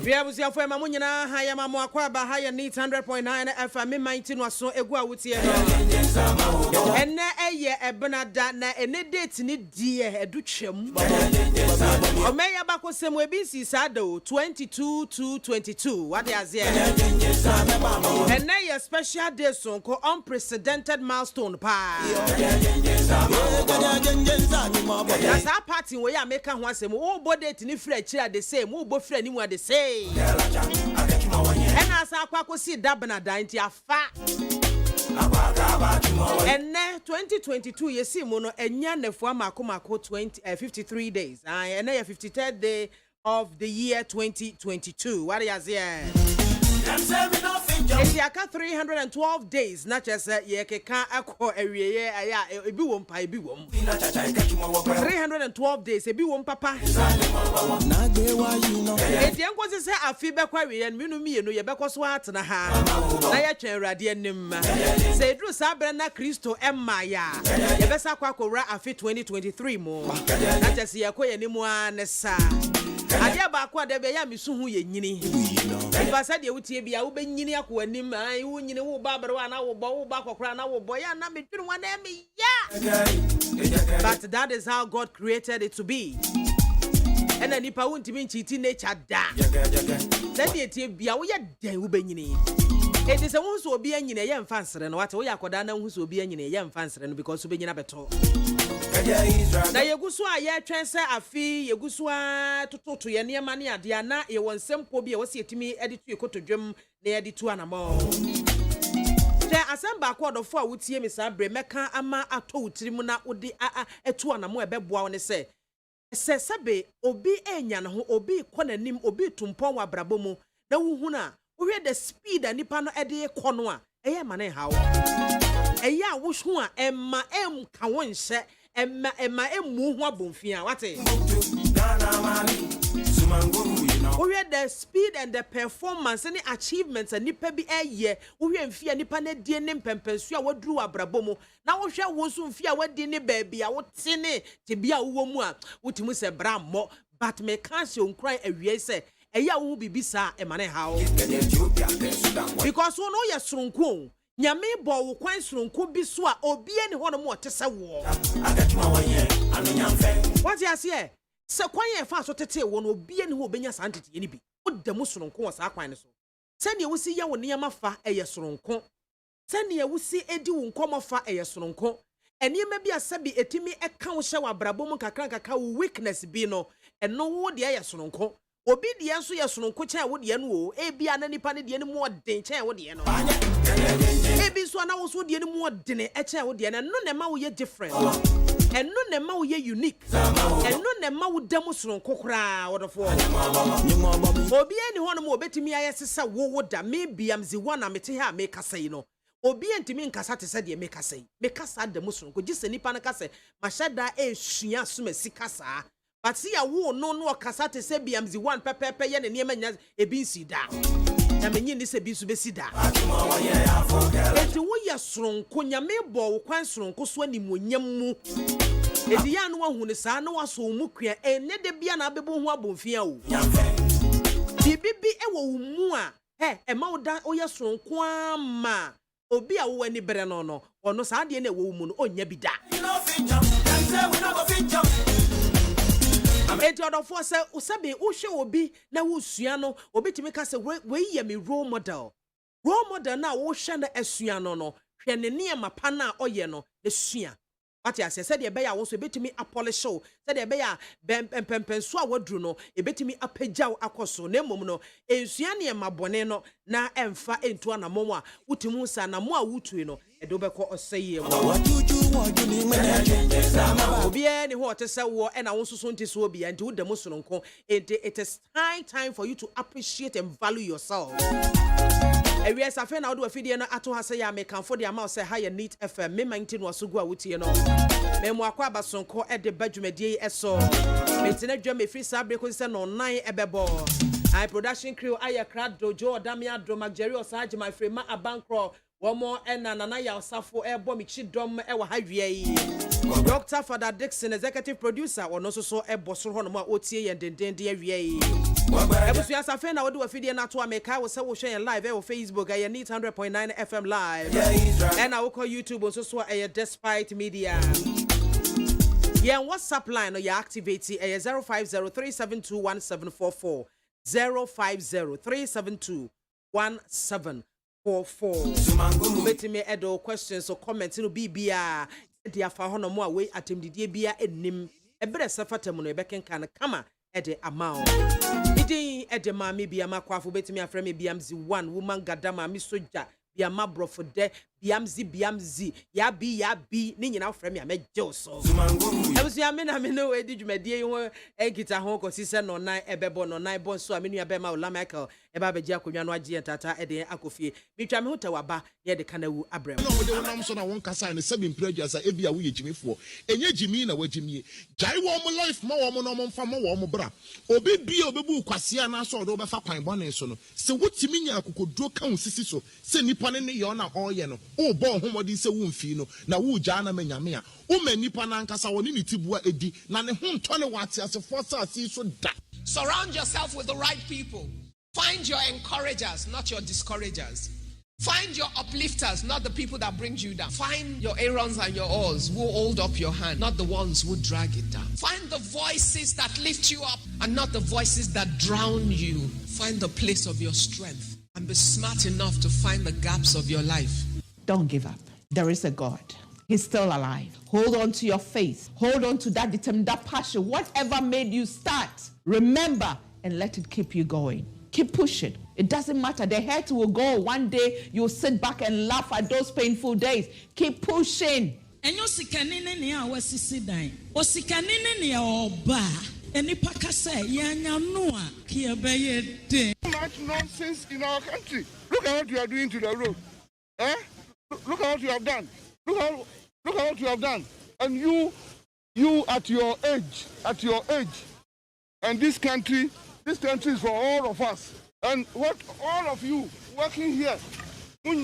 Biabusia for Mamunyana, Haya Mamuakwaba, Haya Neat 100.9 FM, 19 was so egua with you. And na a year a Bernadana, and a date need dear a duchem. Omea Bako Semwebisi Sado 22 to 22. What is here? And now a special day song called Unprecedented Milestone Pa. That's our party where I make one say, oh, body to Nifred chair the same, oh, both friend the same. And as I quack see Dabana Dainty a fat. And now 2022, you see, Mono, and Yan for Makomako 53 days. And now 53rd day of the year 2022. What is here? It's yaka 312 days, not just yeke can akwa area, a be one pie, be one 312 days, a be one papa. If young was to say a feedback query and me, no, your back was what and a half. I can radianum. Say, Drew Sabrina Christo and Maya. The best aqua a fit 2023 more. Not just Yako anymore, Nessa. I hear about what they be so ye nini. If I said you would be a uben yinia when him, I wouldn't know Barbara and I will bow back or crown our boy and I'm between one and me. Yeah. But that is how God created it to be. And then if I want to be cheating nature, da. Then it be a way de ubenini. It is a one who be in a young fancy and what we are Kodana who will be in a young fancy because we begin a better. Na yeguswa ye twense afi yeguswa to ye ne mane ade ana ye wonsem bi e wose etimi edit ekotodwem na editu anamo the assemble akwadofo a wotie me sa bre meka ama ato wutirimu na wode etu anamo ebeboa woni se sebe obi enya ne ho obi konanim obi tumpon wa brabomu na wuhu na wo the speed anipa no ede kono a eye mane hawo eye a wo hwu a emma em ka won hye Emma emu ho abonfia wate we had the speed and the performance and the achievements and nipa bi eye we mfia nipa na die ne mpempensu a waduru abrabomu na wo hwe wo so mfia wadi ne baabi a wote ne te bia wo mu a wotimu se bra mo but me kan se onkran awie se eya wo bibisa e mane hawo because wo no ye soronko Nyame bo wo kwan soronko bi so a obie ne hono mo te se wo what you say se kwan ye fa so tete wo no obie ne ho obenya santete ye ni bi wo da mu soronko wo sa kwan ne so se ne wo si ye wo ne ma fa eye soronko se ne wo si edi wo nkomo fa eye soronko eni ma bi asabi etimi eka wo hye wa brabo mu kakra wo weakness bi no eno wo de eye soronko obi de enso ye soronko kyan wo de no o ebia na nipa ne de ne mu odin kyan wo de no ebi so na wo so de ne mu odin e kyan wo de no ne ma wo ye different eno ne ma wo ye unique eno ne ma wo dam soronko kra wodofo obi eni ho no mo obetimi ayesesa wo da me biamzi wana mete ha me kasai no obi entimi nkasa te se de me kasai me kasa da soronko gise nipa na kasa mashada e sua suma sikasa but see ya wo no kasa te se biamzi one pepepe ye ne niema nya ebi nsi da na menyi ni se bi su be si da enti wo ya soronko nyame bo wo kwan soronko so animonyam mu edi ya no wahu ne sa na waso mu kua ene de bia na abebo ho abomfia o bibi e wo mu a e ma wo da o ya soronko ama obi a wo ani bere no no ono sa de na wo mu no onya bi da enti odofo se usabe uhwe obi na wo sua no obi timi ka se we ye me role model na wo hwe na asua no no hwe ne ne ma pa na oye no ne sua wati ase se de be ya wo so betimi apolish o se de be ya pempenso a wadru no ebetimi apagyaw akoso na emom no ensua ne mabone no na emfa entu anamo a wutimu sa na mo a wutue no edo beko oseye wo obi ne ho otese wo e na wo soso ntese obi anti wo demo soronko it is time for you to appreciate and value yourself. Yes, I found out what video na ato ha say ya me kan for the amount say higher neat FM me 19 was go awutie no me mo akwa basonko e de badwumadie eso me tena dwa me free sabre ko say no 9 ebebo I production crew aya crowd dojo odamia drama Jerry Osaje my friend ma abankro One more and Nana Yasafo Airborne Michidom Ewa Havier. Dr. Father Dixon, executive producer, or no so a boss on my OTA and then DVA. Ebusuya Safena would do a video na to America was so share live on Facebook. I need 100.9 FM live. And I will call YouTube also so a despite media. Yeah, WhatsApp line or you activate 05037211744. 05037211744. Wait me edo questions or comments no BBA. Dia fa hono mo awe atemdidie bia enim ebere safatem no ebeken kan kama ede amount idin ede MAAME BIAMAH AKWAFO betimi afreme biamzi 1 woman gadama mi soja BIAMAH brofo de biamzi ya bi ni nyina afreme ameje so ebusu ya me na me no edi dwumadie ho egita ho ko sise no nan ebebo no nan bon so amenu abema Ola Michael eba beji akonwa no agye tata ede akofie mitwa me hotawaba ye de kanawu abrem no de wonam so na won kasa ne 7 prejudice ebia wo ye jimifo enye jimi na wajimie jai wo mo life ma wo mo no mo mfa ma wo mo bra obi bia obebu kwase ana so do be fa kwan bone so no se wotimi nya akokoduro kan sisi so se nipa ne ye na hoye no o bo homodi se wo mfi no na wo gya na manyame a o ma nipa na nkasa wo ni tibua edi na ne ho nto ne wate asefo sa asi so da. Surround yourself with the right people. Find your encouragers, not your discouragers. Find your uplifters, not the people that bring you down. Find your Aarons and your Ors who hold up your hand, not the ones who drag it down. Find the voices that lift you up and not the voices that drown you. Find the place of your strength and be smart enough to find the gaps of your life. Don't give up. There is a God. He's still alive. Hold on to your faith. Hold on to that determined, that passion. Whatever made you start, remember and let it keep you going. Keep pushing. It doesn't matter. The hurt will go. One day you'll sit back and laugh at those painful days. Keep pushing. And you sikanine ni awa sisidan. O sikanine ni oba. Eni pakase yanya noa kiabeye de. Too much nonsense in our country. Look at what you are doing to the road. Eh? Look at what you have done. Look at what you have done. And you at your age, and this country is for all of us. And what all of you working here, I am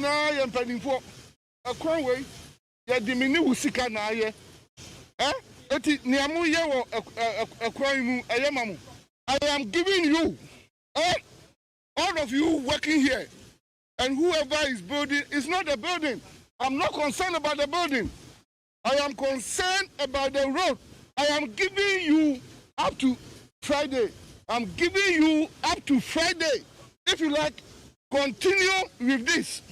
giving you, all of you working here, and whoever is building, it's not a building. I'm not concerned about the building. I am concerned about the road. I am giving you up to Friday. I'm giving you up to Friday. If you like, continue with this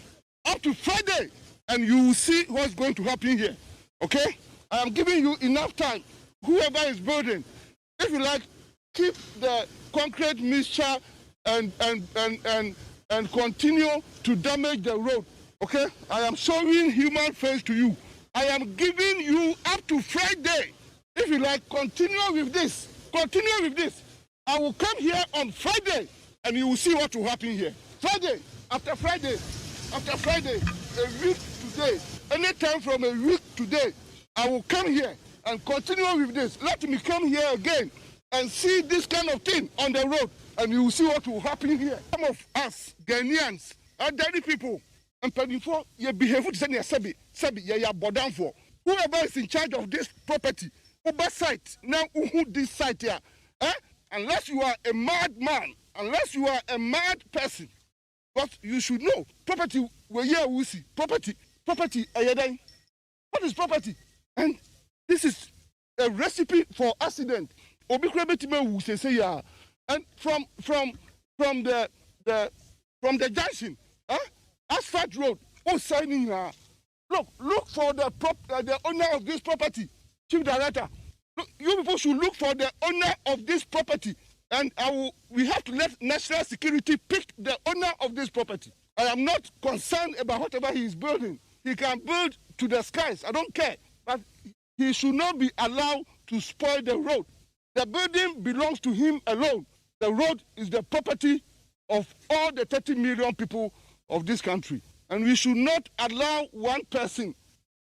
up to Friday, and you will see what's going to happen here. Okay? I am giving you enough time. Whoever is building, if you like, keep the concrete mixture and continue to damage the road. Okay? I am showing human face to you. I am giving you up to Friday. If you like, continue with this. Continue with this. I will come here on Friday and you will see what will happen here. Friday, after Friday, a week today, anytime from a week today, I will come here and continue with this. Let me come here again and see this kind of thing on the road and you will see what will happen here. Some of us, Ghanaians, elderly people, and before you behave to say you bodan for. Whoever is in charge of this property, oversight, now who this site here, unless you are a mad man, unless you are a mad person, but you should know, property, where you see, property, what is property? And this is a recipe for accident. And from the junction, asphalt road, signing look for the owner of this property, Chief Director. Look, you people should look for the owner of this property, and we have to let national security pick the owner of this property. I am not concerned about whatever he is building. He can build to the skies. I don't care, but he should not be allowed to spoil the road. The building belongs to him alone. The road is the property of all the 30 million people of this country. And we should not allow one person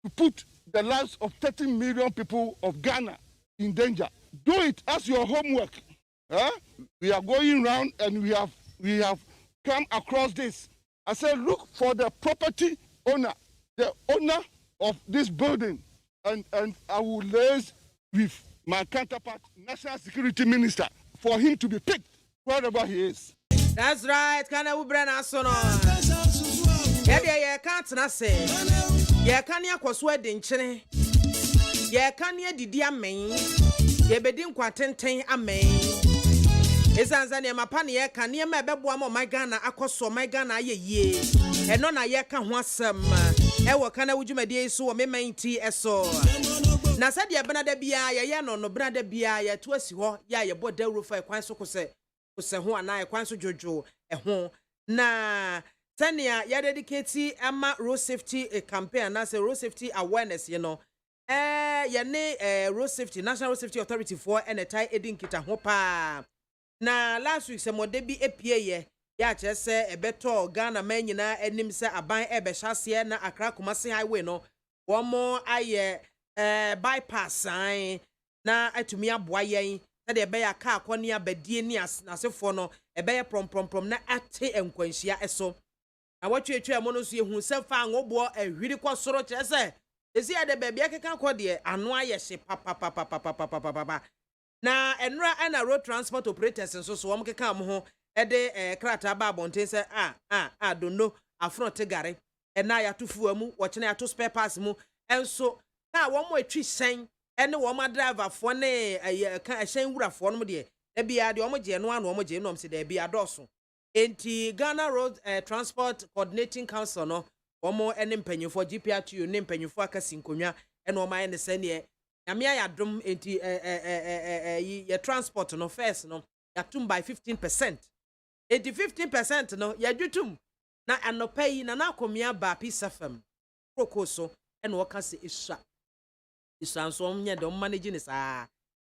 to put the lives of 30 million people of Ghana in danger. Do it as your homework. We are going round and we have come across this. I said, look for the property owner of this building, and I will liaise with my counterpart, National Security Minister, for him to be picked wherever he is. That's right. Can I bring us on? Yeah, can't say. Yeah, can you cause wedding chine? Yeah, can you did ya main? Yeah, bedin quatentain a main. Esanzania mapani can you my bebo my Ghana akoso my Ghana ye and none I can want some. Ewa kana would you my dear so me main tea so. Na said ya banada bia ya no brother bia ya to us ho ya ya board roof a kwan so kose ho ana kwan so jojo ho na tania ya dedicate ama road safety campaign na say road safety awareness ye no ya ne road safety National Road Safety Authority for enetai edin kita ho pa na last week se mode bi epie ye ya che se ebeto Ghana man nyina enim se aban ebe hyase na Accra Kumasi highway no womo aye bypass sign na atumi aboa yen na de be ya ka akoni abadie ni asefo no ebe ye prom na ate enkwanhia eso na watwetwe mo no so yehu se fa ngobo ahwiri kwosoro che se esi ade be bia keka kwode ano aye hye papa na enra na road transport operators nso so wom keka mo ho ede krata ba bonten se don't know afront gare na ya tofu mu wo kene ya to spare parts mu enso na wo mo atwi sen ene wo ma driver fo ne ka sen wura fo no de da bia de wo mo je no ano wo mo je no se da bia doso enti Ghana Road Transport Coordinating Council no wo mo ene mpanyefo GPRTU ne mpanyefo akasi nkonwa ene wo ma ene se ne nyamia ya dom enti ye transport no first no ya tum by 15%. Enti 15% no ya dwutum na anopa yi na akomia ba pisafam prokoso ene wo ka se isanso nye de manage ne saa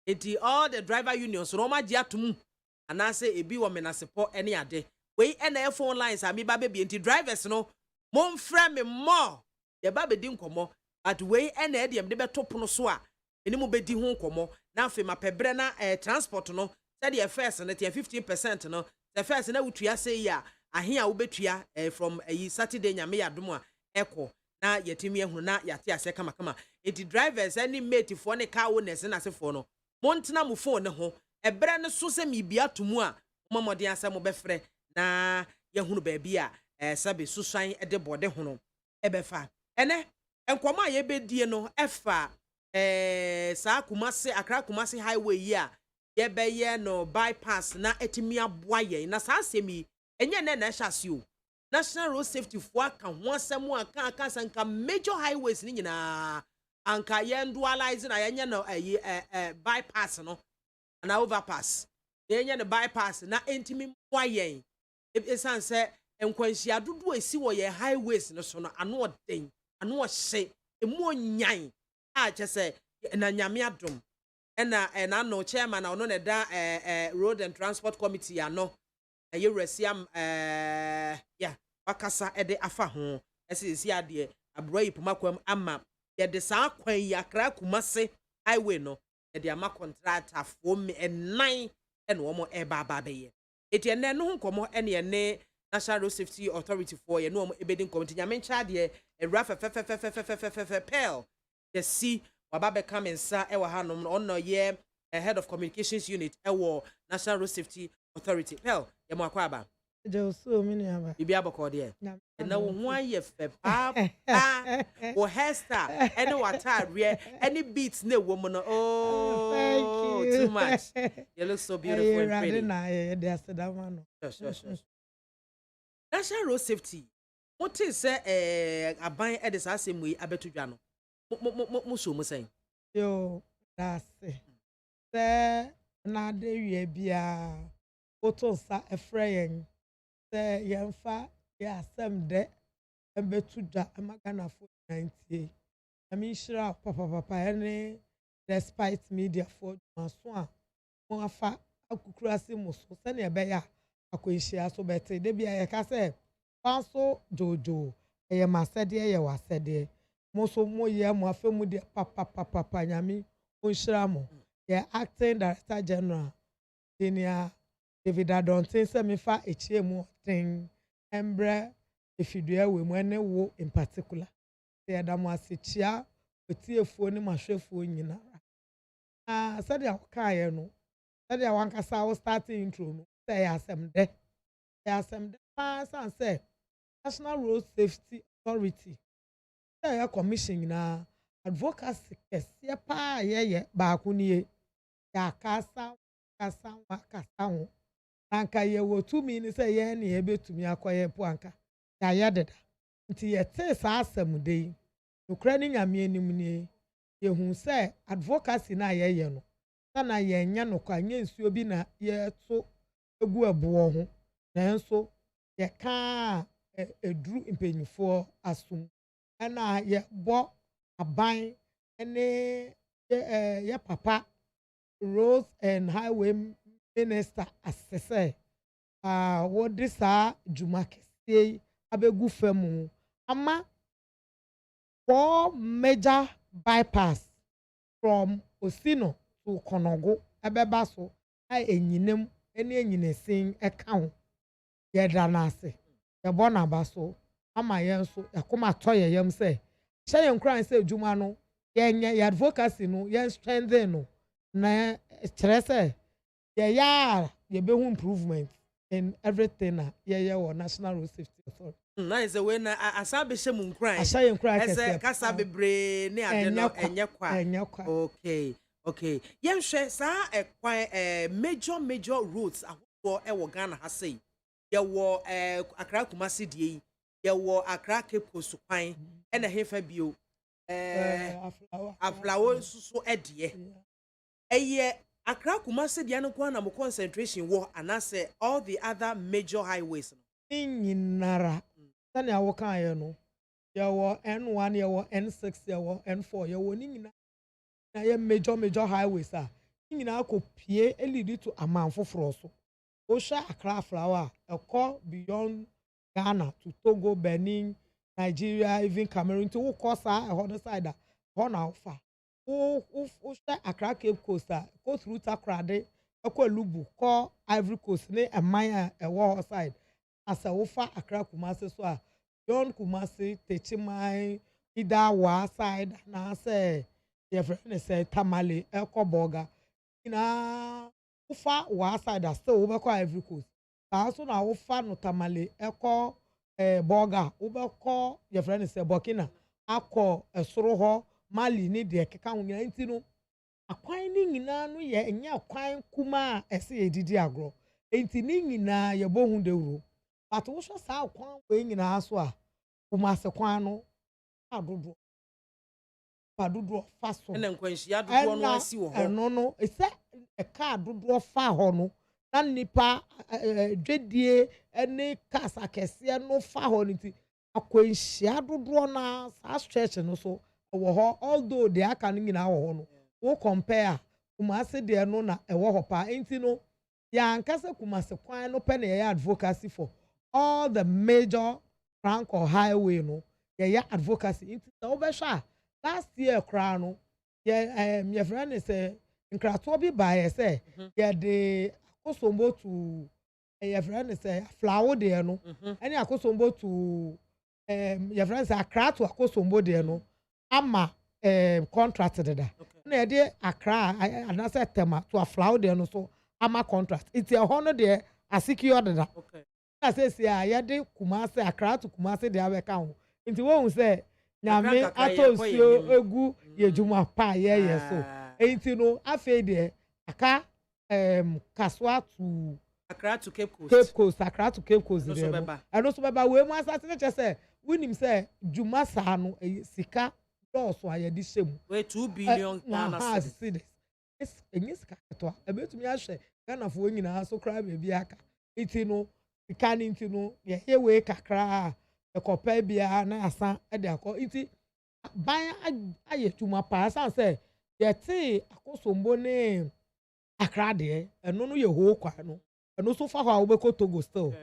enti all the driver unions no ma gi atum anase ebi wo menasepo ene ade we ene phone lines ami ba be enti drivers no mon frɛ me more ye ba be di nkomo at we ene e de beto no so a eni mo be di ho nkomo na afi mapebre na transport no said the first na 15% no the first na wutua say ya ahe a wo betua from Saturday nyame yadom a eko na yetimi ehunu na yate ase kama enti drivers any mate fo ne car owners na asefo no montena mo phone ne ho ebre ne so se mibia tomu a momodin ase mo befrɛ na yehunu ba bia sabe susan de bode ho no ebefa ene enkomo a yebedie no efa saa Kumasi Accra Kumasi highway yi a yebeye no bypass na etimi aboa ye na saa semi enye na hyase o National Road Safety for aka ho asem aka sanka major highways ni nyina anka ye dualize na yenye no bypass no na overpass yenye no bypass na entimi aboa ye esan se enkwanhia dodo esi wo ye highways no so no ano oden ano ohye emu onyan a chese na nyame adom na no chairman na ono ne da road and transport committee ano Yeresiam wakasa ede afa ho esi ade abroyi pomakwam ama ye de saa kwan yi Accra Kumasi highway no ye de ama contract afo me enan ene wo mo eba be ye eti ene no nkomo ene ne National Road Safety Authority for ye no mo ebedin committee nyame ncha de rafa pel the see waba come nsa ewa hanom no ye head of communications unit ewo National Road Safety Authority pel ye mo akwa aba so many aba bibi abako de na wo ho aye fe papa wo hairstyle any watare any beats na wo mo no thank you too much you look so beautiful and pretty sure. National Road Safety what is say aban e de sa asem yi abetudwa no mo so mo sen yo that's say na de wie bia oto sa efreyen say yemfa ya asem de ebetudwa amagana for 90 amishira papa ene despite media for so a mo afa akukura se mo so se na be ya akoyihia so bete de bia ye ka say panso jojo eye masede ye wasede mo so mo ye mo afemu de papa nyami onhira mo ye acting director general senior David Adontin se me fa echie mu ten embre efidua we mu ene wo in particular say adam ase chia otiefuo ne mahwefuo nyina said ya kae no said ya wankasa wo starting intro no say asem de say National Road Safety Authority say commission na advocacy kese pa ye ba ko nie ya kasa ho anka ye wo tumi ni say ye na ye betumi akoye po anka ya yededa nti ye te sa asem de nokra ni nyame anim nie ye hu say advocacy na ye no na ye nya no kwa nya nsuo bi na ye to egu ebo ho nanso ye ka edru impenyifo asum na ye bo aban ene ye papa Roads and Highway Minister assese what this juma kese abegu fam ama 4 major bypass from Osino to Konogo ebeba so enyinem ene enyinesin eka ho ye dranase ye bona baso ama yen so yakoma toye yem se hye yen kran se juma no ye advocacy no ye strengthen no na stress ye be improvement in everything ye wo National Road Safety Authority. Nice way na asabe she mu nkran. Ashaye nkran kese kasa bebre ne ade no enye kwa. Okay. Yen hwe sa major roads ahwo e wo Ghana ha sei. Ye wo Accra Kumasi die. Ye wo Accra Cape Coast kwan e na hefa bio. Aflawo susu edie. Eye Accra Kumasi dia no kwa na mo concentration wo anase all the other major highways. Nyinara tani awo kan ye no ye wo N1 ye wo N6 ye wo N4 ye wo ni nyina na ye major highways nyina akopie elidi to amanfoforo so o sha Accra flower eko beyond Ghana to Togo, Benin, Nigeria, even Cameroon to wo course on side ho na ofa o sha Accra Cape Coast go through Takrade eko Lubu ko Ivory Coast ne eman ewo side asa wofa Accra Kumasi so John Kumasi Techimai ida wa side na say your friend say Tamale Ekoboga ina wofa wa side still over Ivory Coast so na wofa no Tamale Eko Boga ubeko your friend say Burkina akọ esoro ho Mali ni de keka ho nyina nti no akwan ni nyina no ye enye akwan kuma ese edidi agro enti ni nyina ye bohu dewuro but wo so sa akwan we nyina so Kumasi kwan no adodo faso ene nkwanhia dodo no asi wo ho no ese ka dodo fa ho no na nipa dwedie ene kasa kese no fa ho nti akwanhia dodo na sa stretch no so wo ho although they aka no nyina wo ho no wo compare Kumasi de no na ewo ho pa enti no ya nkasa Kumasi kwan no pe na ye advocacy for all the major trunk or highway no ye advocacy enti na wo be hwa last year kra no ye friend say nkrato bi ba ye say ye de akosombo to ye friend say flower de no any akosombo to ye friend say Accra to akosombo de no ama contract de da na ye de Accra anase tema to flower de no so ama contract iti e ho no de asecure de da na say ye de Kumasi Accra to Kumasi de abeka ho nti wo hu say nyame atosio egu yejuma pa ye so enti no afi de aka kaswa to Accra to Cape Coast Accra to Cape Coast de no eno so beba we mu asase ne che winim say juma sa no sika dọọso ayedi shemu we 2 billion Ghana cedis enyis ka to ebetumi ahwe Ghana fo nyina so kra be bi aka enti no sika ni enti no ye we kakra ekopa bia na asa de akọ iti ban aye tuma pa san say ye ti akosombo ne Accra de eno no ye ho kwa no eno so fa ho obeko Togo still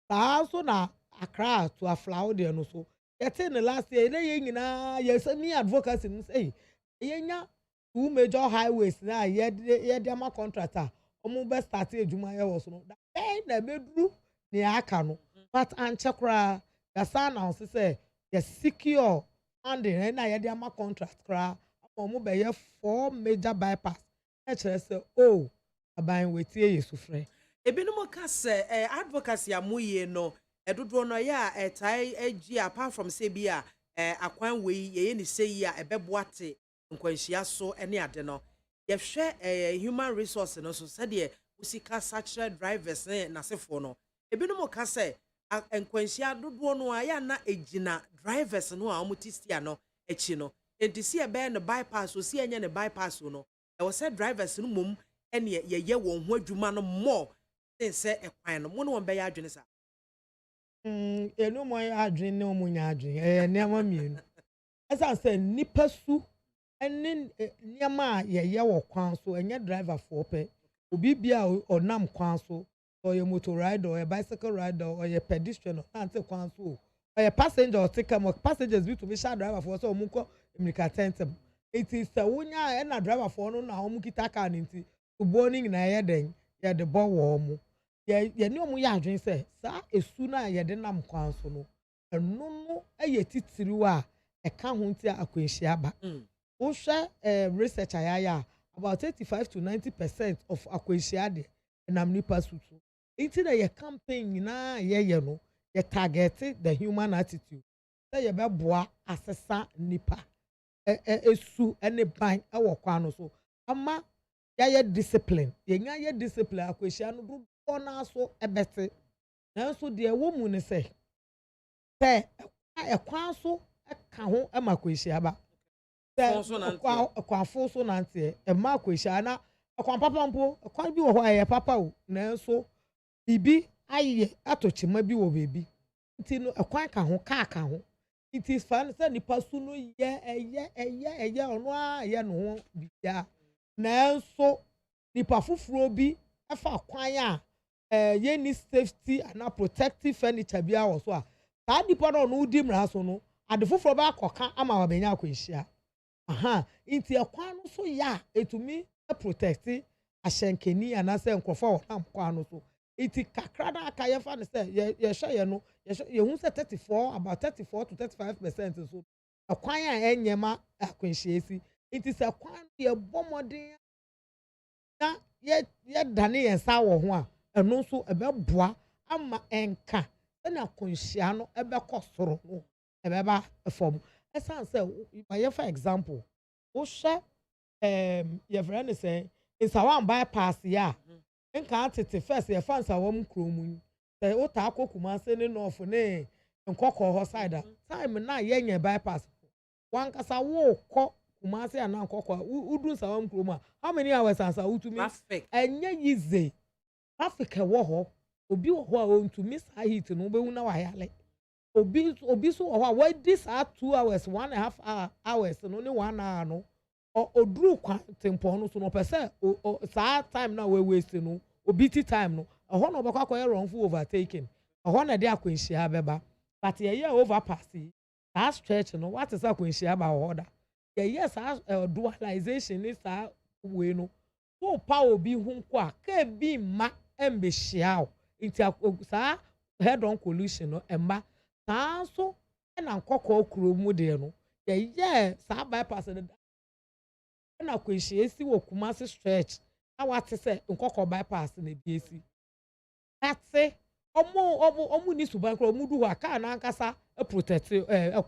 ta so na Accra to aflawo de no so ye ti ne last year ye nyina ye say me advocacy no say ye nya 2 major highways na ye de ama contractor omo be start ejuma ye wo so no da na be duru ne aka no but anchekra yasa announce say the secure funding and na yɛde ama contract kra ama mo be 4 major bypass na kyerɛ sɛ oh aban wetie yesu frɛ ebinom ka sɛ advocacy amoye no edodo no ya tai agi apart from say bi a akwan wei ye ni say a ebeboate nkwanhia so ne ade no yɛhwɛ human resource no so sɛ de usika sacred drivers na sefo no ebinom ka sɛ nkwanhia dodo no a ya na egina drivers no a omutistia no echi no entisi ebe no bypass o si enye ne bypass no e wo say drivers no mum ene ye won ho adwuma no more say ekwan no mo no won be ya adwene sa enu mo ya adwene ne mo nya adwene nema mienu esa say nipa su ene nema ye wo kwan so enye driver for pe obi bia onam kwan so or your motor rider or a bicycle rider or your pedestrian or ante kwan so or your passenger or take more passengers be to be share driver for so omunko emirika tentem it is wonya na driver for no na omu kita car nti to boning na ye den ye de bo wo mu ye ne omu ya adwen say sa esu na ye de nam kwan so no enu no eye titiri a e ka ho nti akwanhia ba wo hwe research ayaya about 85 to 90% of akwanhia de nam nipa sutu iti na ye campaign na ye no ye target the human attitude say ye be boa asesa nipa esu ene ban e wo kwa no so ama ye discipline ye nya ye discipline akwehia no do na so ebete na so de wo mu ne say ekwan so eka ho ama akwehia ba kwafo so nante e ma akwehia na akwan papa mpo akwan bi wo ho aye papa o na so bibi aye atochima bi wo bebi nti no akwan ka ho ka ho it is fun say nipa su no ye ono a ye no ho bia na so nipa fufuro bi afa kwan a ye ni safety and protective furniture bi awo so a ta nipa no no di mra so no ade fufuro ba akoka ama wa benya akwanhia nti akwan no so ya etumi protect ahyenkeni anase nkofo wonam kwan no so iti kakra da aka ye fa ne say ye hwe ye no ye hu say 34 about 34 to 35% so akwan a enyema akwanhia esi iti say kwan ye bomodin na ye dane ye sa wo ho a eno so ebeboa ama enka na akwanhia no ebekosoro no ebeba form esan say ye for example wo hwe ye friend say is a one bypass ya nka atete first ye fansa wom kromu say o ta akokuma se ne north ne nkokọ ho side time na ye nya bypass wan kasa wo kọ kuma se ana nkokọ udun sa wom kromu how many hours ansa utumi enye yize traffic wo ho obi wo ho a ontumi sa hit no be hu na wa yale obi so wo ho this are 2 hours 1.5 hours no ne 1 hour no odru kwa tempo no so no pese saa time na we waste no obiti time no ho no obekwa koye wrongful overtaking ho na de akwanhia beba but ye overpass that stretch no what is akwanhia ba order yes dualization is saa we no so pa obi hu kwa ka bi ma embehia inti saa head on collision no emma saa so na nkokọ kromu de no ye saa bypass na akwanhia esi wo Kumasi stretch na wate say nkokọ bypass na bi esi ate omu ni suban kro omu du ho aka na ankasa protect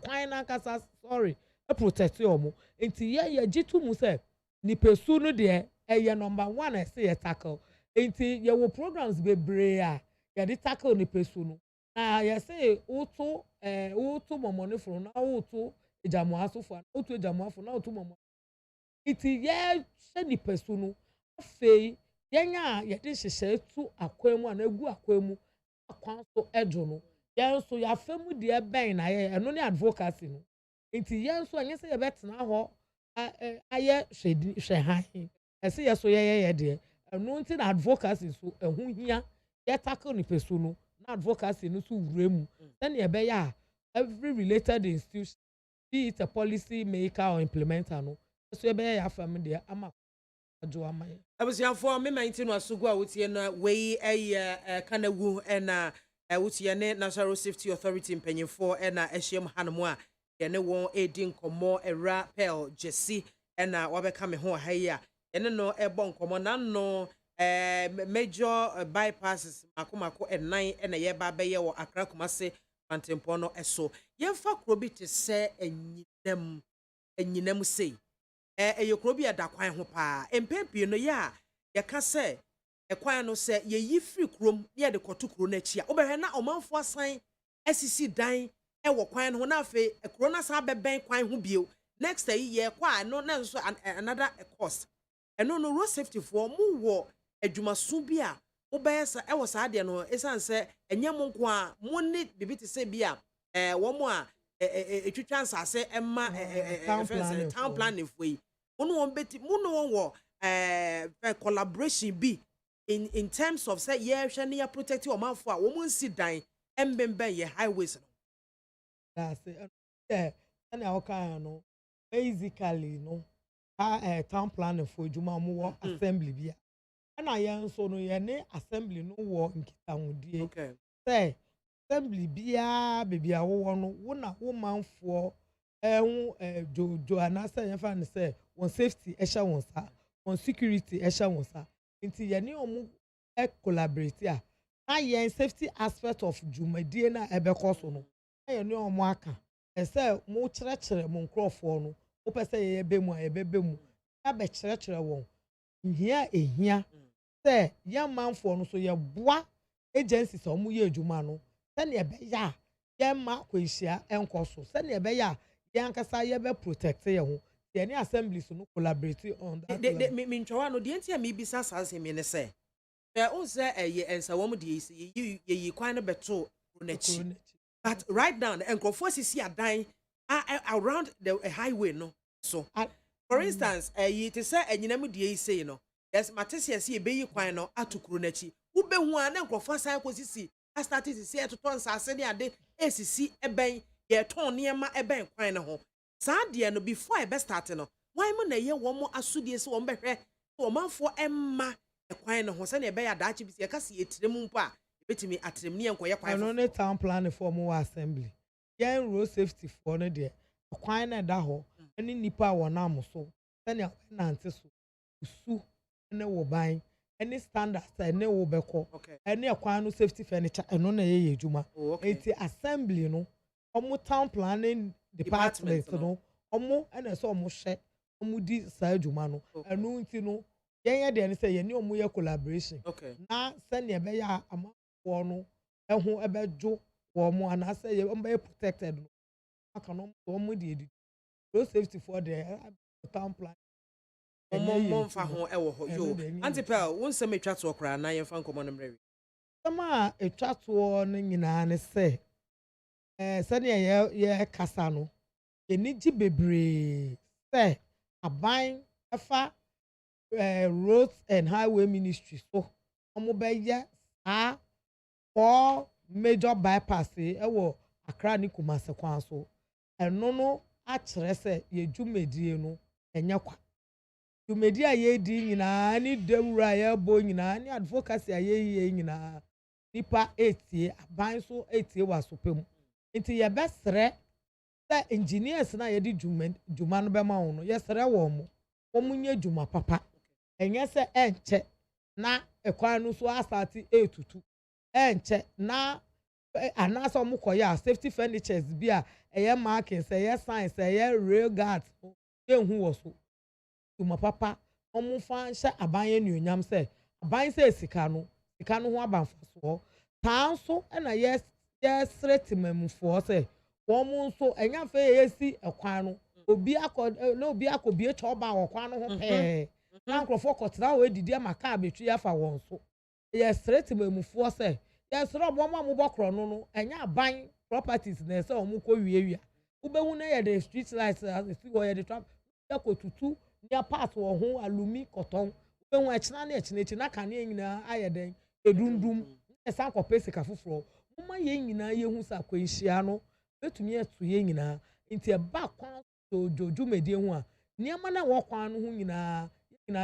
kwan na ankasa sorry protect omu enti ye jitu mu say ni pesu no de eye number 1 ese ye tackle enti ye wo programs bebre a ye de tackle ni pesu no na ye say utu momoni fro na utu ejamu asofo na utu ejamu afo na utu momo iti ye se ni pesu no afei yenya ye de hyehye tu akwemu na egu akwemu akwan so ejo no ye so ya famu de ben na ye eno ne advocacy no iti ye so anye se ye betena ho aye hwe han ese ye so ye de eno nti na advocacy so ehu hia ye tackle ni pesu no na advocacy no so wuremu then ye be ya every related institution be it a policy maker or implementer no so be ya fam de ama ajo amaye abusiafo me 19 asugu a wotie na wei kanawu na wuti ye ne National Safety Authority mpanyimfo na ehyem hanmo a ye ne won edi nkomo era Pearl Jesse na wabeka me ho ha yi a ye ne no ebo nkomo na no major bypasses makomako enan na ye ba be ye wo Accra Kumase Pantempo no eso ye fa kro bi te se anyinam sei ye kro bi ada kwan ho pa empempie no ye a ye ka se ekwan no se ye yi free krom ye de koto kro na chi a obehwe na omanfo asan asisi dan wo kwan no na afi kro na sa beben kwan ho bio next ye kwa no na nso another cost eno no road safety for mu wo adwumaso bi a obeyesa e wo sa de no esan se enyem nko a mu ni bibi te se bi a wo mu a etwitwa nsase emma town planning for yi mu no won beti mu no won wo collaboration bi in terms of say yeah hwe ne ya protect o manfo a wo mu nsi dan embemben ye highways no that's it and our kind no basically no town planning for juma mu wo assembly bia and I nso no ye ne assembly no wo nkitahudie okay say assembly bia bebia wo no wo na wo manfo ehun jojo anasa ye fa ne say won safety ehya won sa won security ehya won sa nti ye ne omu collaborate a na ye safety aspect of jumadie na ebekoso no ye ne omu aka say mo kyerɛkyerɛ mo nkrɔfo no wo pese ye be mu a ye be mu na be kyerɛkyerɛ won nhia ehia say ye manfo no so ye boa agencies omu ye adwuma no se ne be ya ye ma kwenhia enkoso se ne be ya ye ankasa ye be protect ye ho ye ne assemblies no collaborate on that me ntwa no de entia me bisa sanse me ne se o se ye ensa wo mu de ye kwan no beto ronachi but right now the enkrofo sisi adan around the highway no so for instance ye te se anyinam de yi sei no yes matese ye be yi kwan no atukuro nachi wo be hu an enkrofo san ko sisi a start sisi etoton sase ne ade esisi eben ye ton niema eben kwan no ho saa de no before e be start no why mo na ye wo mo asudie se wo behwe wo manfo emma kwan no ho se na be ya daachi bisi ye kase ye tirem mpo a betimi atrem ne enkoye kwan no ne town plan for mo assembly yen road safety for no de kwan na da ho ani nipa wona am so se na nante so su ne wo ban any standards ne wo beko any kwan no safety furniture eno na ye adwuma enti assembly no omo town planning department no omo na so omo hye omo di sa adwuma no eno nti no yen de ne se ye ne omo ye collaboration na se ne be ya ama no ehu ebejo wo mo anase ye be protected no aka no mo de edi road safety for the town plan mo fa ho e wo ho yo antipel won se metwa to okra na ye fa nkomo no mrewi sama etwa to no nyina ne se se ne ye kasa no eniji bebre se aban efa roads and highway ministry so omo be ye for major bypass ewo Accra ni Kumase kwan so eno no a kire se ye dwumedie no enya kwa dwumedie a ye di nyina ni dawura ye bo nyina ni advocacy a ye nyina nipa etie aban so etie wasopem nti ye besre se engineers na ye di dwuma no be ma wo no ye sre wo mo nya dwuma papa enye se enche na ekwan no so asati etutu enche na anasa omukoya safety furnitures bi a eye markings eye signs eye rail guards ehu wo so tuma papa omu fa hye abanye nuonyam se abanye se sika no ho abanfaso tanso na yes threatimemfo se wo mu nso enya fa yesi ekwan no obi akobie choba wo kwan no ho pe na nkrofo kotra wo edidi amaka abetwi afa won so yes threatimemfo se yes rob wo ma bokro no enya aban properties na se omu ko wiewia ubehu na ye the street lights si wo ye the trap yakotutu nya part wo ho alumi koton ubehu echina na echina na kan nyina ayeden edundum esa kopesika fufuro muma ye nyina ye hu sa kwanhia no betumi etu ye nyina nti e ba kwan jojo medie hu a niam na wo kwan no hu nyina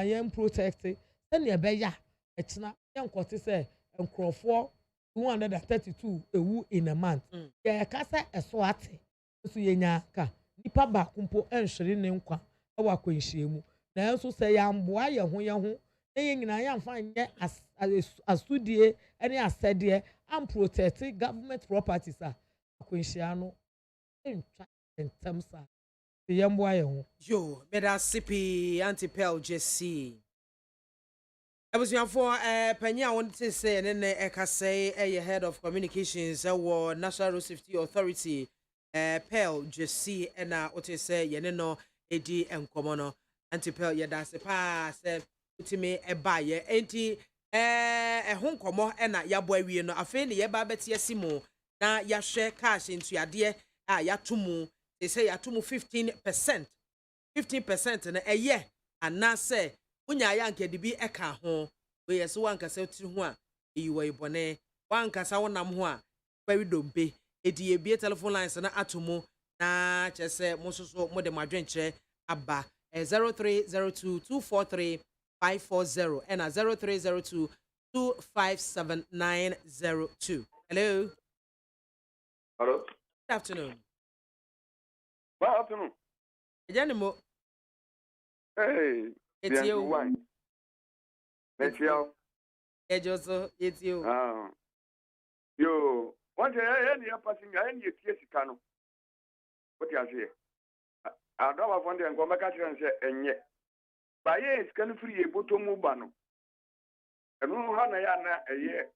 ye protect se ne be ya echina ye nkote se nkrofo 232 ewu in a month. Ya kasa eso ate. So yenya ka nipa ba kumpo enhwere ne nkwa e wa kwanhyia mu. Na enso se ya mboa ye ho na ye nyina ya mfa nye asudie ene asede am protect government properties a kwanhyia no entwa entam sa. Ye mboa ye ho. Yo, beda sipi anti-pel Jesse. Abusuafo panyi a won te say ne ekasai head of communications wo National Road Safety Authority Pel Jesse na ote say ye ne no edi enkomo no anti-pel ye da se pa se utime eba ye enti ho nkomo na yabo awie no afi ne ye ba beti asimo na ya hwe cash ntuade a ya tomu they say ya tomu 15% na eye anase unya ya nke dibi eka ho we yeso wankasa tiri ho a eyiwa ibone wankasa wonam ho a very dompe edi ebie telephone lines na atomo na chese mososo mo de madwenkyere aba 0302243540 and 0302257902. Hello. Hello. Good afternoon. Good afternoon. Ejanimo. Hey. It's you. It's you. It's you. Yo. What any passing any Kano? What you say? I don't have one day and go back and say, and yet. By yes, can free a bottom mubano. And no Hanayana a year.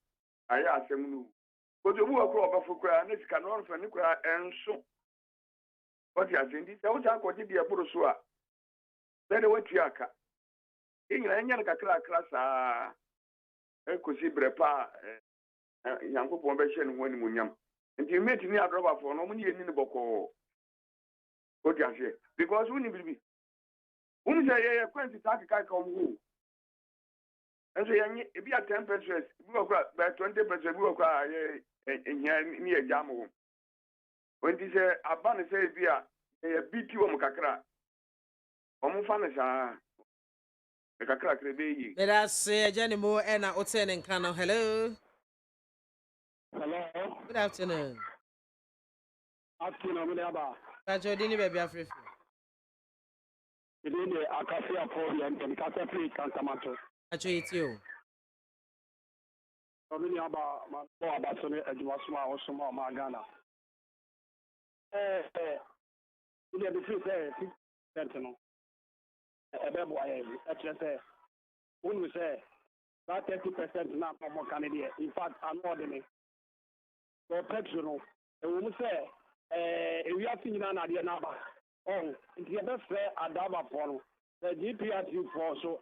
I ask him. But the work of Africa and it cannot for Nicola and so. What you say? This I was going to be a Burusua. Then I went to Yaka. England, class, Kusi Brepa, Yanko Pombation, when Munyam. And you met me a drop for no money in the Boko. What you say? Because when you be. When say a quantity attack on who? And say, if you are 10%, we will by 20%, we will cry in near Jamu. When this a ban say, be a beat you on Kakra. Omufanisha. The Kakra Crebi. Let us say, Jenny Moore and Oten and Kano. Hello. Hello. Good afternoon. Afternoon, Abba. That's your dinner, baby. Africa. The AKWAFO and the Catholic Cantamato. Actually, it's you. Omini Abba, Abasone, Edwasma, Osoma, Magana. You get the free sentinel. A bebo, say, when we say that 30% now for more Canadian, in fact, I'm ordinary. So, petrol, a woman say, we are seeing an idea number. Oh, it's the best fair Adaba for the GPS for so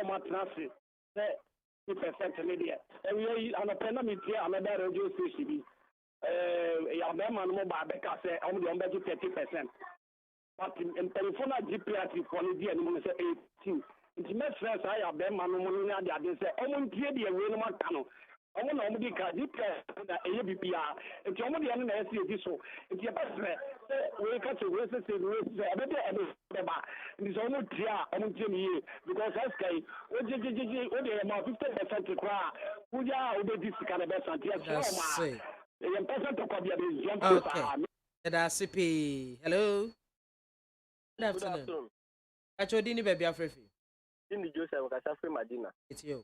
much nothing. 30% media. And we are on a pandemic here, I'm a better radio station. Yabama no Babeka say only on 30%. But in telephone GPS for the and say 18. It's best fair I have them and they say, oh, I'm here, the Wilma Cano. I'm going to be a ABPR. If you're only an SC, so if you're best we catch a race, it's only I'm Jimmy because that's gay. What they about 50% to cry. Who are this kind of best and yes, the person to copy the young okay. That's CP. Hello. Good afternoon. Actually, dinner, baby, Africa. In the Joseph Casafi Madina. It's you.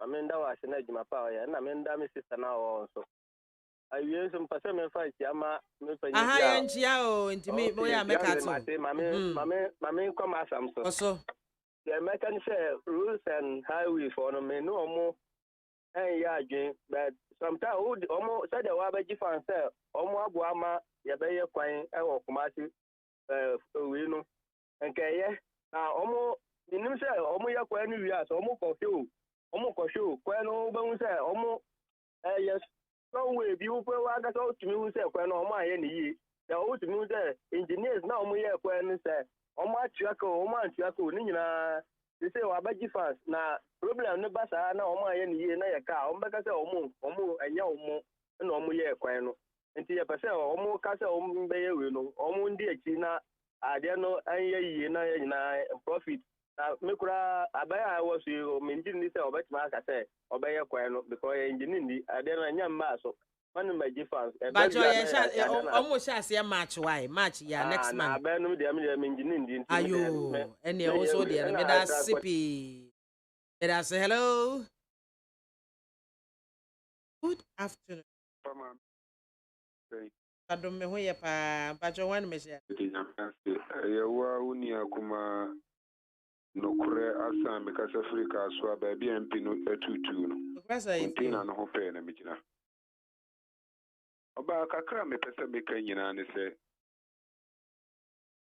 Amenda was in Ejima Power, and Amenda, my sister now also. I use some percent fight Yama. Aha, and Chiao, into me, boy, I make it. Mammy, come as I'm so. Also, the American say rules and highway for no more. And yeah, Jane, but sometimes would almost said the Wabaji fan say, Omo Guama, Yabaya Quine, or Kumasi, we know. And Kaya, now almost, the new say, Omo Yaquani, yes, almost confused. Almost show, when all say, almost, yes, no way, you go out to music when all my any the old music engineers now, we are when say, oh, my Chaco, Nina, they say, Wabaji fans, now, problem no basa, now, my any year, na car, because Omo, and Yomo, and Omo, yeah, quino. And the person, Omo, Casa, Omo, Bay, Omo, dear China, I don't know, and ye, profit. Mikura abaya was you maintain this or bet mark I say obey quano because engine in the Adena Maso. One my difference. But you almost as a match why match yeah next month. Abandon the engine. Ayo, and you also the enemy that sippy. Let us say hello. Good afternoon. I don't know where but you want me to Yawa uni akuma nokure asa because Africa so baby MP no etutu no. Container no ho pe na mijina. Oba kakra me pesa me kan nyina ne se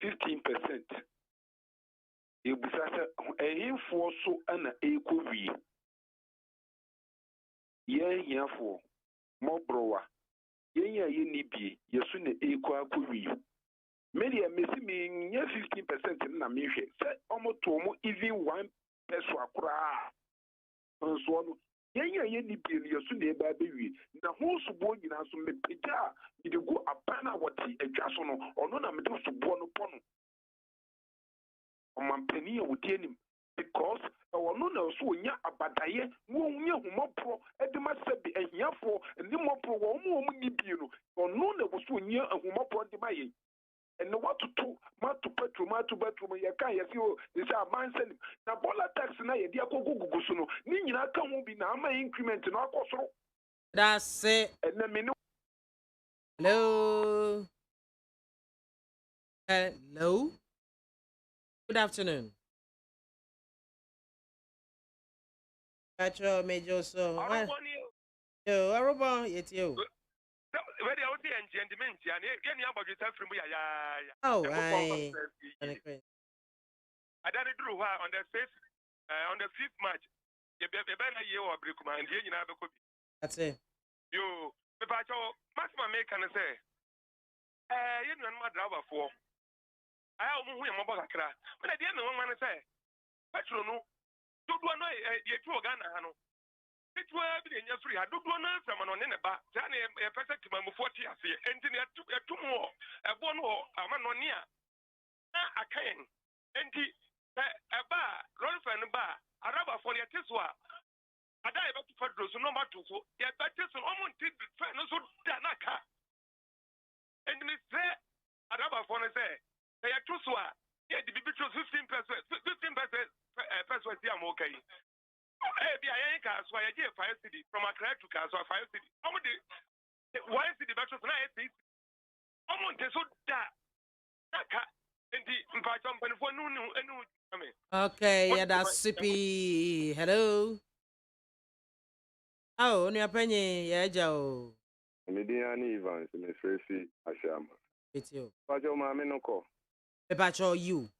15%. Ebusa se ehimfo so ana ekowie. Ye hiafo mobrowa. Ye ni bi yesu ne eko akowie. Media missing me 15% na me hwe say omoto mo even 1 peso akura so no ye ni bi yesu na eba bewi na ho subo nyina so me pega ide go abana woti adwa so no ono na me do subo no pono o mampani e wodi anim because ono na so onya abadaye wo onya humopro edima sebi ehiafo ni mopro wo mo ni bi no ono na wo so onya humopro de baye. And what to do, mat to bedroom, you can't you this a man send na bola tax na ye dia ko gugusuno ni nyina kan wo bi na ama increment na akosoro. That's it. Hello. Hello. Good afternoon. Patrol Major so. Yo, Aruba, it's you. Very out and gentlemen, any about yourself from ya. Oh, I done it through on the 5th March. You better year or break my and you never could be. That's it. You, the patrol, maximum make can say, you know, my driver for. I don't know who I'm about to cry. But I didn't know one say, Petro, no, do one way, you two Ghana. It will be in your free. I don't want to from on in a back. Johnny, a perfect man 40 years, engineer 2 more, a one more, a man on near. I can. And a bar, Rolf and a bar, a rubber for your tiswa. I die about to put those number 2. Yet that is almost did the final so Danaka. And Miss a rubber for a say, they are 2 swa. Yet the baby 15%, 15%, I'm okay. So I did 5 city from a crack to Castle 5 city. How many why city battle tonight? Almost so that and the impact on no. Okay, yeah, that's sippy. Hello. Oh, on your penny, yeah, Joe. Mediani Evans, Miss Tracy Ashama. It's you. Pajo Mamma no call. The patch you.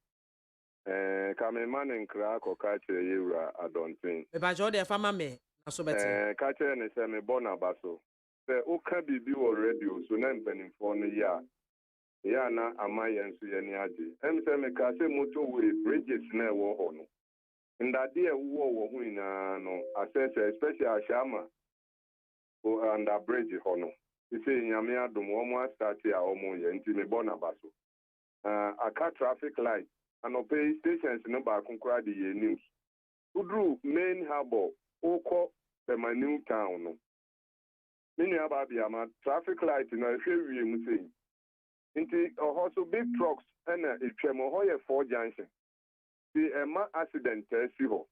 Kame man in crack or catch a year, I don't think. The patch the farmer me. So better. Catch any semi bona basso. The Oka be radio, so name penny for the year. Yana Amaya and Suyaniaji. And semi case motor with bridges near war honor. In that dear war win, no, assess especially Ashama and a bridge honor. You say Yamia do more start here or more into bona basso. A car traffic light. And obey stations no back on the news. Who drew main harbor, Oko, the my new town. Many about BIAMAH traffic light in a few saying. Into also big trucks and a Chemohoya 4 junction. The accident test you.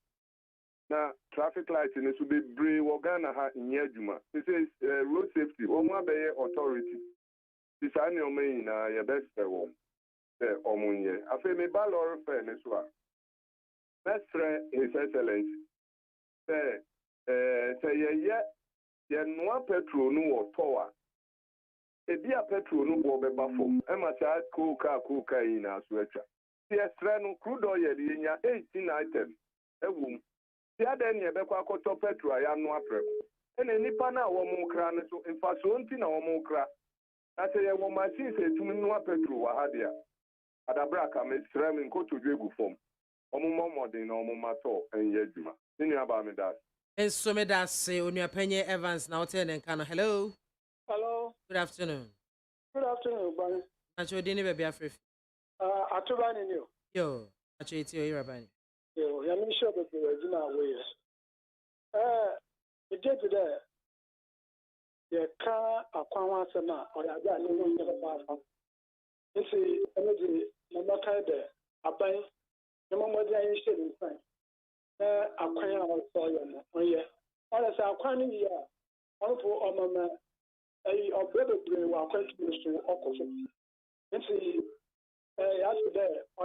Now, traffic light in this will be brave Wagana in Yajuma. This is road safety, Oma Bay Authority. This annual main, your best one. Omunye. Afe me ba lor fe ne so a. Let's try His Excellency. Say ye no petrol no wo to a. E bia petrol no bo be ba fom. E ma cha coca yi na so atwa. Ye stra no crude oil ye nya 18 items. E wum. Ti aden ye be kwa akoto petrol ya no apreko. E na nipa na wo mu kra ne so mfa so nti na wo mu kra. Na say ye wo machine se tumi no petrol wa ha dia. Adabraka me srem nko to dwegu fom omumo modern na omumato enye adwuma nini aba me das enso me das say onu apenye Evans na hotel en kana. Hello. Good afternoon. Bani. Acho di ni be afrefi. Atubani ni o. Yo, acho iti o irabani. I'm sure that the original way. It did today. The car, a Kwawasama, or a guy who never passed. You see, energy, no matter there, a bank, no matter what you said in France. A quaint or so, yeah. Honestly, a quaint year, one for Mama, a brother brain, while quite ministry or coffee. You see, yesterday, I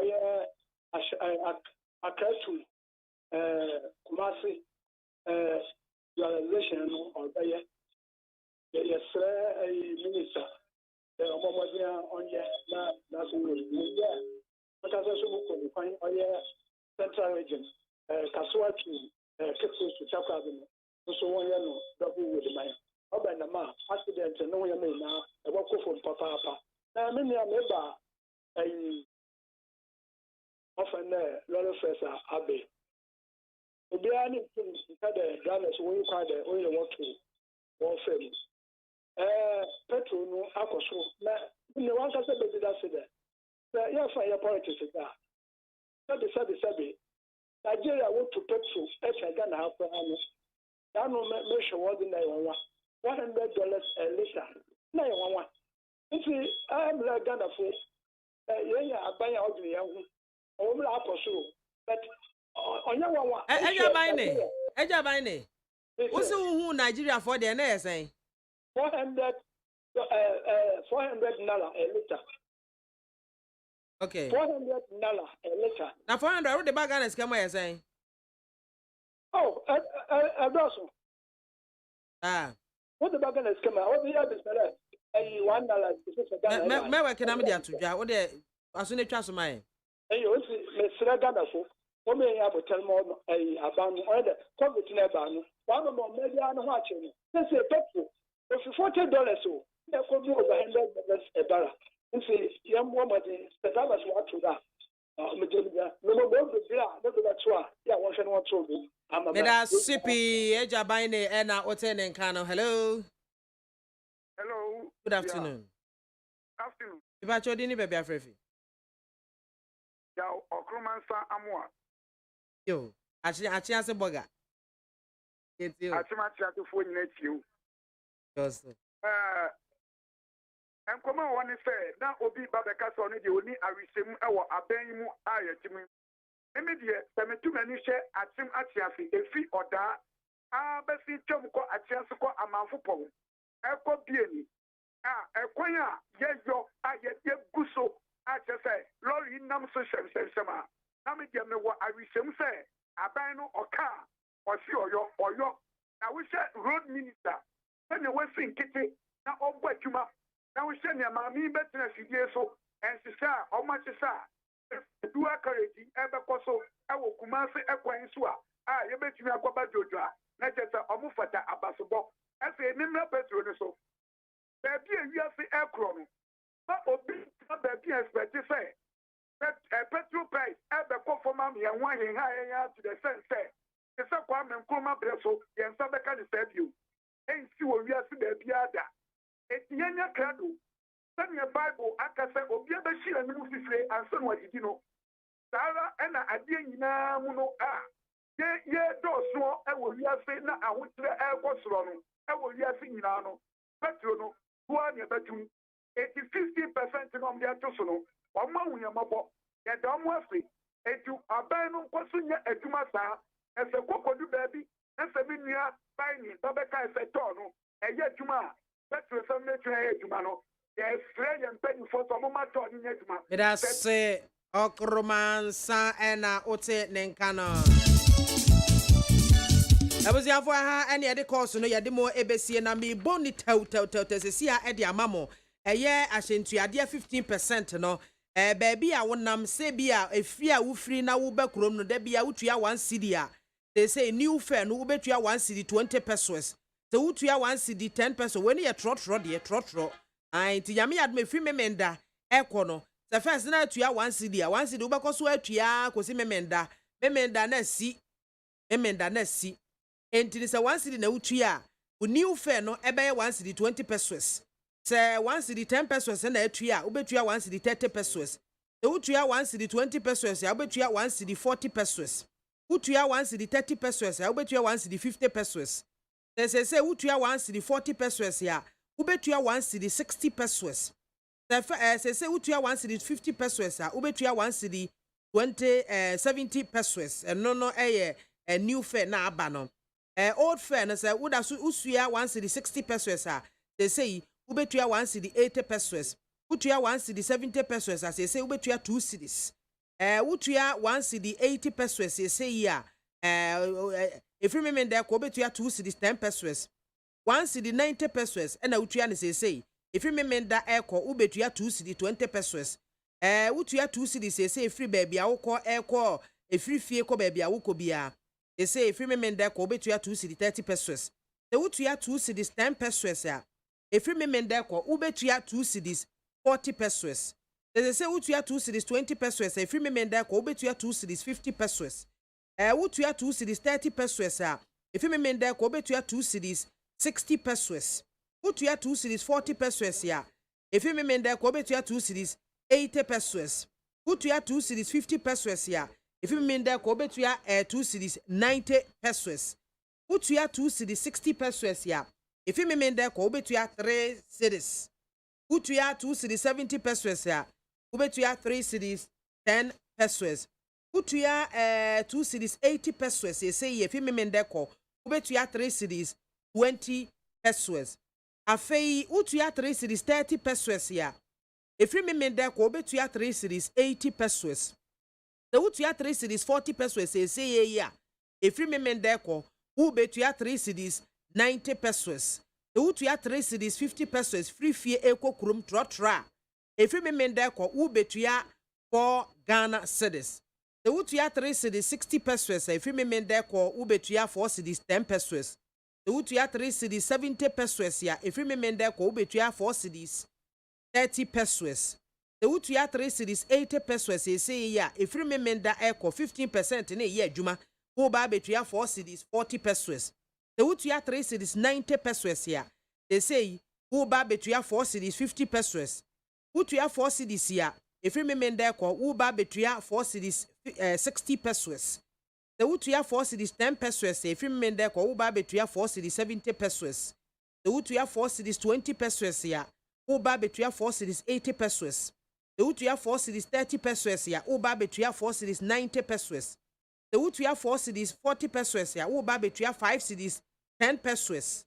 tried to Kumasi realization or yes, a minister, the Omodia on yes, that's what yeah. But as I said, find central region, Kasuaki, Kipsus to Chapel, so one year no double with the mind. Oba na ma accident no one may now a walk from Papa. Now, many a member often Lord Professor Abbey. Obiani had a Ghana's when you call the only walk to one film. Petro no Akoso. Now, in the one that said that said that, yeah, fire politics is that. Sabi. Nigeria went to Petro, Ghana have for Hano. That no measure was in $100 a liter. No, you see, I am like Ghana for I buy out the young. But on your one, Ejabine. What's who Nigeria for the NSA? $400 a liter. Okay. $400 a liter. Now 400, what the bag is coming saying? Oh, a dozen. What the bag is coming? What the other $1 me can am dia to dwa wo de aso ne twa so mai you see me sra Ghana fo o me ya botel mo aban o de covid na ba no one more media no ha che no say petrol if $40 so e ko do over $100 a barrel see yam wo mo de $1 what to that me je bia no mo go bia no do that so ya won hwe no to do me da sipi ejaban ne e na ote ne nkan no hello. Hello. Good afternoon. Yeah. Afternoon. You ba chodi ni baby afrefi. Ya okromansa amwa. Yo, achi ase boga. Ketio. Achi ma chia to fo nyina chiu. Yes. Enkoma woni fe na obi babeka so no de oni awisem e wo aban mu ayetimi. Emi de se metumani hye atim atiafi efi oda a besi twem ko atiase ko amanfo pon. Eko bieni ekwan a yeyo ayede guso a chese lori nam so shemshema na me de me wo awisem se aban no oka osi oyo na we se road minister na we sin kiti na ogbo adwuma na we se ne maami betina fidie so ensisa o ma chesa du akareti ebe koso e wo kumase ekwan so a ye betumi agoba jojo a na chese o mu fata abasobo ese nimra petro ne so baby ewiase ekro no ba obi na baby expect say petrol price ebe ko for ma me ho ahenha to the sense say ese kwa me nkoma breso ye nsa beka ne sabio ensi wo wiase baby ada etianya krado sanya bible akase obi abashi anu fifire anso no adidi no sara ena ade nyina mu no ye doso e wo wiase na ahotre e ko soro no e wo wiase nyina no petro no buwa ne batum 50% no mde atoso no omo awunya mabo ye da omo afi etu aban no kwaso nya aduma saa ese kokodu baabi ese binua baini babeka ese to no eye aduma petro so metu eye aduma no ye free ye mpani fo so mo mato ni aduma ida se okromansa ena ote nenkano abuziafo ha ene yede course no yede mo ebesie na me boni taw sesia ede amamo eye ahyentuade 15% no baabi a wonam se bia efi a wo free na wo bakrom no da bia wotua 1 cedi a they say new fare no wo betua 1 cedi 20 pesos so wotua 1 cedi 10 pesos when ye trotro de trotro anti yame yad me free memenda ekono se first na atua 1 cedi a 1 cedi wo bekoso atua kosi memenda na si enti se 1 cedi na wotua wo new fare no ebe 1 cedi 20 pesos se 1 cedi 10 pesos na atua wo betua 1 cedi 30 pesos se wotua 1 cedi 20 pesos ya wo betua 1 cedi 40 pesos Utua 1 cedi 30 pesos ya ubetua 1 cedi 50 pesos. Say utua 1 cedi 40 pesos ya ubetua 1 cedi 60 pesos. Say utua 1 cedi 50 pesos ya ubetua 1 cedi 70 pesos. No a new fare na aba no. Old fare na say uda usua 1 cedi 60 pesos ya. Say ubetua 1 cedi 80 pesos. Utua 1 cedi 70 pesos as say ubetua 2 cedis. Utua 1 cedi 80 pesos say ya. If you remember ko ubetua 2 cedis 10 pesos. 1 cedi 90 pesos and utua ne say. If you remember eko ubetua 2 cedi 20 pesos. Utua 2 cedis say free baby a woko eko e free fie ko baby a woko bia. They say if you remember ko ubetua 2 cedi 30 pesos. The utua 2 cedis 10 pesos ya. If you remember ko ubetua 2 cedis 40 pesos. They say utua 2 cedis 20 pesos. If you remember ko ubetua 2 cedis 50 pesos. Utua 2 cedis 30 pesos. If you remember ko ubetua 2 cedis 60 pesos. Utua 2 cedis 40 pesos ya. If you remember ko ubetua 2 cedis 80 pesos. Utua 2 cedis 50 pesos ya. If you remember ko ubetua 2 cedis 90 pesos. Utua 2 cedis 60 pesos ya. If you remember ko ubetua 3 cedis. Utua 2 cedis 70 pesos ya. Ubetua 3 cedis 10 pesos. Utua 2 cedis 80 pesos. Say if you remember ko ubetua 3 cedis 20 pesos. Afei utua 3 cedis 30 pesos ya. If you remember ko ubetua 3 cedis 80 pesos. The utua 3 cedis 40 pesos say ya. If you remember ko ubetua 3 cedis 90 pesos. The utua 3 cedis 50 pesos free fee eko kurum trotra. If you remember ko ubetua 4 Ghana cedis. The utua 3 cedis 60 pesos. If you remember ko ubetua 4 cedis 10 pesos. The utua 3 cedis 70 pesos ya. If you remember ko ubetua 4 cedis 30 pesos. The utua 3 cedis 80 pesos say ya. If you remember eko 15% ne ye adwuma. Wo ba betua 4 cedis 40 pesos. The utua 3 cedis 90 pesos ya. They say wo ba betua 4 cedis 50 pesos. Utua 4 cedis ya. If you remember ko wo ba betua 4 cedis 60 pesos. The utua 4 cedis 10 pesos. If you remember ko wo ba betua 4 cedis 70 pesos. The utua 4 cedis 20 pesos ya. Wo ba betua 4 cedis 80 pesos. The utua 4 cedis 30 pesos ya. Wo ba betua 4 cedis 90 pesos. The utua 4 cedis 40 pesos ya. Wo ba betua 5 cedis 10 pesos.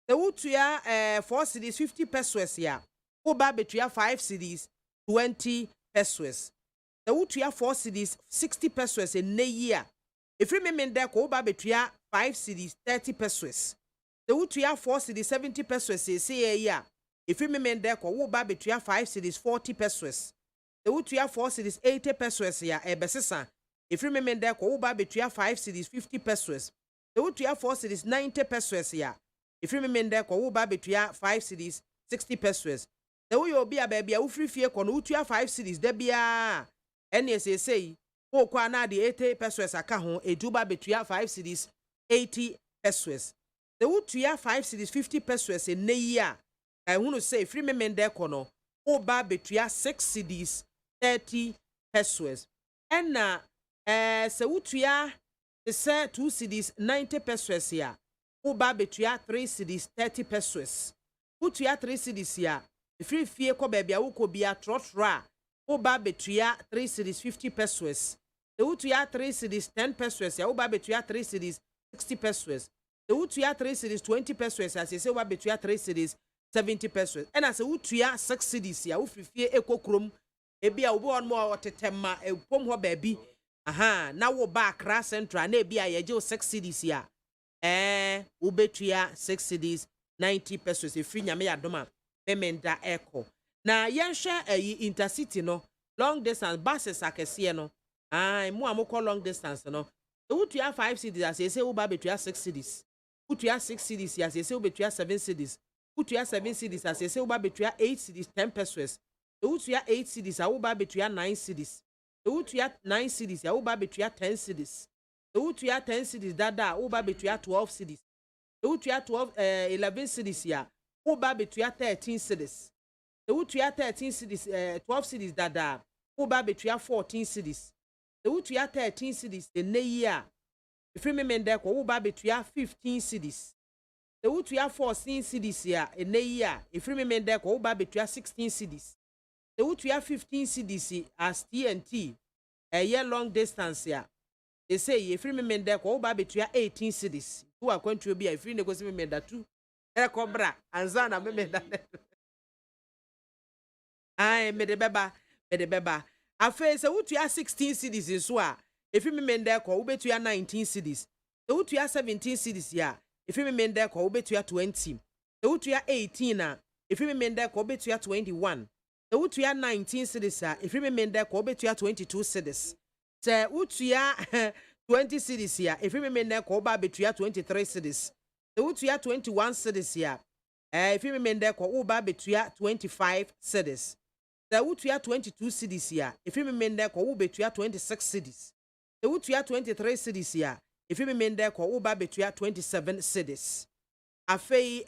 The utua 4 cedis 50 pesos ya. Wo ba betua 5 cedis 20 pesos. The utua 4 cedis 60 pesos in a year. If you remember ko ba betua 5 cedis 30 pesos. The utua 4 cedis 70 pesos say a year. If you remember ko wo ba betua 5 cedis 40 pesos. The utua 4 cedis 80 pesos ya ebesesa. If you remember ko wo ba betua 5 cedis 50 pesos. The utua 4 cedis 90 pesos ya. If you remember ko wo ba betua 5 cedis 60 pesos. The way obi a baby a wo free fie ko no utua 5 cedis da bia. Ene say wo kwa na de 80 pesos aka ho eduba betua 5 cedis 80 pesos. The utua 5 cedis 50 pesos in a year. I want to say free remember ko no wo ba betua 6 cedis 30 pesos. And se utua se 2 cedis 90 pesos ya. Wo ba betua 3 cedis 30 pesos. Utua 3 cedis ya. Free fie ko baby a wo ko bia trotra. Wo ba betua 3 cedis 50 pesos. The utua 3 cedis 10 pesos ya. Wo ba betua 3 cedis 60 pesos. The utua 3 cedis 20 pesos as you say wo ba betua 3 cedis 70 pesos. And as utua 6 cedis ya. Wo free fie ekokrom ebi a wo bo on mo otetema epom ho baby. Aha, na wo ba Accra Central na ebi a ye je 6 cedis ya. Wo betua 6 cedis 90 pesos e free nyame yadoma pemenda echo. Na yensha intercity no long distance buses akese no. Mo amoko long distance no. Wo tua 5 cedis as say wo ba betua 6 cedis. Wo tua 6 cedis as say wo betua 7 cedis. Wo tua 7 cedis as say wo ba betua 8 cedis 10 pesos. Wo tua 8 cedis a wo ba betua 9 cedis. Wo tua 9 cedis a wo ba betua 10 cedis. Wo tua 10 cedis dada wo ba betua 12 cedis. Wo tua 11 cedis ya wo ba betua 13 cedis. Wo tua 13 cedis 12 cedis dada wo ba betua 14 cedis. Wo tua 13 cedis in a year If me mende ko wo ba betua 15 cedis. The wotua 14 cedis ya ene yi a if me mende ko wo ba betua 16 cedis. The wotua 15 cedis as TNT a long distance ya. They say if me mende ko wo ba betua 18 cedis. Who are control be if me go see me menda 2. E kobra anza na me menda. Ai me de beba. Afa se wotua 16 cedis nso a if me mende ko wo betua 19 cedis. The wotua 17 cedis ya if me mende ko wo betua 20. The wotua 18 na if me mende ko wo betua 21. The wotua 19 cedis a if me mende ko wo betua 22 cedis. Se wotua 20 cedis ya if me mende ko wo ba betua 23 cedis. The wotua 21 cedis ya if me mende ko wo ba betua 25 cedis. The wotua 22 cedis ya if me mende ko wo betua 26 cedis. The wotua 23 cedis ya if me mende ko wo ba betua 27 cedis. Afei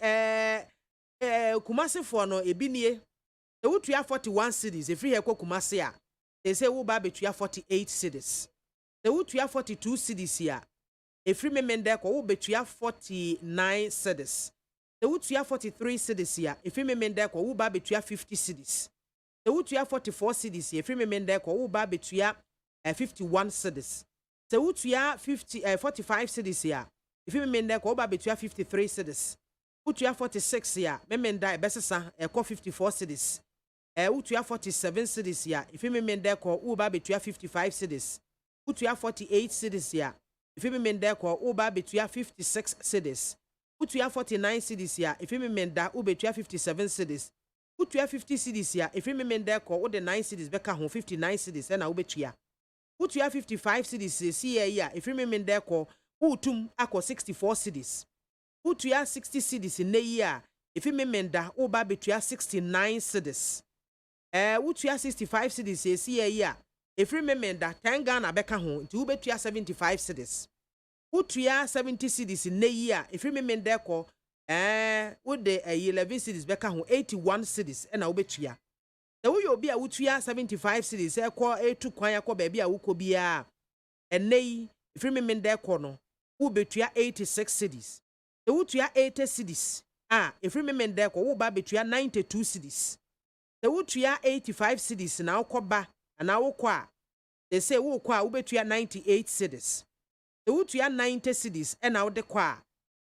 Kumasi for no ebinie. The wotua 41 cedis if here ko Kumasi a they say wo ba betua 48 cedis. The wotua 42 cedis ya if me mende ko wo betua 49 cedis. The wotua 43 cedis ya if me mende ko wo ba betua 50 cedis. The wotua 44 cedis if me mende ko wo ba betua 51 cedis. The wotua 45 cedis ya if me mende ko wo ba betua 53 cedis. Wotua 46 ya me menda ebesesa ko 54 cedis. Wotua 47 cedis ya if me mende ko wo ba betua 55 cedis. Wotua 48 cedis ya if me mende ko wo ba betua 56 cedis. Wotua 49 cedis ya if me menda wo betua 57 cedis. Wotua 50 cedis ya if me mende ko wo de 9 cedis beka ho 59 cedis na wo betua. Wotua 55 cedis si ya if me mende ko wotum akọ 64 cedis. Wotua 60 cedis ne yi a if me menda wo ba betua 69 cedis. Wotua 65 cedis si ya a if me menda 10 Ghana beka ho nti wo betua 75 cedis. Wotua 70 cedis ne yi a if me menda ko wo de 11 cedis beka ho 81 cedis na wo betua. The way you be a wotua 75 cedis ekọ etu kwan akọ ba bia wukọ bia enei if me mende ekọ no wo betua 86 cedis. The wotua 80 cedis if me mende ekọ wo ba betua 92 cedis. The wotua 85 cedis na ukọ ba na wukọ a they say wukọ a wo betua 98 cedis. The wotua 90 cedis na wo de kọ a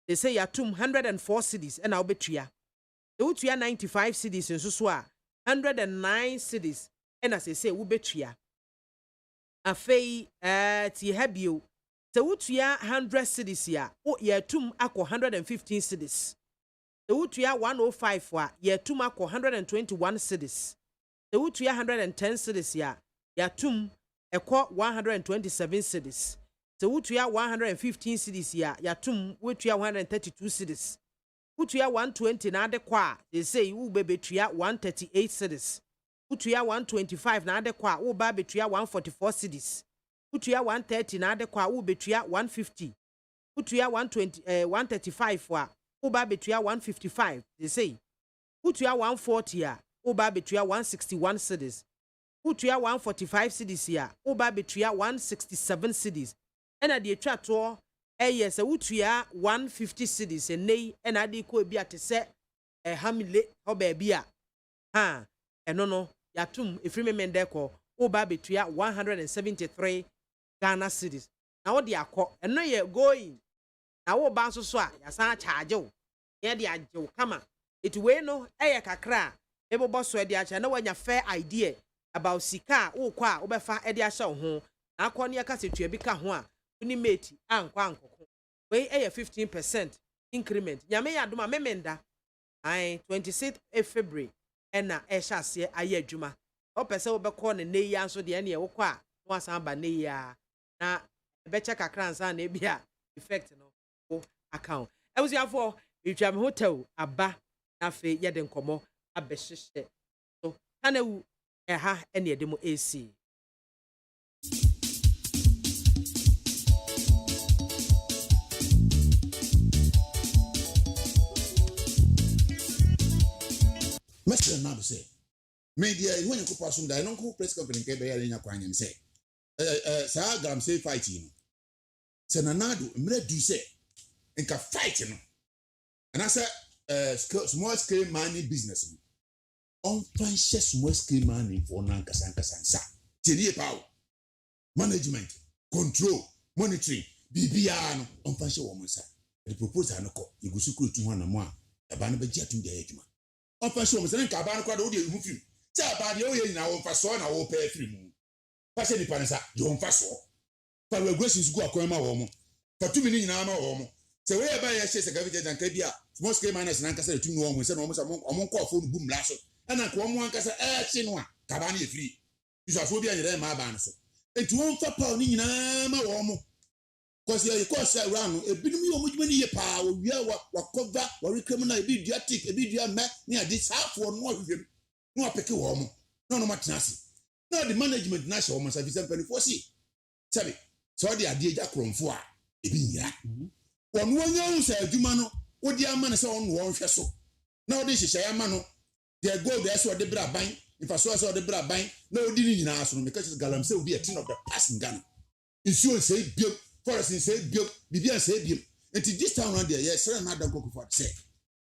they say ya tum 104 cedis na wo betua. The wotua 95 cedis nso so a 109 cedis and as I say wo betua. Afei ti habio se wotua 100 cedis ya o ya tum akọ 115 cedis. The wotua 105 wa ya tum akọ 121 cedis. The wotua 110 cedis ya tum ekọ 127 cedis. The wotua 115 cedis ya tum wotua 132 cedis. Wotua 120 na ade kwa they say wo be betua 138 cedis. Wotua 125 na ade kwa wo ba betua 144 cedis. Wotua 130 na ade kwa wo betua 150. Wotua 135 wa wo ba betua 155 they say. Wotua 140 a wo ba betua 161 cedis. Wotua 145 cedis ya wo ba betua 167 cedis. Ena de etwa to yes, wotua 150 cedis enei na ade ko bi ate se hamile ho ba bia eno no yatum efrime mende ko wo ba betua 173 Ghana cedis na wo de akọ eno ye going na wo ba nso so a yasan charge wo ye de agye kama it we no kakra ebobo so de acha na wanya fair idea about sika wo kwa wo befa de acha wo ho na akọ ne ka setua bi ka ho a ni mate ankwa ankoko we 15% increment nyame ya doma memenda 26th February na ehya ase aye adwuma o pese wo bekọ ne neyi anso de ne wo kwa no asan ba neyi a na beche kakra ansan na bia effect no wo account ebusiafo etwam hotel aba na fe ye de nkomo abehyehyɛ so tanewu ɛha ɛne ɛde mo AC Mr. Nabu say, media, when you go past I don't go press company, get by any aquarium say, Sir, I'm say fighting. sɛ nanado mmerɛ du sɛ nka fight no anaasɛ small scale mining business no ɔmfa nhyɛ small scale mining for nankasa nsa tie nie power management control monitoring biribiara no ɔmfa nhyɛ wɔn nsa the proposal no kɔ igusu kuro tu ho anamo a ɛba no bɛgye atum deɛ adwuma ɔmfa nhyɛ wɔn nsa ne nka aba no kɔ de wode ehu film sɛ aba deɛ woyɛ nyinaa wɔmfa soɔ na wɔpɛ afiri mu fa hyɛ nipa ne sa deɛ wɔmfa soɔ fa regulations gu akwan ma wɔn fa tumi ne nyinaa ma wɔn sɛ wɔyɛ ba yɛ hyɛ sɛ gabi gyan ka bi a small scale miners nankasa de tumi wɔn sɛ na wɔn nkɔ afɔ no bu mmla so ɛna nka wɔn ankasa ɛɛkye no a kaba no yɛ firi isuafoɔ bi anyerɛ ma aba no so enti wɔn fa paw ne nyinaa ma wɔn kɔsi yɛ kɔsi awura no ebinom yɛ wɔn dwuma ne yɛ paa wɔwia wakɔva wɔrekram na ebi dua tik ebi dua mɛ ne ade saafoɔ no ahwehwɛ no apeke wɔn na wɔn atena ase na the management na hyɛ wɔn nsa fi sɛ mpanimfoɔ si sɛbi sɛ ɔde adeɛ gya korɔmfoɔ a ebi nyira wɔn wɔnyɛ sɛ adwuma no wɔde ama no sɛ wɔn hwɛ so na wɔde hyehyɛ ama no deɛ gold ɛsɛ ɔde bra ban mfaso ɛsɛ ɔde bra ban na ɔde ne nyinaa so no meka kyerɛ galamsey will be a thing of the past in Ghana nsuo nsɛ biom forest nsɛ biom biribi nsɛ biom nti this time around there yɛ sɛ na adan kɔkɔ for sɛ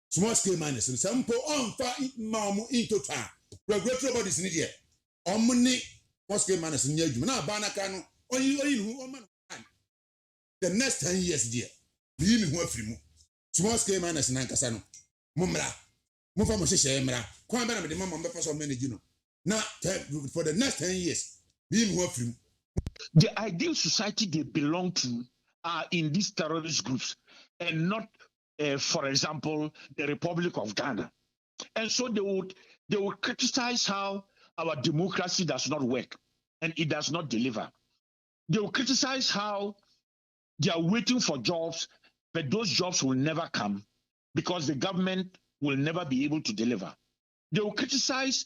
small scale miners no sɛ mpo ɔmfa ma ɔmo into town regulatory bodies ni deɛ ɔmo ne small scale miners nyɛ adwuma na aba na ka no ɔyi ne ho ɔma no the next 10 years deɛ biyi mi ho afiri mu small scale miners nankasa no mumra mufa mo hyehyɛ mmra kwan bɛ na mede mama mbɛfa so manage no na for the next 10 years biyi mi ho afiri mu. The ideal society they belong to are in these terrorist groups and not, for example, the Republic of Ghana. And so they would criticize how our democracy does not work and it does not deliver. They will criticize how they are waiting for jobs, but those jobs will never come because the government will never be able to deliver. They will criticize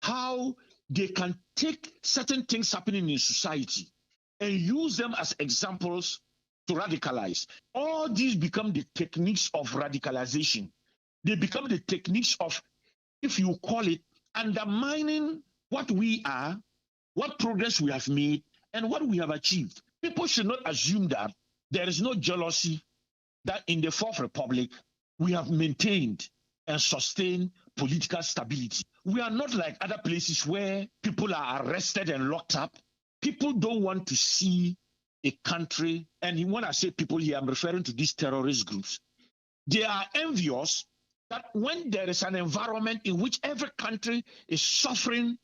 how they can take certain things happening in society and use them as examples to radicalize. All these become the techniques of radicalization. They become the techniques of, if you call it, undermining what we are, what progress we have made, and what we have achieved. People should not assume that there is no jealousy that in the Fourth Republic we have maintained and sustained political stability. We are not like other places where people are arrested and locked up. People don't want to see a country, and when I say people here, I'm referring to these terrorist groups. They are envious that when there is an environment in which every country is suffering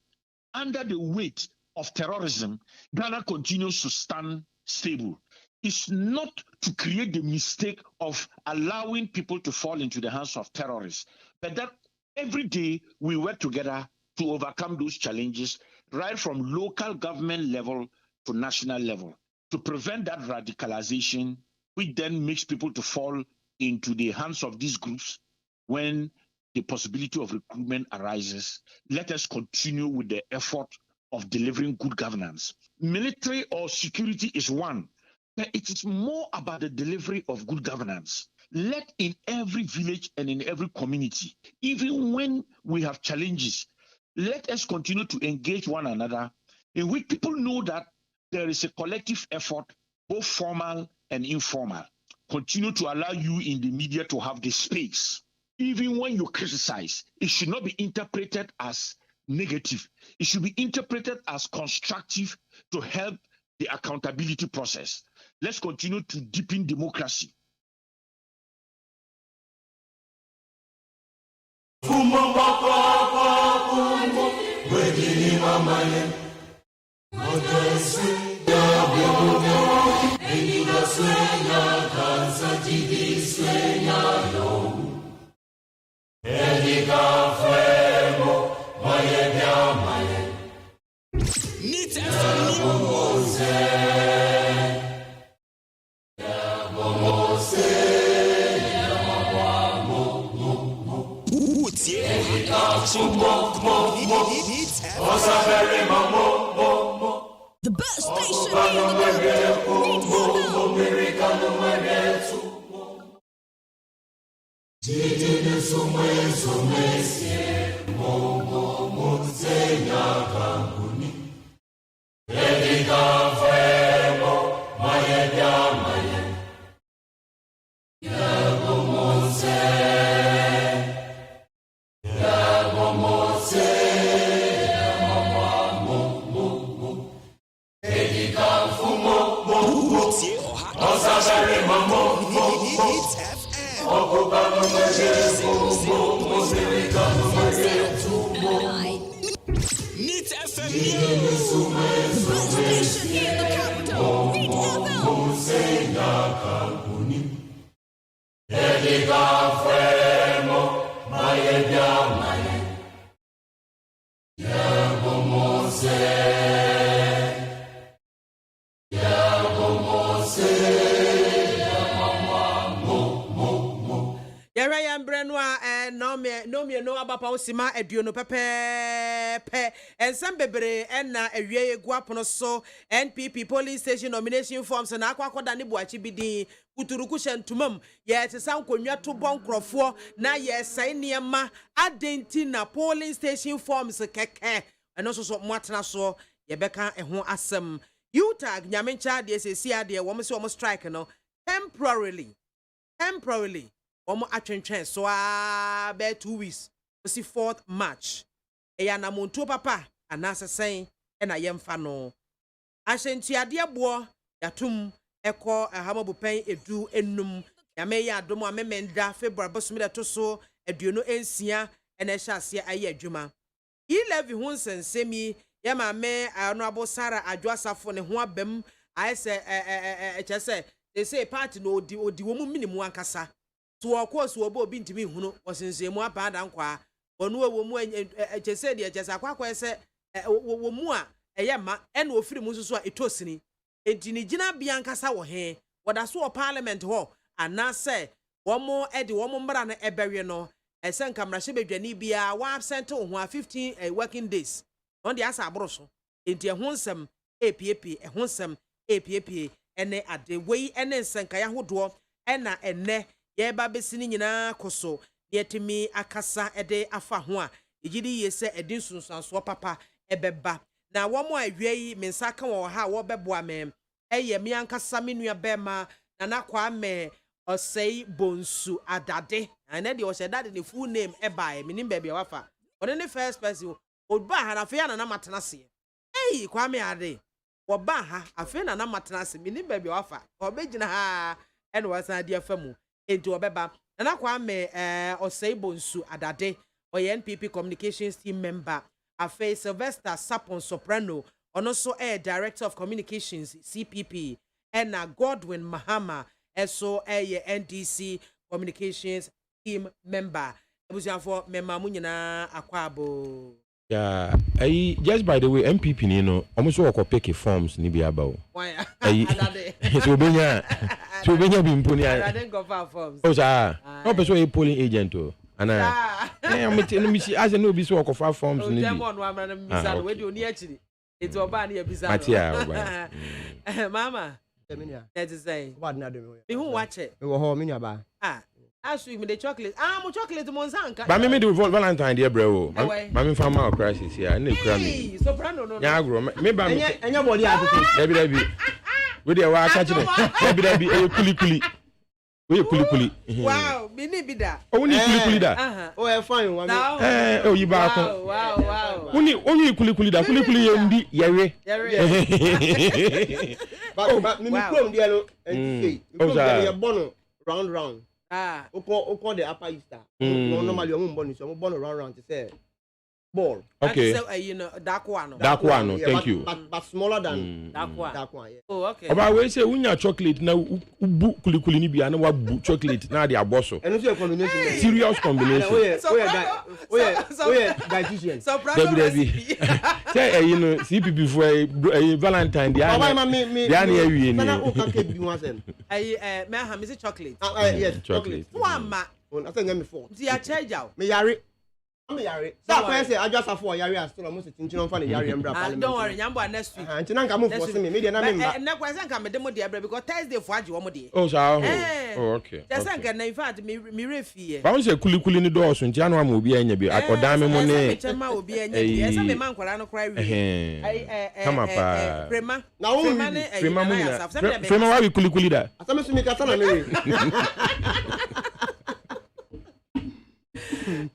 under the weight of terrorism, Ghana continues to stand stable. It's not to create the mistake of allowing people to fall into the hands of terrorists, but that every day we work together to overcome those challenges, right from local government level to national level, to prevent that radicalization, which then makes people to fall into the hands of these groups when the possibility of recruitment arises. Let us continue with the effort of delivering good governance. Military or security is one, but it is more about the delivery of good governance. Let in every village and in every community, even when we have challenges, let us continue to engage one another in which people know that there is a collective effort, both formal and informal. Continue to allow you in the media to have the space. Even when you criticize, it should not be interpreted as negative. It should be interpreted as constructive to help the accountability process. Let's continue to deepen democracy. The best station in the station here in the capital. Meet no abapa osima aduono pepe ensem bebre na awie egu apono so NPP polling station nomination forms na akwakoda ne buachi bidin uturuku hyentumam ye tesa nkonwa to bonkrofo na ye sai niema adenti na polling station forms keke eno so mwatena so ye beka eho asem utag nyamencha de sesi ade wo se wo strike no temporarily Omo atwentwen so be 2 weeks. See 4th March. Eya na monto papa anase sen e na yemfa no. Ahyentiade abo yatum eko ahamabupen edu enum. Yame ya adomo amemenda February bosumi da to so aduonu ensia e na ehya ase aye adwuma. 11 hu nsensemi yama me honorable Sarah Adwoasafo ne ho abam ayese chese they say party no odi wo mu minimu ankasa. To of course wo bo bi ntimi hunu osensemu apada nkwa onu wo mu chese de chese akwakwa ese wo mu a eye ma ena ofiri mu nso a etosini entini gina bia nkasa wo he woda so parliament ho anase wo mo ede wo mo mbra na ebewe no ese nkamra hye bedwani bia wa absent ho 15 working days on the asa abro so enti ehun nsem epiepie ehun nsem epiepie ene ade wei ene nsenka ya hodo ena ene ye ba besini nyina koso yetimi akasa ede afa ho a ejidi yese edin sunsanso papa ebeba na wo mo awie mensa ka wo ha wo beboa me eye mi ankasa menua bema na nakwa me osei bonsu adade na de o she dade ne full name eba me nim bia wafa one ne first person oba ha na fe na matena se kwa me ade wo ba ha afi na matena se me nim bia wafa obegina ha ene wasa de afamu enti obeba na kwa me osei bonsu adade oye NPP communications team member afe Sylvester Sapon Soprano ono so director of communications CPP and Godwin Mahama eso NDC communications team member ebusiafo member mu nyina akwabo. Yeah, just by the way, MPP ni no, almost all pick forms ni biaba o. Why? So benya bimponi. I didn't go for forms. Oh sir, no person a polling agent o. Ana. Me see as no be so for forms ni bi. Dem on wa mra na misa we di oni akiri. Eti oba na ya bisa. Matia oba. Mama. That is say. What na do me? Me hu watch it. Me wo ho me ba. Ask me the chocolate. Mo chocolate mo nsanka. Ba me do Valentine dear bro. Ma me fa ma crisis here. Na kura me. Soprano no. Ya agro. Me ba me. Enya body akeke. Debi. We dey wa catch me. Debi e kuli. We kuli. Wow, me ni bida. Oh ni kuli da. Oh e fine wa me. Oh yi ba ko. Wow. Oni kuli da. Kuli ye ndi yewe. But me chrome dia no. Enti. Chrome dia ye bono round. Oko the upper easter. No normally you born so born round to say ball. Okay. So you know dark one. Thank you. But smaller than dark one. Yeah. Oh okay. Oba we say unya chocolate na ubu kuli ni bia na wa bu chocolate na dey aboso. And also a combination. Serious combination. Oh yeah, dietitian. Debi. Say you know CPP for Valentine dey. Baba me dey na ewie ni. Na o ka kebi one sen. Me ha me say chocolate. Yes, chocolate. One ma. I think me for. Dia charge out. Me yare. I'm yare. So I say I just have for yare as still almost tintin on fan yare embra parliament. Don't worry, nyambo next week. Nti na nka mo for me dey na member. Na kwa nka me demo dey because Thursday for age wo mo dey. Oh so. Oh okay. Just nka na in fact me refie. Ba won say kuli ni do so nti anu am obi anya bi akodan me mo ne. Me chema obi anya bi. Esa me man kwara no cry wi. Come pa. Prema. Na wo Prema mo na. Prema wa bi kuli da. Asame so me ka sana me.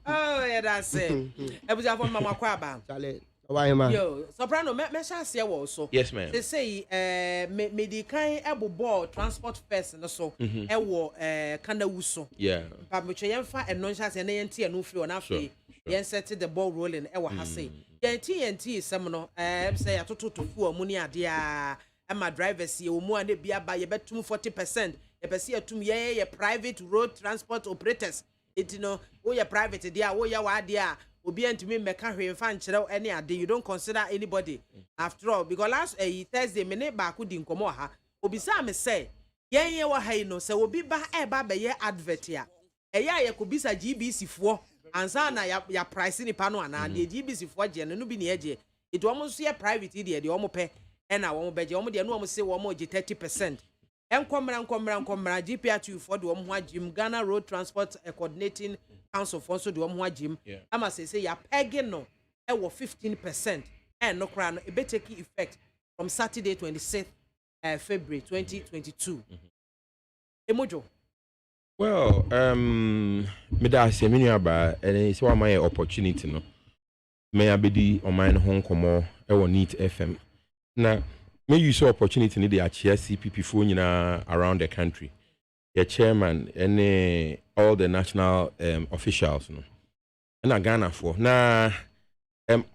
Oh yeah, that's it. Ebuja for mama kwaba. Chale. Why man? Yo, soprano me share here also. Yes ma'am. They say me di kan ebo transport first no so e wo kana wuso. Yeah. Pa me tweyemfa eno nhyase na yente eno free on afi. yen set the ball rolling e wa ha say yen TNT sem no say atoto to fu amu ni ade a ama drivers ye omu ane bia ba ye betum 40% ye pese atum ye private road transport operators it no wo ye private dia wo ye wa ade a obi antumi meka hwe mfa nkyerɛ any ade you don't consider anybody after all because last Thursday me ne ba ko di nkomo ha obi sa me say yen ye wa ha no say obi ba e ba be ye advert ya eya ye ko bisa GBC fo ansa na ya price ni pa no ana de GBC fo je no bi ne ye it wo mo so ye private de wo mo pe e na wo mo beje wo mo de no mo say wo mo je 30% enkomra GPR2 for de wo mo agim Ghana Road Transport Coordinating Council for so de wo mo agim ama say ya peg no e wo 15% and no kra no e be take effect from Saturday 26th February 2022 emojo. Well, me da se me nua ba and so my opportunity no. Me abedi on my home komo e wo Neat FM. Na me use opportunity ni dey achia CPP fo nyina around the country. The chairman and all the national officials no. Na Ghana for. Na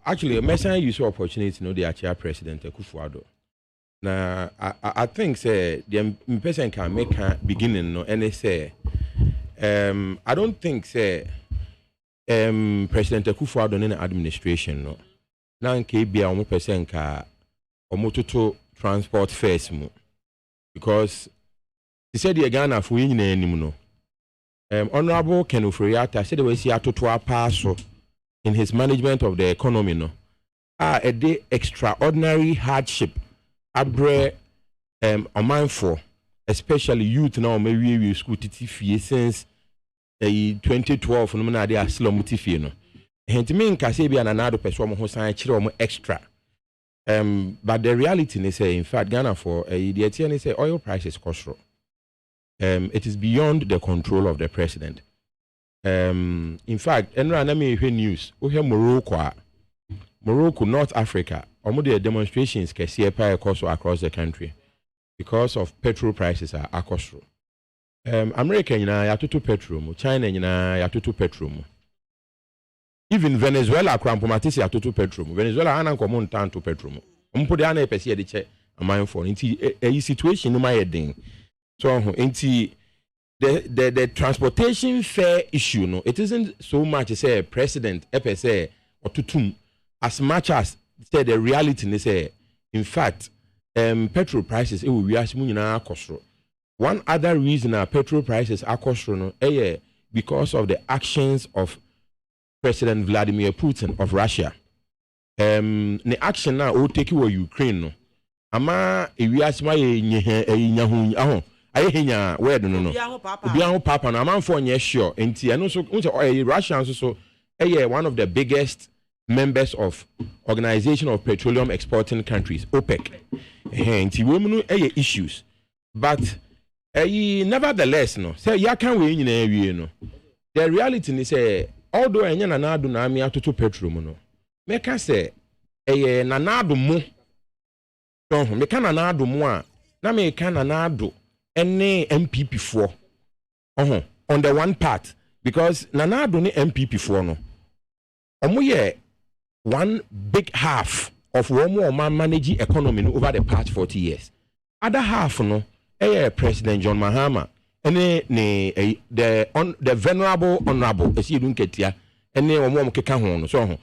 actually me say use opportunity no dey achia President Akufo-Addo. Na I think say the person can make a beginning no and say I don't think say President Akufo-Addo in the administration no na nke bia omo person ka omo toto transport fares mu because he said the Ghana for yin na anim no honorable Ken Ofori-Atta said we see atoto apa so in his management of the economy no a day extraordinary hardship abre omanfo especially youth now we school titi fie since 2012 no na dey aslo muti fie no hentimi nka se bia na nado peso mo ho san kire mo extra but the reality is in fact Ghana for the TN say oil prices cost it is beyond the control of the president in fact enra na me hear news o hear Morocco North Africa omo the demonstrations kese pa across the country because of petrol prices are akosro America nyina ya toto petrol mu China nyina ya toto petrol mu even Venezuela krampo matisi ya toto petrol mu Venezuela ana nkomo ntanto petrol mu ompo de ana epese ye de che amanfo nti e situation no ma yedin so nti the transportation fare issue no it isn't so much say president epese otutum as much as say the reality is say in fact petrol prices e we asmu nyina akosro. One other reason petrol prices akosro no because of the actions of President Vladimir Putin of Russia. The action now o take you Ukraine no ama e we asma nyahu ahon ayehnya word no obi ahon papa no amanfo nye sure enti eno so Russia so one of the biggest members of Organization of Petroleum Exporting Countries, OPEC. And women issues. But nevertheless, no, say ya can we no. The reality is although enya nanado na ami atoto petrol mu no, meka say nanado mu. So meka nanado mu a na meka nanado ene MPP for. On the one part because nanado ni MPP for no. Omo one big half of one managing economy over the past 40 years. Other half no President John Mahama and the venerable honorable as you don't get here and then one keka hono so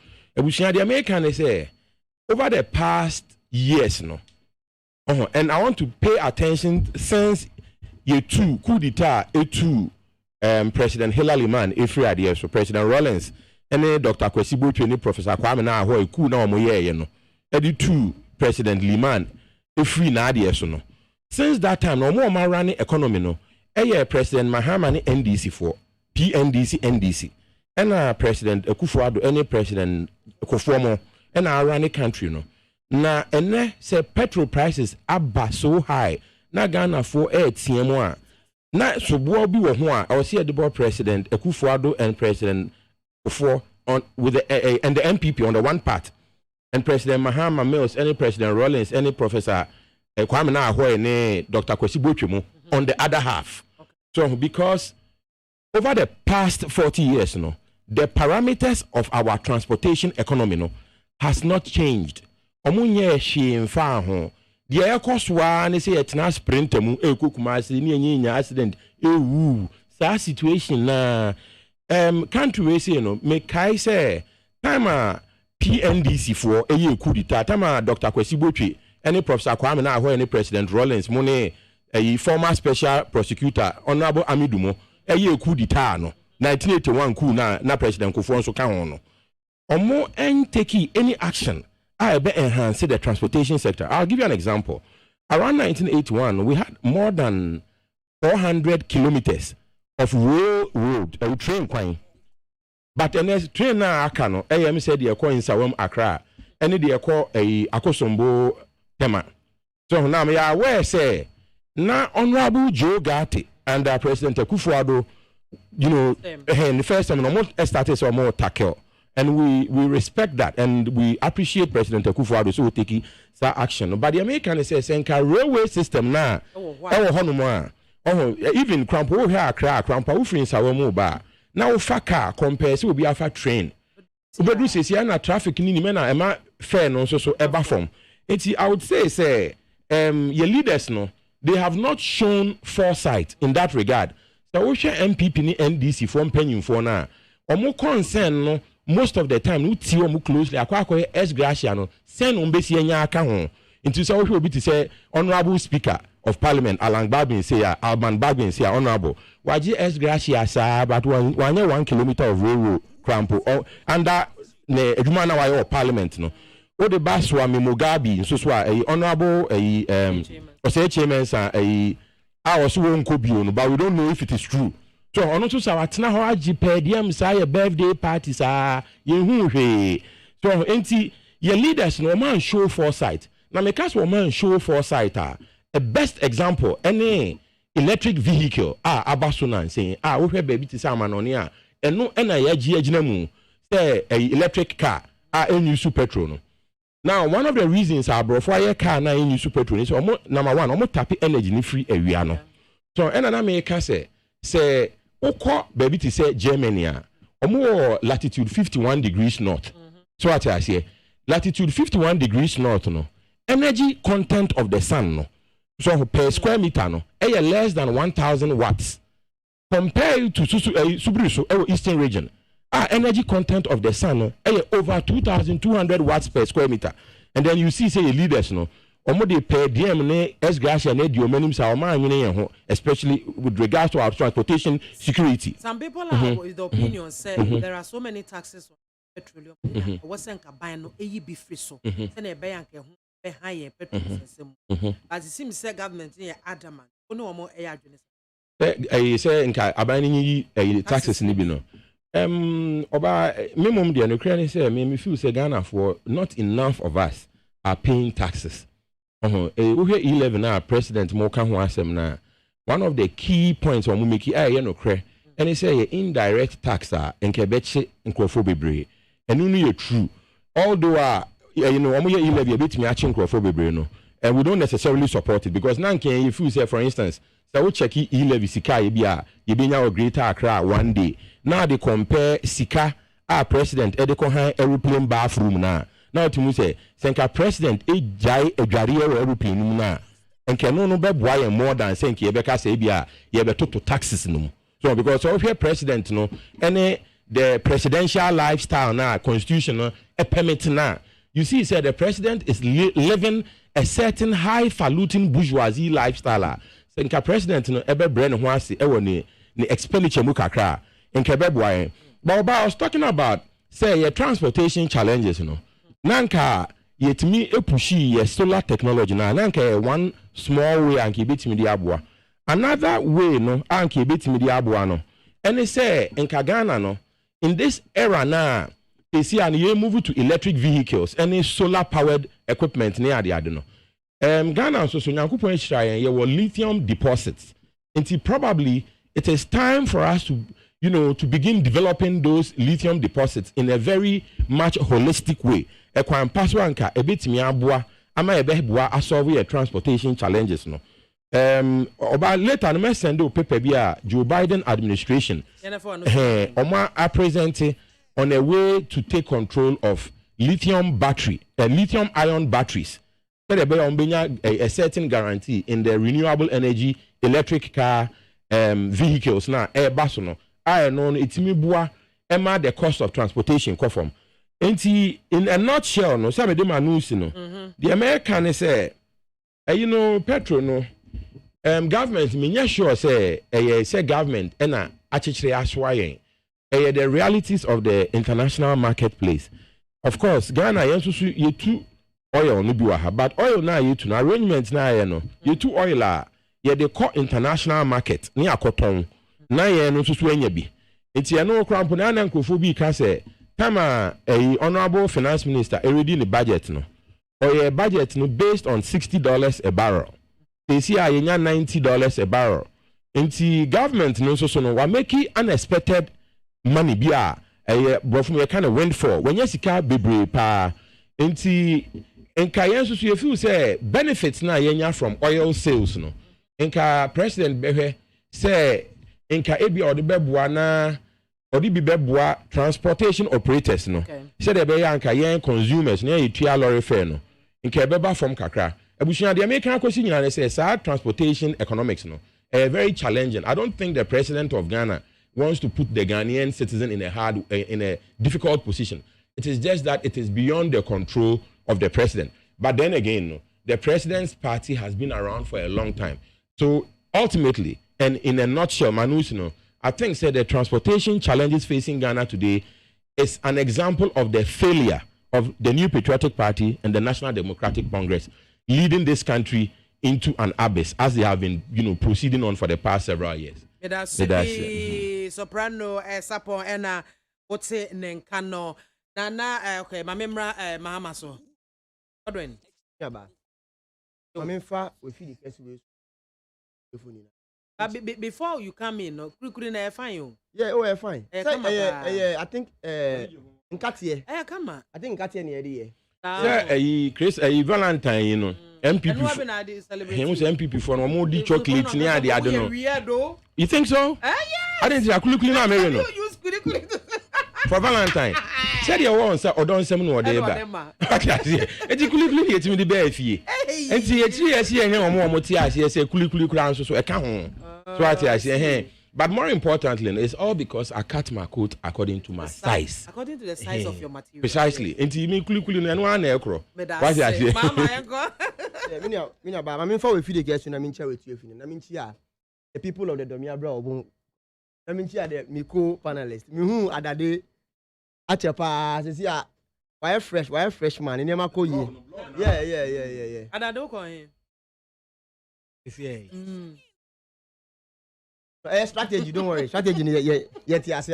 the American say over the past years no and I want to pay attention since year 2 coup d'etat President Hillary Man Ifri so President Rawlings and Dr. Kwesi Botwe Professor Kwame na ho eku na omo ye no edi two President Liman efri na ade so no since that time no omo running economy no President Mahama ni NDC for NDC and President Akufo-Addo any President Kofomo and running country no na ene say petrol prices abba so high na Ghana for TMO a na so bo bi wo ho a I was here the President Akufo-Addo and President on with the and the MPP on the one part, and President Mahama Mills, any President Rawlings, any Professor Kwame Nkrumah, any Dr. Kwesi Botwe on the other half. So because over the past 40 years, the parameters of our transportation economy no has not changed. Omunye she in far home. The air cost one is a tena sprint mu kumasi ni accident sa situation na country we say no me kai say time PNDC for a year coup d'etat time Dr. Kwesi Botwe any Professor Kwame na any President Rollins Mone a former special prosecutor Honorable Amidumo a year coup d'etat no 1981 coup na President Kufuor ka ho no omo en take any action I be enhance the transportation sector. I'll give you an example. Around 1981, we had more than 400 kilometers of road, a train quine. But the next train na akano, AM said the in Sawam Accra, and the Akosombo Tema. So now we are aware say, na Honorable Joe Gatti and President Akufo-Addo, the first time almost started some more tackle. And we respect that and we appreciate President Akufo-Addo so taking that action. But the American says railway system now. Even Crampo here Crampo ufrin Sawomo ba. Now faka compares will be a train. Ubedu says na traffic ni mena ema fair no so eba form. I would say your leaders no they have not shown foresight in that regard. So we share MPP ni NDC form penny for na. Omo concern no most of the time we see omo closely akwa S Gracia no send ombesi anya aka ho into say we be to say Honorable Speaker of Parliament Alban Bagbin say honorable waji S Gracia sa but 1 kilometer of railroad crampo under ne adwuma na why Parliament no o de baswa memogabi nso so honorable Osei chairman sa also won ko bio no but we don't know if it is true. So ono so sa watena ho agipedium sa your birthday party sa yehu hwe. So enti your leaders no man show foresight. Na because we man show foresight a best example any electric vehicle abasuna saying wo hwe baby ti sa manoni eno na ya agina mu say electric car use petrol no. Now one of the reasons bro for your car na use petrol is number one omo tap energy ni free awia no. So na make say Oko baby to say Germany omo latitude 51 degrees north. So what I say latitude 51 degrees north no energy content of the sun no so per square meter no less than 1000 watts compared to Subruso eastern region energy content of the sun no over 2200 watts per square meter. And then you see say leaders no omo de per diem ne S Gracia ne dio manim sa oman nwene ho especially with regards to our transportation security. Some people are with the opinion say there are so many taxes on petroleum. Wasn't buy no be free so. Say na be yanke ho be high petrol system. But it seems say government here adamant. Ono omo adwene. Say nka aban ni taxes ni bi no. Oba minimum de no kra ni say me feel say Ghana for not enough of us are paying taxes. We hear 11 president mo kan ho asem na one of the key points we make no kre and he say indirect tax enke beche nkrofo bebre enu no ye true although omo ye 11 betimi achi nkrofo bebre no and we don't necessarily support it because now can if you say for instance say we check 11 sika ye bia ye benya Greater Accra one day now they compare sika president e de ko han aeroplane bathroom na now to say senka president jai adware aeroplane na enke no be boy more than senka ebeka say bia ye be to taxes no. So because of your president no any the presidential lifestyle na constitution no permit na you see say the president is living a certain highfalutin bourgeoisie lifestyle senka president no ebe brand ho ase e woni ni expenditure mu kakra enke be boy but I was talking about say your transportation challenges no nanka yetimi epushi ye solar technology na nanka one small way anke betimi di aboa another way no anke betimi di aboa no ene say enka Ghana no in this era na esi an ye move to electric vehicles any solar powered equipment ne ade no Ghana so nyankopon ehira ye lithium deposits until probably it is time for us to to begin developing those lithium deposits in a very much holistic way. Ekwan paswanka ebetimi aboa ama ebeboa asolve your transportation challenges no. Oba later no me send o paper bi a Joe Biden administration Oma are presenting on a way to take control of lithium ion batteries. So they be a certain guarantee in the renewable energy electric car vehicles na bus no I know itimi bua ema the cost of transportation come from. Enti in a nutshell no say me dey news no the American say petrol no government me sure say government na achichire aswayen the realities of the international marketplace. Of course Ghana yensusu yetu oil no bi wa ha, but oil na yetu na arrangement na ye no yetu oil a ye de call international market ni akoton na ye no susu anya bi enti ye no krampo na nkofo bi ka say Tama honorable finance minister already in the budget no or your budget no based on $60 a barrel. They see a $90 a barrel. Inti government no so no wa make unexpected money bia from a kind of windfall when you sika bebre pa inti enka yen so you feel say benefits na yenya from oil sales no enka president behwe say enka ebi or the beboa na odi bi beboa transportation operators no say dey be yanka yen consumers na yetua lorry fare no nke beba from kakra abushia dey make akosi nyina say transportation economics no very challenging. I don't think the president of Ghana wants to put the Ghanaian citizen in a difficult position. It is just that it is beyond the control of the president. But then again, no, the president's party has been around for a long time. So ultimately, and in a nutshell, Manus, I think the transportation challenges facing Ghana today is an example of the failure of the New Patriotic Party and the National Democratic Congress leading this country into an abyss as they have been, proceeding on for the past several years. Soprano sapo ena ote nenkano na okay mamemra mahama so odwen yaba mamemfa we feed the first way before you come in no kurikuri na fine o yeah fine I think nkatie come on I think nkatie na eri Chris Valentine MPP him say MPP for no more chocolate near the no. You think so? Yeah. I didn't say kulikuli na me no. For Valentine. Said you want say odon sem no dey ba. Eti kulikuli dey timi dey be afie. Enti etiri ase ehwe omo ti ase say kulikuli kura nso so e ka ho. So ati ase but more importantly, it's all because I cut my coat according to my size. According to the size of your material. Precisely. Enti mi kulikuli no anu na ekro. What I say? Mama enko. Minia ba ma menfa we feed the guest na mincha we tie fini. Na mincha the people of the Domia bra obon. Na mincha the Miko panelist. Mi hu adade achepa se sia why fresh man in ma ko yi. Yeah. Adade ko hin. Strategy, don't worry. Strategy yet I say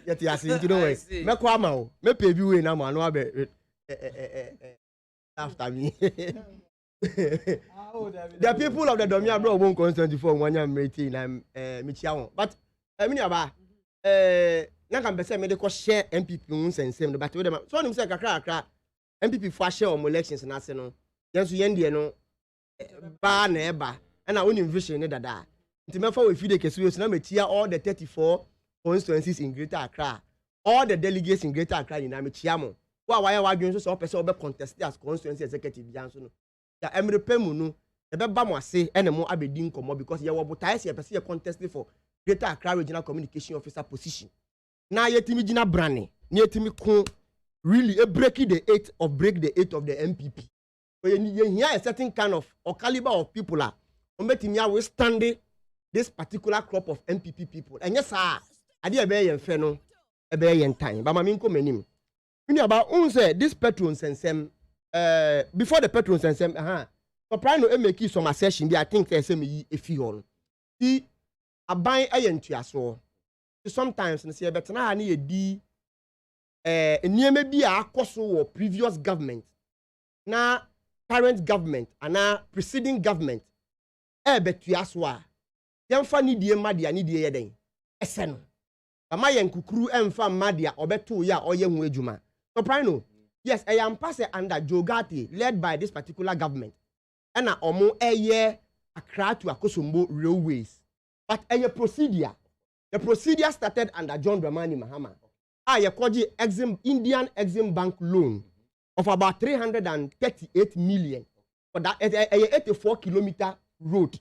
yet I say don't worry. Me kwa ma o. Me pay bi we na ma no abe after me. The people of the Domia bro won constitution for 118 na me chia won. But me aba na kan be say me dey ko share MPP un sensem but we dem so nim say kakra MPP for share on elections na se no. Yen so yen de no ba na eba na won vision ne dada. Intimefa we feed the case na metia all the 34 constituencies in Greater Accra, all the delegates in Greater Accra na metia mo. Why wadwen so person obe contest as constituency executive bian so no. Ya emrepemu no e be ba mo ase ene mo abedi nkomo because ye wo botae se person ye contest for Greater Accra Regional Communication Officer position. Na yetimi gina brane, na yetimi ko really break the eight of the MPP. So you hear a certain kind of or caliber of people are ombetimi withstand this particular crop of MPP people. And yes, sir, I did a very fair no, a very time. But my main comment, about unse this patrons and some before the patrons and some so prime no make some assertion. I think they say me if you on see a buy a to your so sometimes and say better na need a d near maybe a cost or previous government na current government and na preceding government bet to your yamfa ni die madia ni die yeden ese no ama yen kukuru emfa madia obeto ya oye hu adwuma soprano yes I am pass under Jogati led by this particular government and omo eye Accra to Akosombo railways. But a procedure. The procedure started under John Dramani Mahama. Indian Exim Bank loan of about 338 million for that 84-kilometer road.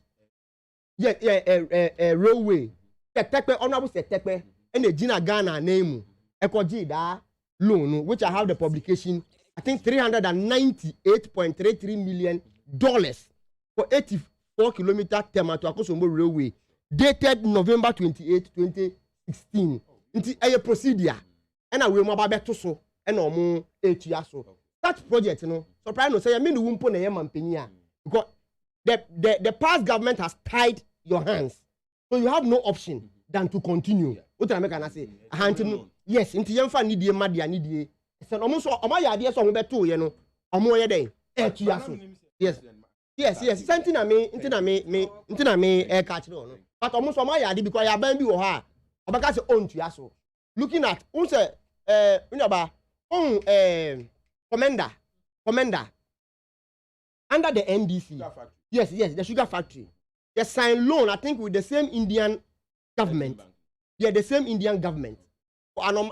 Railway. Honorable Setekpe and the Gina Ghana name. Ekoji that loan, which I have the publication, I think $398.33 million for 84-kilometer term to Akosombo Railway, dated November 28, 2016. It's a procedure. And I will mobile better so and no more 8 years so. That project, you know, surprise no say I mean the wumpo na yema mpenia because the past government has tied your hands, so you have no option than to continue. What I make can I say? Yes, into yemfa need ye mad ya need ye. So almost all my ideas on better, you know, or more day. 8 years so. Yes. Something I mean, catch no. But almost all my idea because I been be or her. About say own to yaso. Looking at also commander under the NDC. Yes, the sugar factory. They signed loan, I think, with the same Indian government. Yeah, the same Indian government for an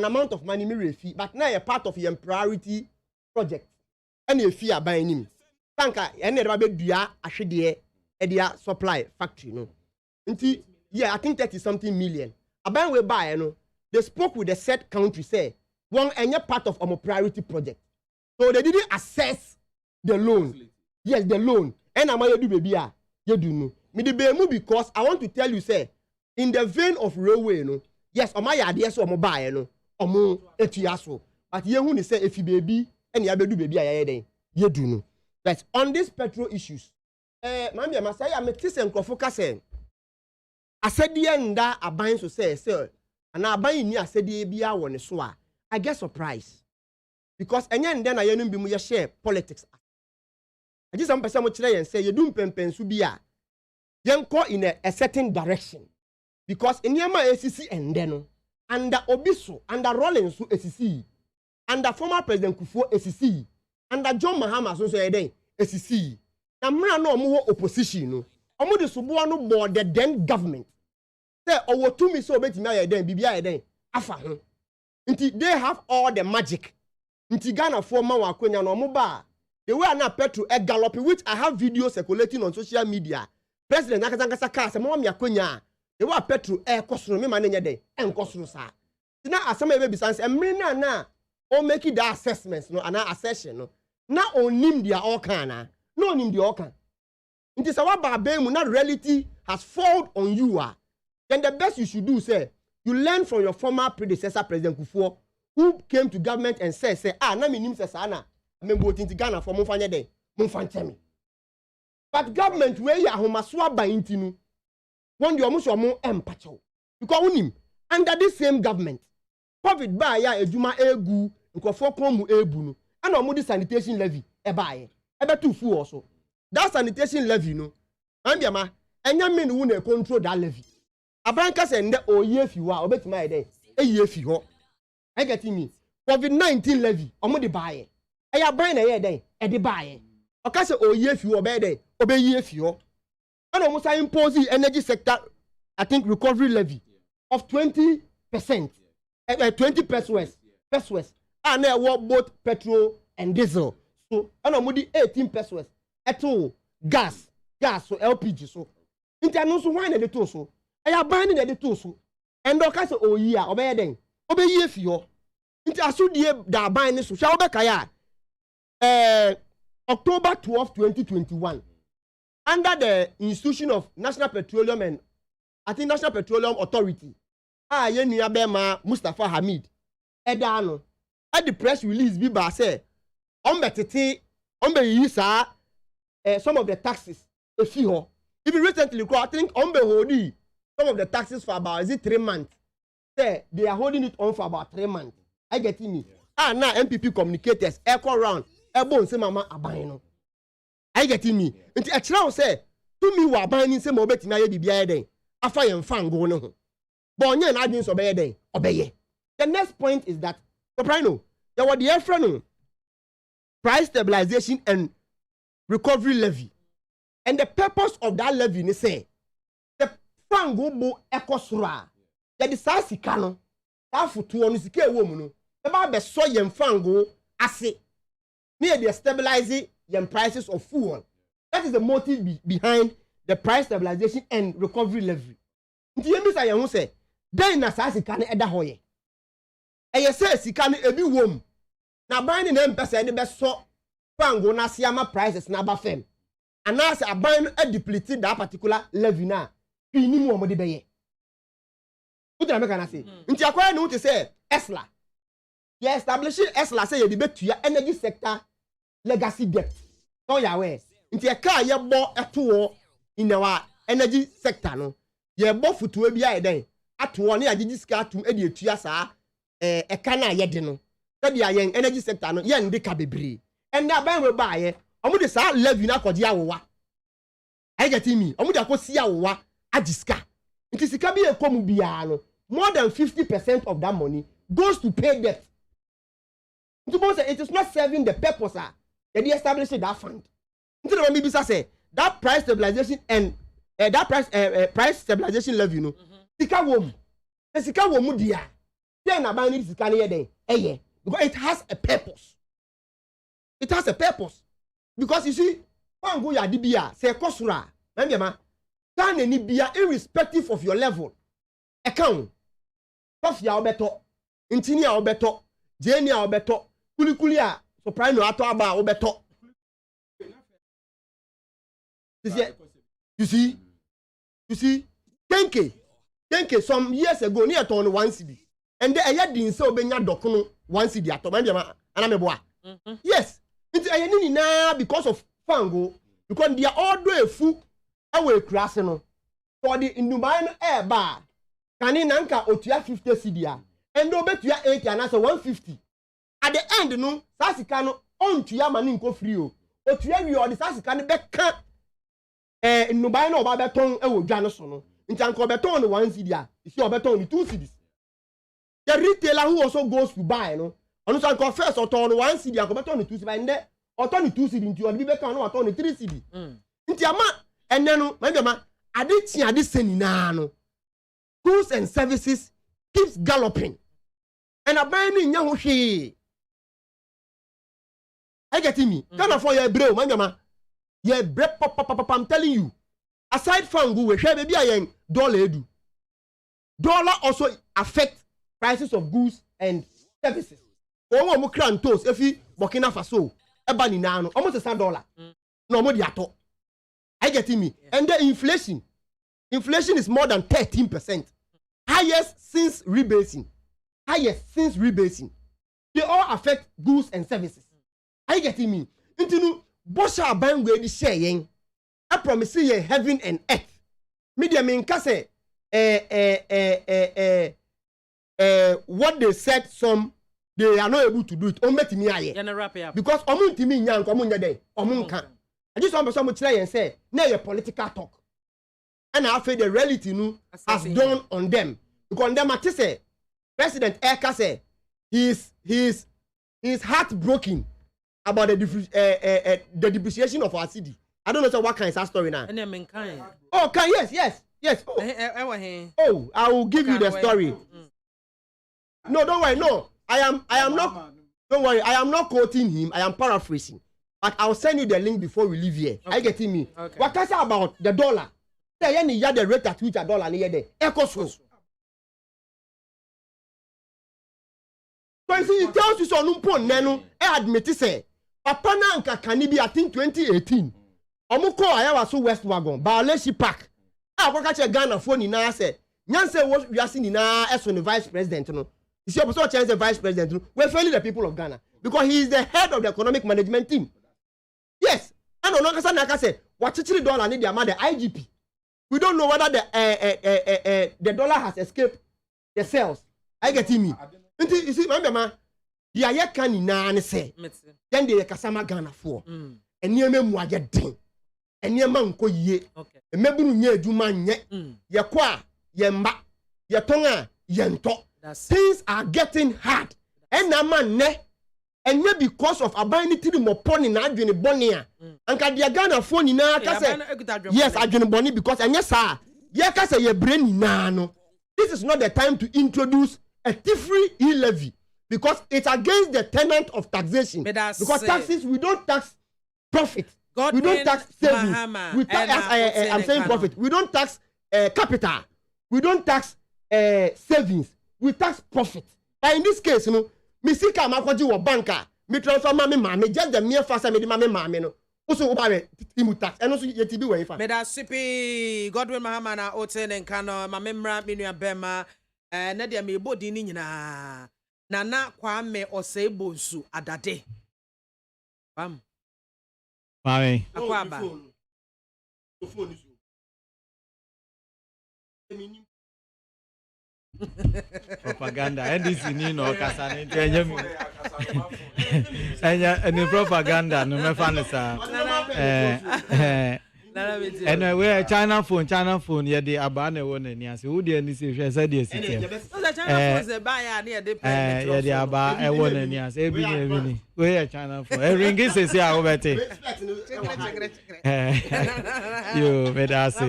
amount of money, fee, but now a part of your priority project. And a fee are buying him. Tanka, and never be dua a supply factory. No, yeah, I think 30-something million. A bank will buy, you know. They spoke with the said country, say, one any part of our priority project. So they didn't assess the loan. Yes, the loan. And I'm do baby, you do know. Me the baby because I want to tell you, say, in the vein of railway, you know, yes, on my idea, so I'm buy, you know, or 8 years so. But you who say if you baby and you do baby, you do know. But on these petrol issues, Mammy, I must say, I'm a Tisan focus. I said the end that a buying so say, sir. And I buy in here said the ABR one so I get surprised because and then I don't be share politics. I just some person today and say you don't pen subia. Then go in a certain direction because in Yama ACC and then under Obiso, under Rollins ACC, under former President Kufuor ACC, under John Mahama so say then ACC. Now no more opposition no. Omo de subuano no board the then government. Or to me so betting my then BBI then afa they have all the magic. Inti Ghana former Wakwenya no moba. They were now petrol a galloping, which I have videos circulating on social media. President Nakazanga Kasa, Mamma Yakwenya. They were petrol air cost me manager day and cost sa. Now as some baby sons and me na or make it the assessments no and assessment no. Now on him dia all kana. No him the all can. It is our babe not reality has fallen on you then the best you should do, say, you learn from your former predecessor, President Kufuor, who came to government and said, na me nim sesana, me voting to Ghana for Mufanya day, Mufantemi. But government where ya homaswa ba intinu, one you almost more empacho. Because unim under this same government, COVID ba ya ejuma egu, nkofo komu ebunu, and omudi sanitation levy eba too full also. That sanitation levy no, ambiama, enya men who control that levy. Abanka send the oye if you are obet my day. A year if you I get me. COVID-19 levy, omo de buy. I buying a year day, a de buy. Okay, so oye if you obey day, obey ye if you. And almost I impose the energy sector, I think recovery levy of 20%, 20 pesos. And I work both petrol and diesel. So and I'm 18 pesos. At all gas, so LPG so. Interno so why the two so. I buying the two so. And okay so oh yeah, obey then. Obey ye if you. Into asu die da buying so. Shall be kaya. October 12, 2021. Under the institution of National Petroleum and I think National Petroleum Authority. Ye nua bema Mustafa Hamid. Edano. At the press release bi ba say ombetete ombe some of the taxes even recently I think holding some of the taxes for about 3 months. Say they are holding it on for about 3 months. I get me. Now MPP communicators echo round. Ebon say mama aban. I get me. Nti e kira say to me wa aban ni say mo beti na ye bibia den. Afa ye mfa ngo no ho. But onye na adwin so be ye den. Obeye. The next point is that Soprano, there were the friend price stabilization and recovery levy. And the purpose of that levy is say the fango bo ekosura. That is sa sika no. That futu onu sika ewo mu no. Eba be so yem fango ase. Near they stabilize the prices of fuel. That is the motive behind the price stabilization and recovery levy. Nti yemi sa yen ho say den na sa sika no eda hoye. Eye say sika no ebi wom. Na ban ni na mpese de be so fango na siama prices na ba fem. And as a ban a depleted that particular levy na fini mu omode beye. What am I gonna say? Nti akwa no to say ESLA. You establishing ESLA say you debate to energy sector legacy debt. So ya we. Nti e ka ye bo eto in our energy sector no. Ye bo futu bia e den. Ato ne agigi sika atum e de etua saa e ka na ye de no. So dia yen energy sector no ye ndika bebre. And na ban we ba ye omo de sa levy na kodi awowa. I get me. Omo de akosi awowa agiska. Nti sika bi ekomu bia no more than 50% of that money goes to pay debt. It is not serving the purpose that they established that fund. Say that price stabilization and that price stabilization levy, you know, sika wom. The sika wom dia. Then na ban ni sika ni yeden. Because it has a purpose. It has a purpose. Because you see, when go ya dibia say kosura, remember ma, can any bia irrespective of your level. Account. Puff ya obeto, intinia obeto, jenia obeto, kulikulia, soprano ato aba obeto. You see, Kenke, some years ago, near ton 1 CD. And there I didn't so benya dokono 1 CD at Tomandama, Anameboa. Yes, it's a na because of Fango, because they are all doing a fool away crassino. For the Induman air bar. Kani nanka otua 50 CDA and do betua 80 and answer 150 at the end no sasika no ontua mani nko free o otua wi o the sasika no beka nubai no ba beton e wo dwa no so no ntanko beton no 1 CDA isi o beton no 2 CDs. The retailer who also goes to buy no onu so nko first oton no 1 CDA ko beton no 2 CDs and oton no 2 CDs nti o bi beka no oton no 3 CDs nti ama enne no ma ade tia ade seni na no goods and services keeps galloping. And a buying yahushi. I get me. Kind for your bro, mama. Ye break pop. I'm telling you. Aside from go, we share baby a dollar edu. Dollar also affect prices of goods and services. Omo mo kran toast if you Burkina Faso. Eba ni nano. Almost $1. No more diato. I get me. And the inflation is more than 13%. Highest since rebasing. They all affect goods and services. Are you getting me? Into Bosha Bangwe di saying, I promise you heaven and earth. Media mean kase what they said some they are not able to do it. Because omuntimi nyan komunya dey omunka. I just want to try and say, now your political talk. And I feel the reality has done on them. Because them at say President Eka say he's heartbroken about the depreciation of our city. I don't know what kind of story now. Oh, yes. Oh, I will give you the story. No, don't worry. No, I am not. Don't worry. I am not quoting him. I am paraphrasing. But I'll send you the link before we leave here. Okay. Are you getting me? Okay. What can I say about the dollar? Say you the rate at which a dollar near there. So you see, it tells you so numpon nenu. I admit it say. Papa nanka kanibi I think 2018. Omuko ayawa so West Wagon. Baaleshi Park. Kwa kache Ghana phone ni na say. Nyanse what we are seeing na as the vice president no. You see, opposite chance the vice president no. We're failing the people of Ghana because he is the head of the economic management team. Yes. And on Kasa Naka say, what $3 need the amount the IGP. We don't know whether the dollar has escaped the sales. I get me. You see, remember, the Ayakani na say, then the Kasama Ghana for, and near me Mwaja Ding, and near Manko ye, and maybe near Juman ye, Yakwa, Yemba, Yatonga, Yento. Things are getting hard. And na man ne, and maybe because of abanity the moponi na adwene bonia anka dia Ghana phone na ka say yes adwene boni because anya sa dia ka say ye brain na no this is not the time to introduce a free e-levy because it's against the tenet of taxation because taxes we don't tax profit we don't tax savings we tax I'm saying profit we don't tax capital we don't tax savings we tax profit but in this case you know misika makwaji wo banka me transfer ma me maame just the mere faster me di ma me maame no also oba we imu tax eno so yeti bi we fa me da sipi Godwin Mahama na oten nka no ma me mra me nua bema na dia me bodi ni nyina na Kwame Osebo nsu adade bam Mami akwaba propaganda NDC ni no kasa ni enye mi enya propaganda no me fa ne sa anyway China phone ye dey aba na wo na ni ase wo dey ni se hwe se dey sitem China phone se ba ya na ye dey pay ye dey aba e wo na ni ase e bi ni we China phone e ringi se se a wo bete yo me da se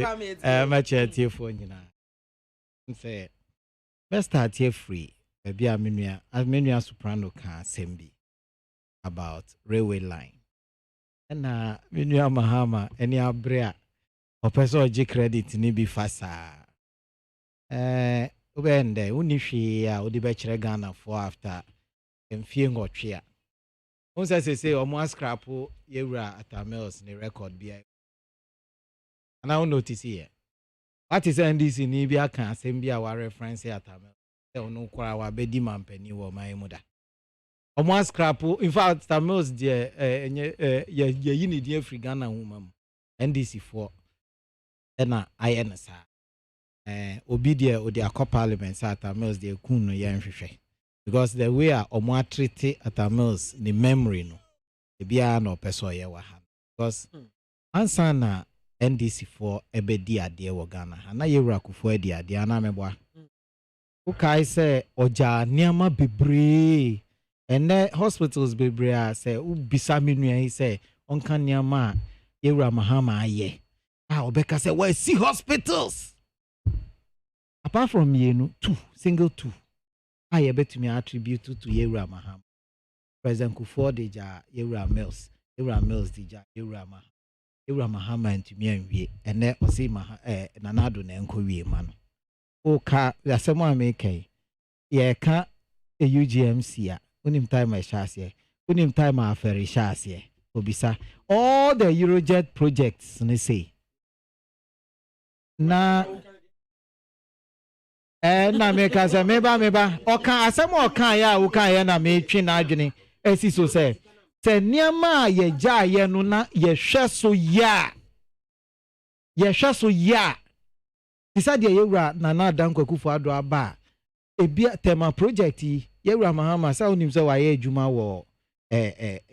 ma chetie phone nyina say let's start here free. Maybe Aminia Soprano can sembi about railway line. And Minua Mahama any abrea or person G credit ni be fasa. Ubende unishi ya udibechere Ghana for after emfie ngotwea. Once say omo scrapo yewra atamels ni record bia. And I notice here. What is NDC ni bia kan asem bia wa reference atamel. Se onu kwara wa bedi mampani wo mai muda. Omo scrap in fact tamels de ye yini di African na Ghana NDC for na INSA obi de odi akọ parliament sa tamels de kun no ye nhwehwe because the way omo treat atamels ni memory no e bia na opeso ye wa ha because ansa na NDC for ebedi ade wo Ghana na yewura kufo adi ade ana meboa ukai say oja niama bebre ene hospitals bebre say ubisa menua say onka niama yewura Mahama aye obeka say we see hospitals apart from single two aye betumi attribute to yewura Mahama President Kufo deja yewura Mills deja yewura Mahama Mahama ntumi anwie ene osi nanado na enkowie ma no o ka yasemo amekai ye ka UGMC a unim time a shase unim time a ferry shase obisa all the Eurojet projects ne say na na meka se meba oka asemo oka ya o ka ya na me twi na adwene esi so say se niama ye ja ye no na ye hwe so ya isa de yewura na adan kwakufu ado aba ebia tema project yewura Mahama sa onim se wa ye adwuma wo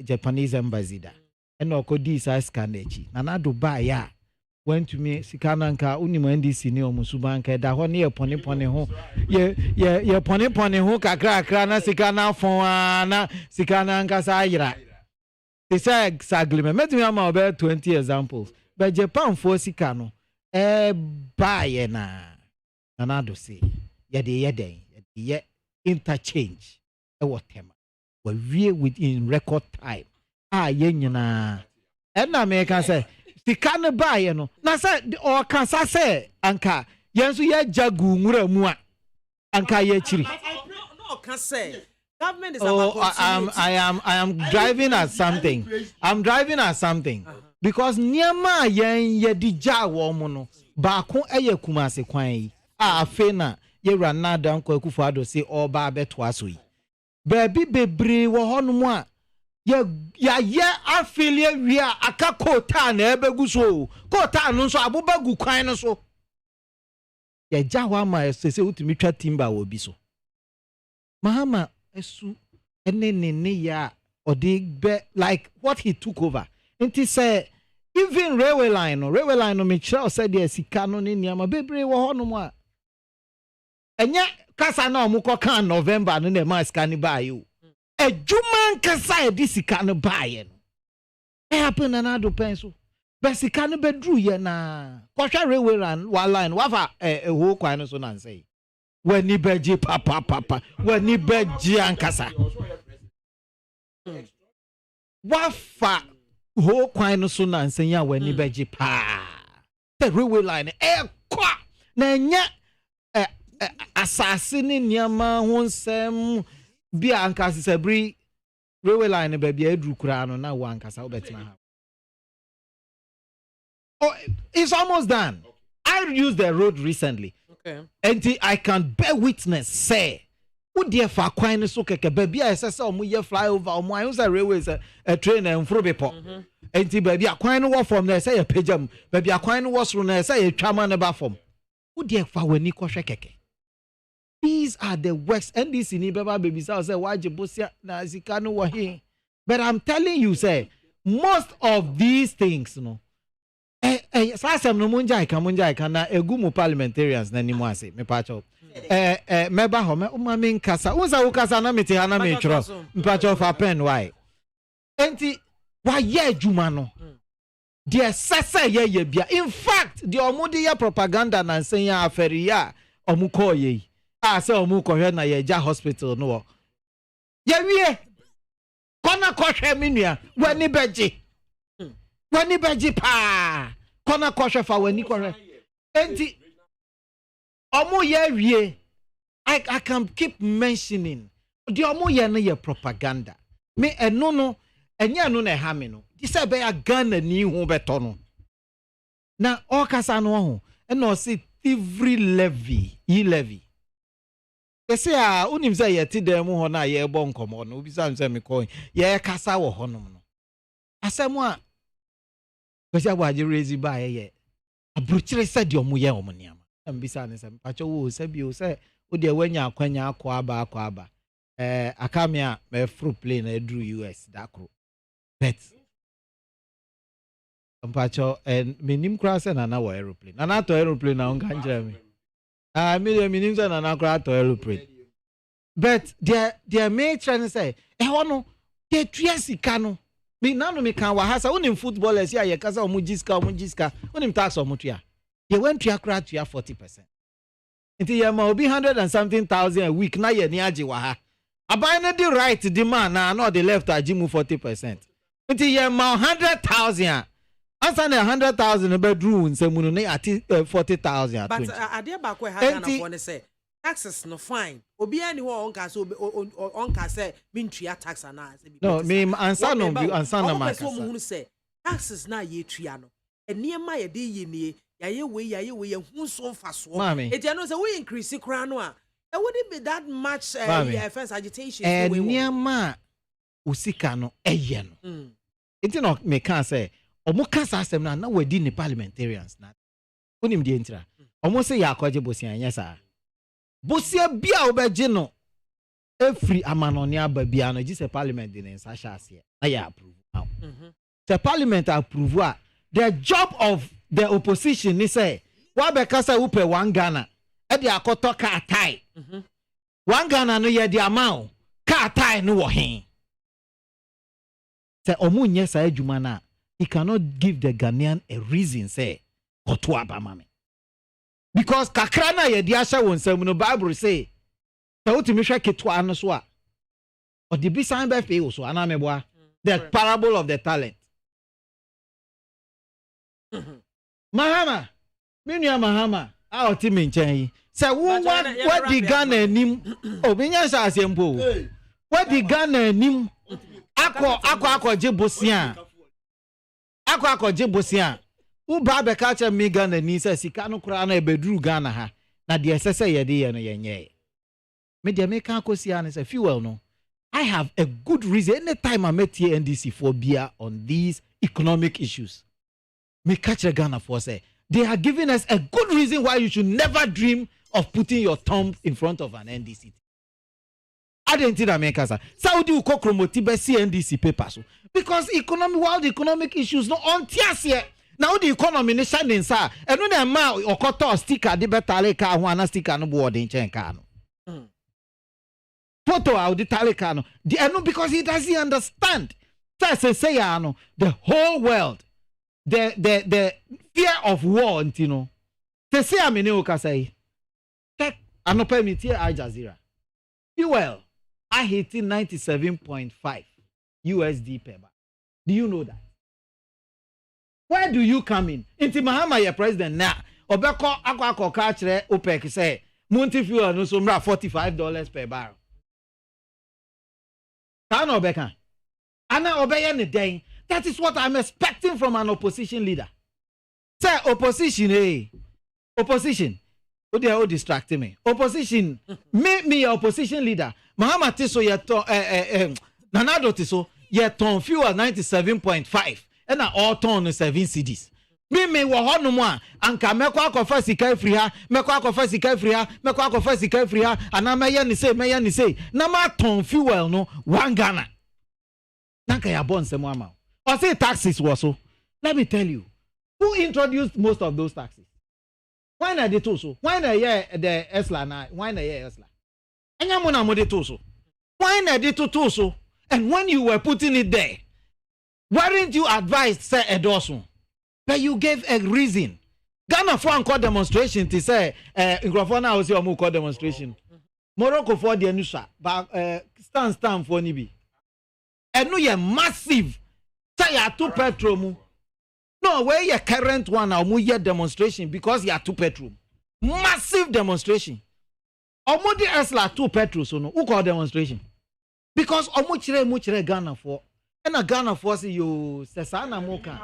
Japanese embassy da eno okodi sa scan echi na ado ba ya went to me sikananka onim NDC ni omusubanka da ho ne ye pone ho ye pone ho kakra na sikana fon na sikananka sa ayira. They say exactly. Met me about 20 examples. But Japan for Sikano, buy na. Anado say, ye interchange. Whatever. We within record time. Yenyana. And na me can say, Sikano buy no. Na say or can say anka. Yensu ye jagu mura mua. Anka ye chiri. No, can say. Government is I am driving at something. I'm driving at something because niama ye dija wo mo no ba ko eye kumase kwan yi afe na ye rana dan kwa kufu ado say oba beto aso yi baby bebre wo hono a ye afilie wi a aka kota na ebegu so kota no so abobagu kwan no so ye jawa ma se utimi twa timba wo bi so Mahama esu ene ya odi like what he took over and he said even railway line no me sure said the sika no ne niama bebre wo ho no mo a enya kasa na omuko kan November no na ma sika ni ba yi Juman kasa di sika no baye no. E happen na na do penso. Be sika no bedru ye na. Kwahwa railway line wafa ho kwan no so na nsay. Wani beji papa. Wani beji ankasa. Wafa ho kwan no so na nsay ya wani beji pa. The railway line kwa na nya asase ni nyama ho nsem bia ankasa sabri railway line ba bia edru kura no na wa ankasa obetima ha. Oh, it's almost done. I used the road recently. Okay. And I can bear witness say who dear for kwan so keke baby I say omo ye fly over omo I use railway a train and frobepo. And baby akwan no from there say a pejam baby akwan no was run say a twama na ba from. Who dear for weni kwhwe keke. These are the works NDC ni beba baby say waje bosia na zika no wa he. But I'm telling you say most of these things no sasem no munjai ka na egumu parliamentarians na nimu ase me pacho meba ho me uma me nkasa unsa ukasa na meti ha na me tro mpacho fa pen why enti wa ye adwuma no de sese ye bia in fact the omudi ye propaganda na nsen ya aferi ya omuko ye se omuko hwe na ye ja hospital no ye wie kona ko hwe menua wani beji pa kona koshe fa wani kore enti omo ye wie I can keep mentioning the omo ye no ye propaganda me eno no enye no na ha me no di se be ya Ghana ni hu beto no na o kasa no ho eno se every levy ese a unim se ye ti dem ho na ye bo nkomo no obi sa nse me ko ye kasa wo ho no no asemu a kwesi agbaje raise ba ye abruchire se de omo ye omo niama ambisa ne se pacho wo se bi o se o de wanya akwanya akọ aba akamia me fru plane edru US dakro bet pacho minim kra se na wo aeroplane na to aeroplane na on kan jira me minim se na kra to aeroplane but their main trend say no de tuasika no me nanu me kan wa hasa unim footballers ya ye kasa omu jiska unim tax omu tua ye went to akra tua 40%. Inti ye ma obi 100 and something thousand a week na ye ni age wa ha aban no the right the man na no the left ajimu 40%. Inti ye ma 100,000 asa na 100,000 bedroom nsemu no na ati 40,000. But ade ba ko ha Ghana for ne say taxes no fine obi ani ho onka say mintua tax na say no me ansa no bi ansa na ma so mu say taxes na ye tua no enema ye de ye nie ya ye we ye hu so mfaso e dia no say we increase kra no a it wouldn't be that much first agitation enema usika no eye no enti no me kan say omo kasa asem na wadi ni parliamentarians na onim die ntira omo say ya akwaje bosian yesa bosia bia obeje no every amanoni ababia no gise parliament din nsa shase na ya approve now the parliament approve the job of the opposition ni say wa be kasa upe 1 Ghana e de akoto ka tai 1 Ghana no ye de amount ka tai no wo hen say omunye sa adwuma na he cannot give the Ghanaian a reason say oto abamame. Because kakrana ye dia sha wonsam no Bible say ta utimi hwa ketwa no so a o de bisan be fe so ana meboa the parable of the talent. Mahama minua Mahama a otimi nchen yi say what the Ghana nim obinya sha asempo what the Ghana nim akọ jebosia uba be culture me Ghana ni say sika no kura na ebeduru Ghana ha na de sese ye de ye no yenye me de me kan akosia na say fuel no I have a good reason anytime I met here NDC for beer on these economic issues me catch Ghana for say they are giving us a good reason why you should never dream of putting your thumb in front of an NDC. I didn't think that make us Saudi will promote NDC papers because world economic issues no on tiasie. Now the economy ni shining sir and when a ma okoto sticker the better ka ho ana sticker no board in chen ka no photo out the talikano. Because he doesn't understand. Say the whole world, the fear of war, you know. Say I mean say. Take anope here Al Jazeera. Fuel, I hit 97.5 USD per bar. Do you know that? Where do you come in? Inti Mahama your president now. Obeko akwa kachre OPEC say Munti fuel no so $45 per barrel. Can Obeka? Ana obeye ne den. That is what I'm expecting from an opposition leader. Say opposition, opposition. They distracting me. Opposition, me opposition leader. Mahama Tiso Nanado Tiso ton fuel 97.5 and all ton 7 CDs. Me wo hono mo a anka mekwa akofa sika free ha mekwa akofa sika free ha mekwa akofa sika free ha ana meye ni say na ma ton fuel no 1 Ghana nanka ya bon se mo ama o say taxes was so. Let me tell you who introduced most of those taxes. Why na they too so? Why na the Esla na? Why na Esla? Enya mo na mo de too so. Why na they too so? And when you were putting it there, weren't you advised say endorsement? But you gave a reason. Ghana for encore demonstration to say Nkrofona was your more demonstration. Morocco for the Anusha, but stand for Nibi. And no ye massive. Say ya 2 petrol mu. No, where your current one or more demonstration because you are 2 petrol. Massive demonstration. Omodi Esla 2 petrol so no. Who call demonstration? Because muchire Ghana for. And a Ghana for see you sesana moka.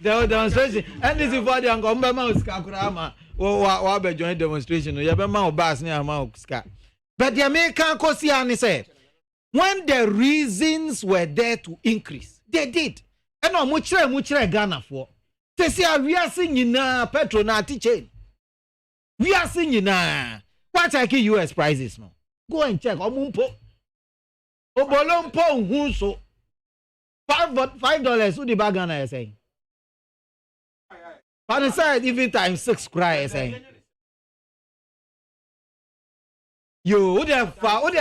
The demonstration. And this is for the Angomba Skakurama. Or be joint demonstration. You be ma obas near Mauska. But the American Kosiani said, when the reasons were there to increase, they did. And no muchire Ghana for. They say we are singing petrol na chain. We are singing what I US prices no. Go and check. Omumpo. Obolompo hunso. $5 who the bag Ghana is saying. On the side, even times 6 cry is saying. You would have 4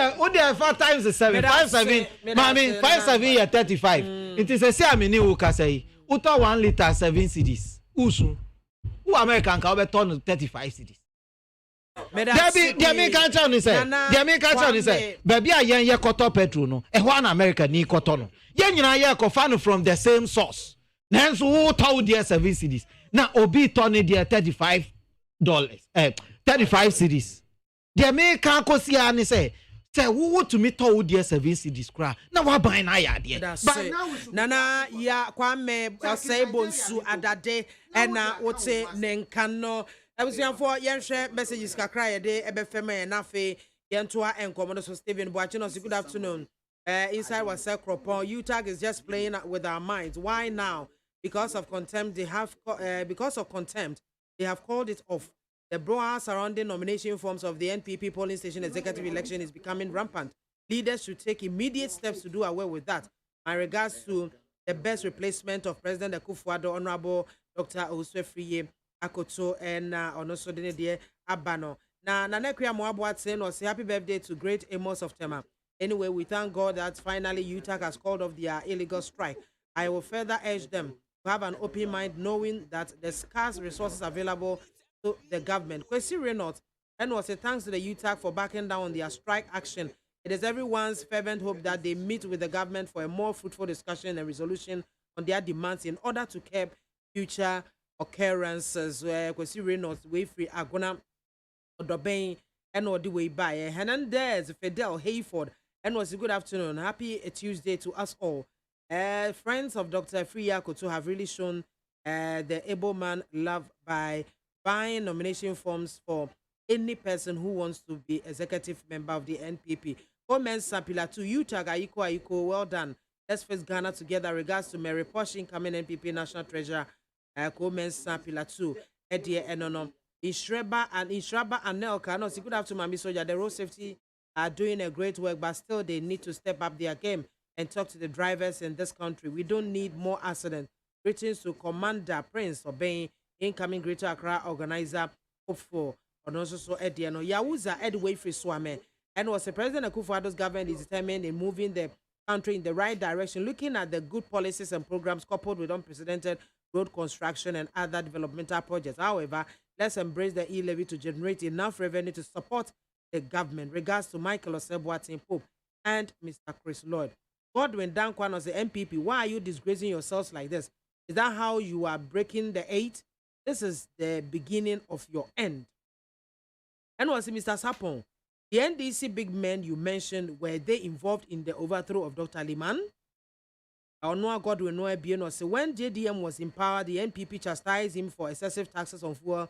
times the 7. 5-7. Mami, 5-7 yeah 35. It is a same in you can say. Uta 1 liter 7 CDs. Usu. Who American can be turn 35 CDs. The American town is say. Baby a yen ye koto petrol no. E ho na America ni koto no. Yen nyina ye kofano from the same source. Nanso who told the 7 CDs. Na obi turn there $35. 35 CDs. The American kosia ni say who to me told the 7 CDs kra. Na wa ban na ya de. Nana ya kwame say bonsu adade na wote nenkano. For share messages kakra yede ebefema na fe yentoa enkomodo so Stephen Boachinos. Good afternoon. Inside was Kropon. UTAG is just playing with our minds. Why now? Because of contempt they have called it off. The brouhaha surrounding nomination forms of the NPP polling station executive election is becoming rampant. Leaders should take immediate steps to do away with that. In regards to the best replacement of President Akufo-Addo, Honorable Dr. Oswefriye Akoto and also the Abano. Now, Nanekria Moabuatsen was happy birthday to great Amos of Tema. Anyway, we thank God that finally UTAC has called off their illegal strike. I will further urge them to have an open mind, knowing that the scarce resources available to the government. Kwesi Reynolds and was a thanks to the UTAC for backing down on their strike action. It is everyone's fervent hope that they meet with the government for a more fruitful discussion and resolution on their demands in order to curb future occurrences. Kwesi Reynolds, Wayfree Agona, Odobain, and or the way by Hernandez, Fidel Hayford, and was a good afternoon. Happy Tuesday to us all. Friends of Dr. Friya Koto have really shown the able man love by buying nomination forms for any person who wants to be executive member of the NPP. Women's Sapila to UTAG Aiko, well done. Let's face Ghana together. Regards to Mary Posh, incoming NPP National Treasurer, Women's Sapila 2, Eddie Enono, Inshraba and Nelka. No, good afternoon, Mami Soja. The road safety are doing a great work, but still they need to step up their game and talk to the drivers in this country. We don't need more accidents. Greetings to Commander Prince Obeying, incoming Greater Accra organizer, Hopeful. or also so Ediano Yawuza Edway Free Swame. And was the President Akufo-Addo's government is determined in moving the country in the right direction, looking at the good policies and programs coupled with unprecedented road construction and other developmental projects. However, let's embrace the e-levy to generate enough revenue to support the government. Regards to Michael Oseboatin Pope and Mr. Chris Lloyd. Godwin Dankwan was the MPP. Why are you disgracing yourselves like this? Is that how you are breaking the 8? This is the beginning of your end. And was Mr. Sapon. The NDC big men you mentioned, were they involved in the overthrow of Dr. Liman? Onwa Godwin Noah Bieno said when JDM was in power, the NPP chastised him for excessive taxes on fuel,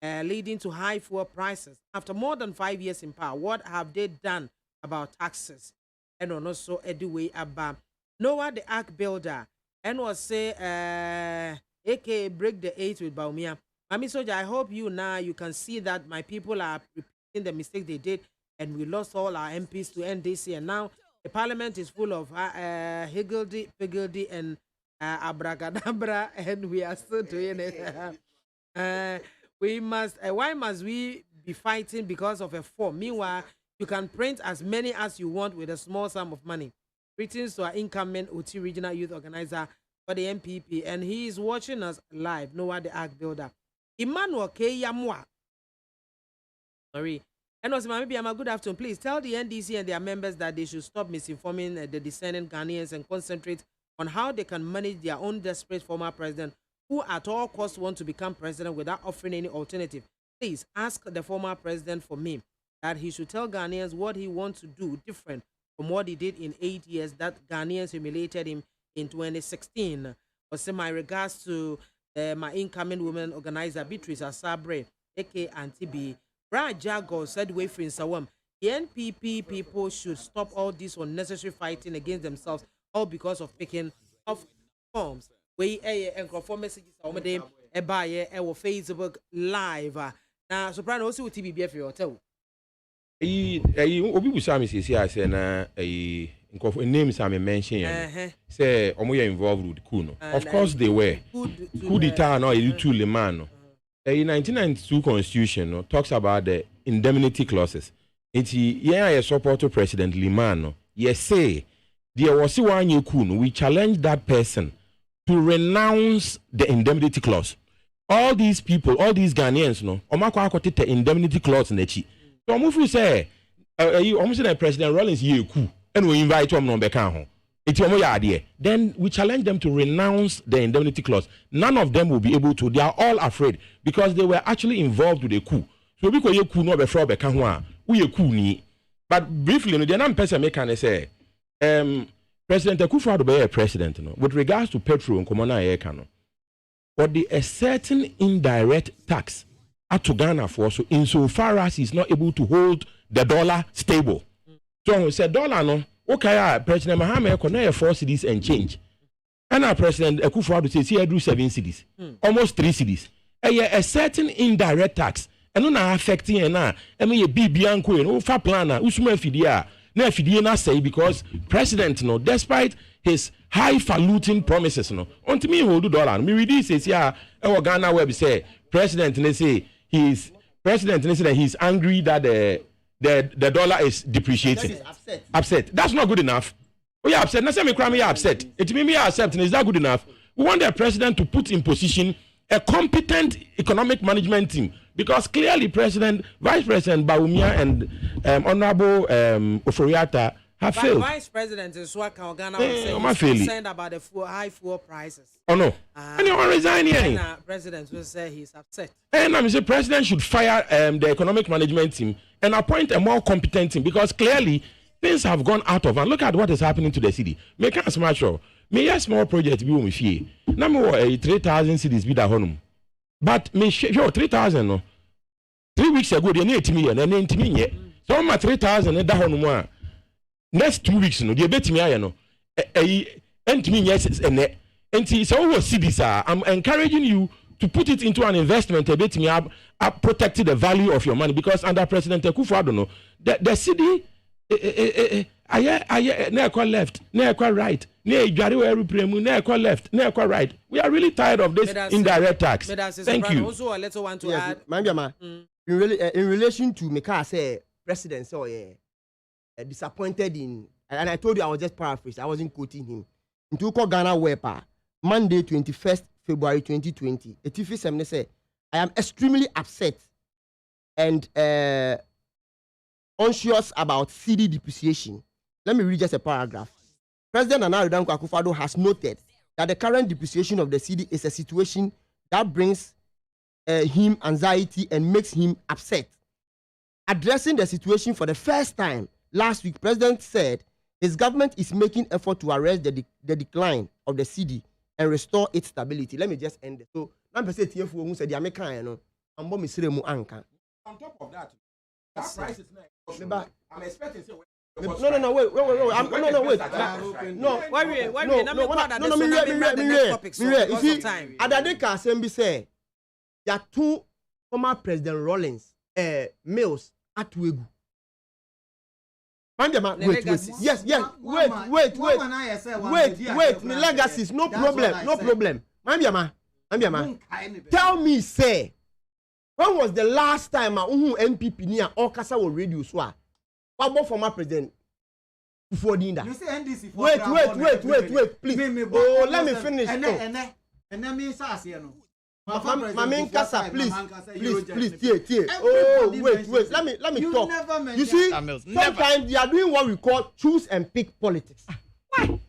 leading to high fuel prices. After more than 5 years in power, what have they done about taxes? And also Edway Abba Noah the Ark Builder, and was say aka break the 8 with Baumia. Mami Soja, I hope you now you can see that my people are repeating the mistake they did, and we lost all our MPs to NDC, and now the parliament is full of higgledy, piggledy, and abracadabra, and we are still doing it. We must. Why must we be fighting because of a form? Meanwhile, you can print as many as you want with a small sum of money. Greetings to our incoming OT Regional Youth Organizer for the MPP, and he is watching us live. Noah the Ark Builder, Emmanuel K. Yamwa. Sorry. And also, Mami BIAMAH, good afternoon. Please tell the NDC and their members that they should stop misinforming the discerning Ghanaians and concentrate on how they can manage their own desperate former president who at all costs want to become president without offering any alternative. Please ask the former president for me that he should tell Ghanaians what he wants to do different from what he did in 8 years that Ghanaians humiliated him in 2016. Also, my regards to my incoming women organizer, Beatrice Asabre, aka Auntie B. Brad Jago said, "Way free in Sawam. The NPP people should stop all this unnecessary fighting against themselves, all because of picking off forms." We and conform messages on them by our Facebook Live. Now, Soprano also with TBBF for your hotel. Obi Busami says, I say, na names I mentioned. Say, Omoya involved with Kuno. Of course, they were. Coup d'etat, no, you two Lemano. The 1992 Constitution talks about the indemnity clauses. It's a support to President Limano. Yes, say there was one you could. We challenge that person to renounce the indemnity clause. All these people, all these Ghanaians, no, Omako akotete the indemnity clause nechi. So Omufu say, almost the President Rollins ye coup, and we invite him no beka. Then we challenge them to renounce the indemnity clause. None of them will be able to. They are all afraid because they were actually involved with a coup. So because you coup no be fraud beka we a coup ni. But briefly, the non person make can say President Akufo-Addo be a president no. With regards to petrol and common air no. But a certain indirect tax at to Ghana for so insofar as he's not able to hold the dollar stable. So we said dollar no. Okay, President MAAME connect 4 cedis and change. And our President Akufo-Addo says he do 7 cedis, almost 3 cedis. A certain indirect tax, and not affecting and now. I mean, a bianco and fa plana, usuma fidia, na fidia na say because President no, despite his highfalutin promises no, on to me hold dollar. Me read this says yeah, our Ghana web say President they say he's angry that the dollar is depreciating. Upset. That's not good enough. Oh, you're upset. Not say me cry, you're upset. It means me accepting. Is that good enough? We want the president to put in position a competent economic management team because clearly Vice President Baumia and Honorable Oforiata have failed. Vice President is what Ghana was concerned about the high fuel prices. Oh no. And you want to resign here. President will say he's upset. And I'm saying President should fire the economic management team and appoint a more competent team because clearly things have gone out of hand. Look at what is happening to the city. Make a smart show. May a small project be with me. Number 3,000 cities be the home. But me sure 3,000 no. 3 weeks ago they need me and then to me yet. So my 3,000 and that home. Next 2 weeks no. They bet me I know. And to me yes and so cities are. I'm encouraging you to put it into an investment a bit me up protecting the value of your money because under President Akufo-Addo no the city na equal left na equal right na ejware we repremu na equal left na equal right. We are really tired of this indirect tax. Thank you. Also a little one to add. MAAME in relation to Meka say president so disappointed in, and I told you I was just paraphrasing, I wasn't quoting him. Into Ghana Wepa, Monday 21st February 2020. A TV seminar say, I am extremely upset and unsure about CD depreciation. Let me read just a paragraph. President Nana AKWAFO has noted that the current depreciation of the CD is a situation that brings him anxiety and makes him upset. Addressing the situation for the first time last week, President said his government is making effort to arrest the decline of the CD and restore its stability. Let me just end it. So, I'm going to say to you who said the American, I'm going to say on top of that price is not. I'm expecting. No, wait. You see, Adadeka Assembly say there are two former President Rawlings, Mills at Wegu. Wait. Yes. Wait. The legacies, no problem. Mambiama. Tell me, say, when was the last time MPP near Okasa will radio so? What former president before Dinda? You say NDC. Wait, please. Oh, let me finish. Mamin Kasa, please. Oh, wait. Let me talk. You see, sometimes they are doing what we call choose and pick politics. Why?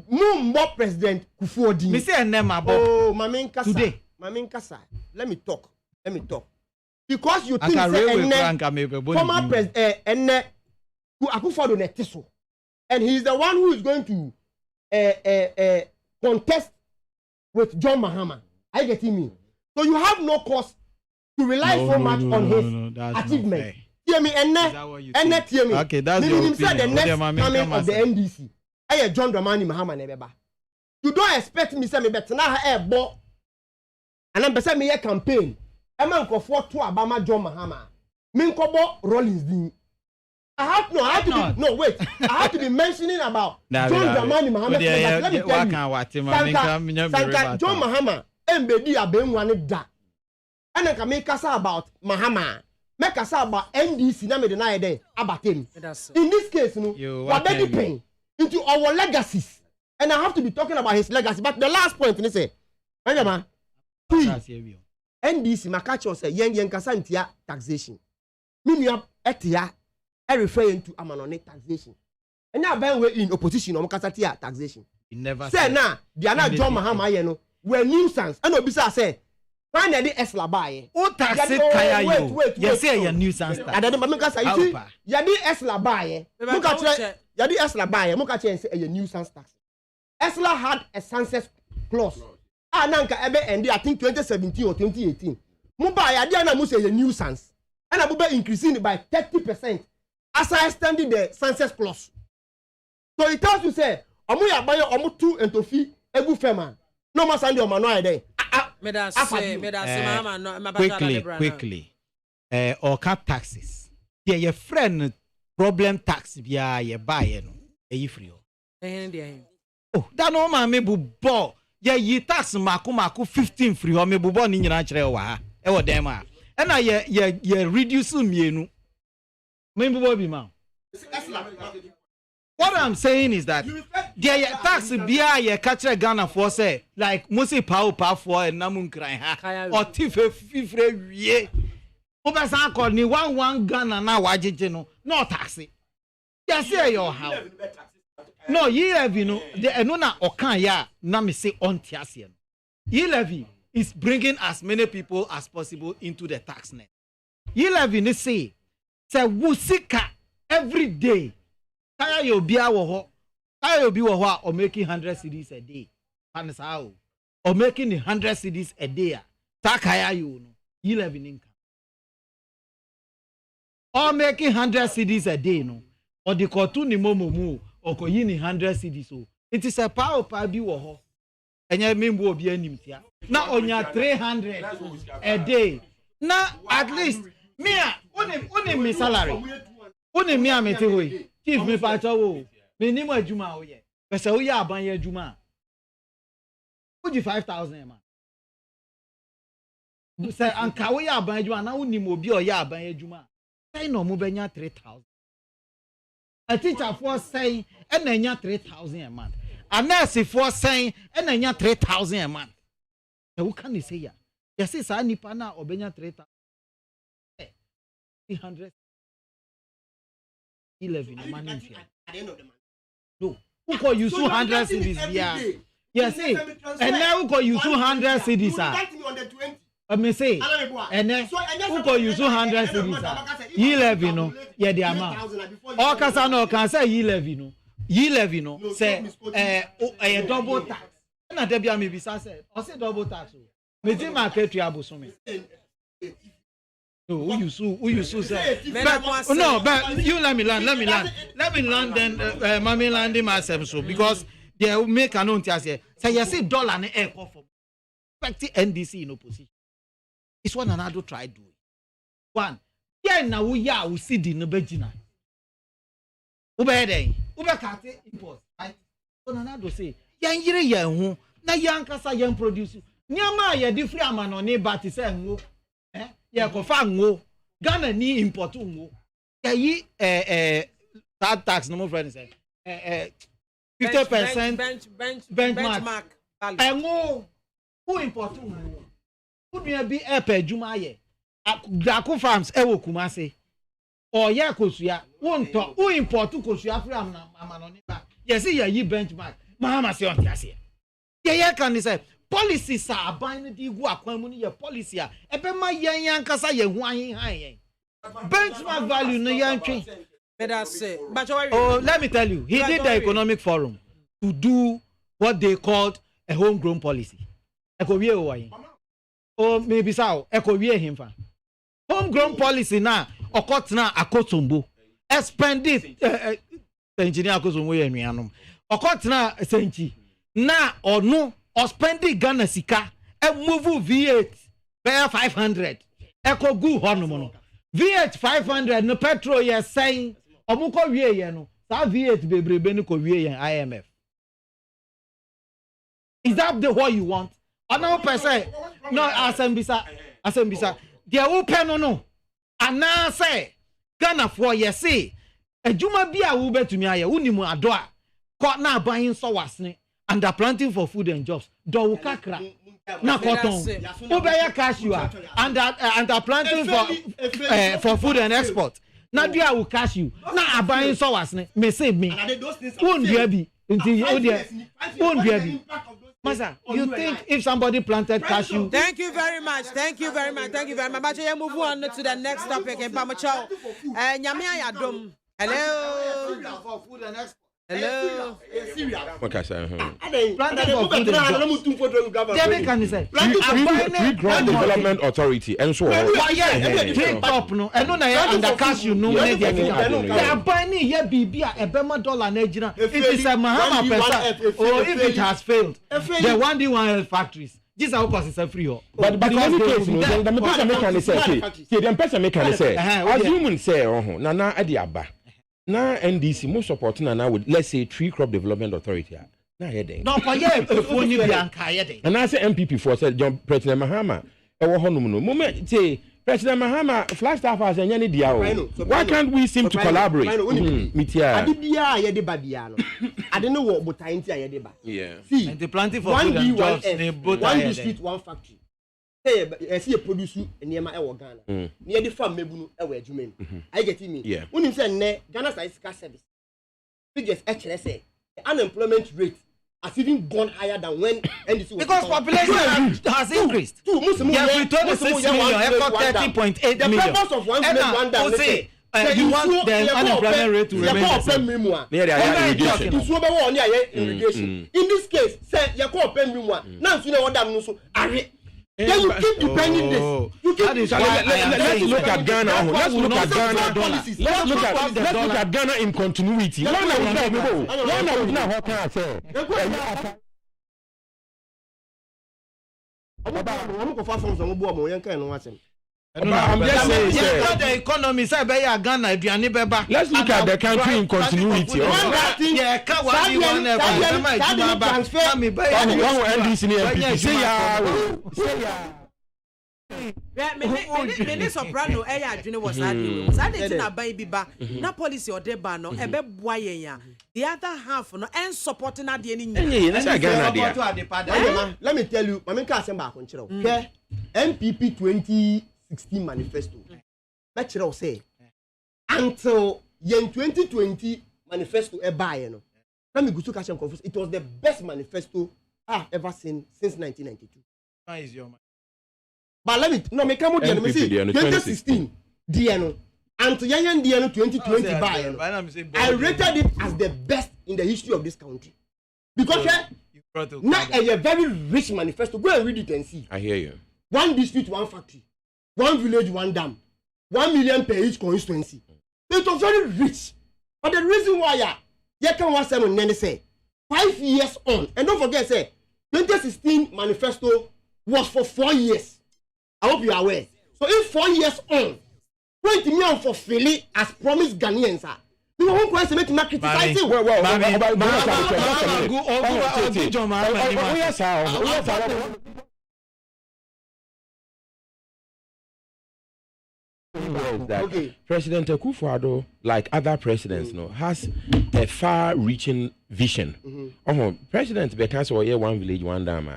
More President Kufuor. Me say name about. Oh, Mamin Kasa. Today. Mamin Kasa. Let me talk. Because you think former president Akufo-Addo Netiso, and he is the one who is going to contest with John Mahama. Are you getting me? So you have no cause to rely so much on his achievement. Hear me, hear me. Okay, that's your opinion. The next coming of the NDC. I John Dramani Mahama Nebeba. You don't expect me say me better now and I'm say me campaign. I'm going to for to Obama John Mahama. Me kobo Rollins din. I have to be mentioning about John Dramani Mahama. Let me tell you. Sanka John Mahama embedi abenwane da. And I can make us about Mahama. Make us about NDC na me deny there about him. In this case, what they depend into our legacies. And I have to be talking about his legacy. But the last point, you say, NDC makacho say yen kasa ntia taxation. Minia etia referring to amanone taxation. And now ben we in opposition o kasa tia taxation. Never say na they are not John Mahama ye no. We nuisance. And obisa say when they extra buy. O tax kaya you. You say you nuisance. And then mama you see ya di extra buy. Muka che ya di extra buy. Muka che say a nuisance tax. Esla had a sunset clause. Nanka ebe endi I think 2017 or 2018. Muba ya dia na mu say a nuisance. And abuba increasing it by 30% as I extended the sunset clause. So it tells you say omu ya buy omu 2 into fee egu fema. No ma sandi o mano there. Quickly. Or cap taxes. Yeah, your friend problem tax via your buy no. E free. Oh, that no man me bubo. Yeah, ye tax maku 15 free or me bubo ni nyina kire wa ha. E wo dem a. E na ye reduce mienu. Me bubo bi ma. What I'm saying is that the tax bia ye kire Ghana for say like Musi power for and namun kran ha or tife fifre wie. Obesan ko ni 1 Ghana na wajeje no tax. Yes, your house. No, ye levy no the enona okan ya na me say on tiasie. Ye levy is bringing as many people as possible into the tax net. Ye levy ni say wusika every day. Kaya yo bia wo ho. Kaya yo bi wo ho or making 100 cedis a day. And how or making 100 cedis a day. Ta kaya you no. Ye levy income. Or making 100 cedis a day no. Or the kotu ni momo oko yini 100 cedis so it is a power bi wo ho enya membo obi anim tia na onya 300 a day na at least me a me salary one me amete hoyi chief me pa cho wo me ni mo adwuma wo ye pese wo ya aban ye adwuma wo 5,000 man say anka wo ya aban adwuma na woni mo bi o ya aban adwuma say no mo benya 3,000 a teacher for saying and enya 3,000 a month a nurse for saying and enya 3,000 a month e wo kan say ya yes say nipa na obenya 3,000 300 11 money at the end of the month no who call you 200 cedis yeah yes see and now who call you 200 cedis I may say, and then who call you 200 cedis? Ye levy no, yeah, the amount. All Casano can say ye levy no, say a double tax. And I may be said, or say double tax. Major market triabosome. Who you sue, say? No, but you let me land, then Mammy landing myself so because they will make an own say, you see dollar and air for NDC in opposition. It's one another try do it. One, yeah, now we are we see the Nobegina. Ube kate import, right? So another say, yan yire yan na yan kasa yan produce. Nyama ya di free man on bati say ngo. Ya ko fa ngo. Ghana ni import ngo. Ya yi that tax no more friend say. 50% benchmark. Ngo who import ngo. Who be a juma ye? Grako farms ewo kumase. Or ya kosuya. Who import to kosuya from Amanoniba. Yes, ye benchmark. Mahama se on tiasia. Ye can say policies are binding the guacamuni your policy. Ebe ma yan kasa ye wine high. Benchmark value no yan train. Oh, let me tell you, he did the economic forum to do what they called a homegrown policy. Oh, maybe so. Echo him fa. Homegrown policy now. Okot na akotumbo. Expend it. Engineer akotumbo ye nuanum. Okot na senchi. Na or no or spend it Ghana sika. E move V8 bear 500. Echo gu honomono. V8 500 no petrol ye saying. Omuko wie ye no. Sa V8 bebrebe no ko wie ye IMF. Is that the what you want? Another person, no, Asembisa, they are open no. And now say, Ghana for ye say, a Juma be a Uber to me, I unimu adoa, caught now buying sawasne, and are planting for food and jobs. Do kakra, na cotton, Ubaya cash you are, and are planting for food and export. Now, dear will cash you. Now, I'm buying sawasne, may save me. Won't be until you won't be. Masa, you think if somebody planted cashew? Thank you very much. Thank you very much. But you move on to the next topic. Nyamia Yadum. Hello. Hello. Okay, sir. Planted for food and jobs. Tree Crop Development Authority and so on. Tree crop no. I know na under cashew no. They are buying here bibia ebema dollar Nigeria. If it's a Mahama person or if it has failed, they want the one health factories. This is because it's a free. But in any case, the person make say, okay, the person make say, as human say, na adiaba. Now NDC most support now with let's say Tree Crop Development Authority. Now heading. No, for yeah, and I say MPP for said John President Mahama. Moment say President Mahama Flagstaff has any deal. Why can't we seem to collaborate? I don't know what but I yeah. See, and the planting for food and jobs. One district, one factory. I see a producer near my Ghana. Near the farm, maybe Jumen. I get me. Yeah. When you say Ghana's service, figures HSA, the unemployment rate has even gone higher than when NDC was. Because population has increased. Yeah, we told the 6 million, 30.8 million. The purpose of 1 million, one down. You want the unemployment rate to remain the same. In this case, say you call pen me now you know what I'm so. Then you keep defending this. You keep let's look at Ghana. Let's look at Ghana. Let's look at Ghana in continuity. One would know what can I say. I'm just saying, the economy say Ghana let's look at the country in continuity. Mene soprano adwene was adwene was ade na ban bi ba na policy ode ba no ebe boa yen ya the other half no en support na de ni nya na say Ghana dia let me tell you mama ka asem ba ko nkire wo MPP 2016 manifesto na kire wo say until yen 2020 manifesto e bae no na me gusu ka shem confuse it was the best manifesto I have ever seen since 1992. Why is your man? But let me no me come there me see 2016 DNO and to yan DNO 2020 buy I rated it as the best in the history of this country because not a very rich manifesto. Go and read it and see. I hear you. One district, one factory, one village, one dam, 1 million per each constituency. It was very rich. But the reason why you can want someone then say 5 years on, and don't forget say 2016 manifesto was for 4 years. I hope you are aware. So if 4 years on, 20 million for Philly as promised Ghanaians are. You won't quite make me criticize it. President Akufo-Addo, like other presidents, has a far-reaching vision. President Bekas or one village, one dam.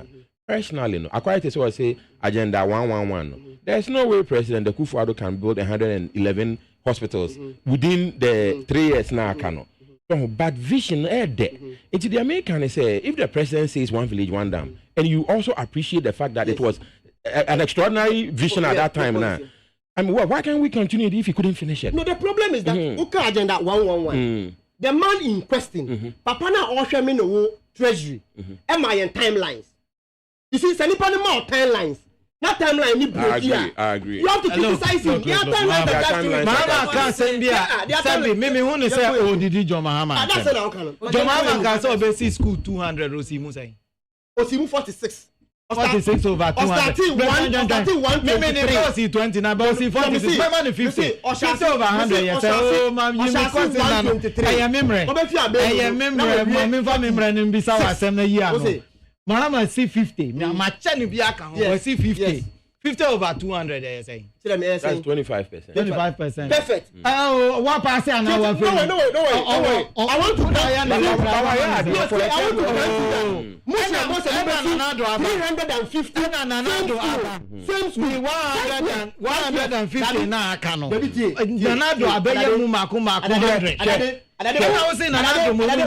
Personally, according to what I say, Agenda 111. There's no way President Akufo-Addo can build 111 hospitals within the 3 years now. But vision there. Into the American say, if the president says one village, one dam, and you also appreciate the fact that it was an extraordinary vision at that time now. I mean, why can't we continue it if he couldn't finish it? No, the problem is that Agenda 111. The man in question, Papa na Osha no treasury, MIN timelines. You see, send more timelines. Not timeline ni break here. I agree. You have to criticize him. Your timeline Mahama can't send me. Sabi, me who say oh did John Mahama? That's what I'm calling. John Mahama can say obesi school 200 Osimu say. Osimu 46. 46 over 200. Starting 1. Maybe they go see 29, but see 46. Remember the 50. 50 over 100. Yes. Oh, ma'am, you may cause it. I am memory. Mami for memory. Nimbisa wa semna year. Mahama see 50. Me amachani biaka. We see 50. 50 over 200. They say. That's 25%. 25%. Perfect. Oh, 1% and now 1%. No. I want to die. I want to 350. Same school 150 na akano. Nanado abeye mu mako 100. I was saying Nanado mu nya.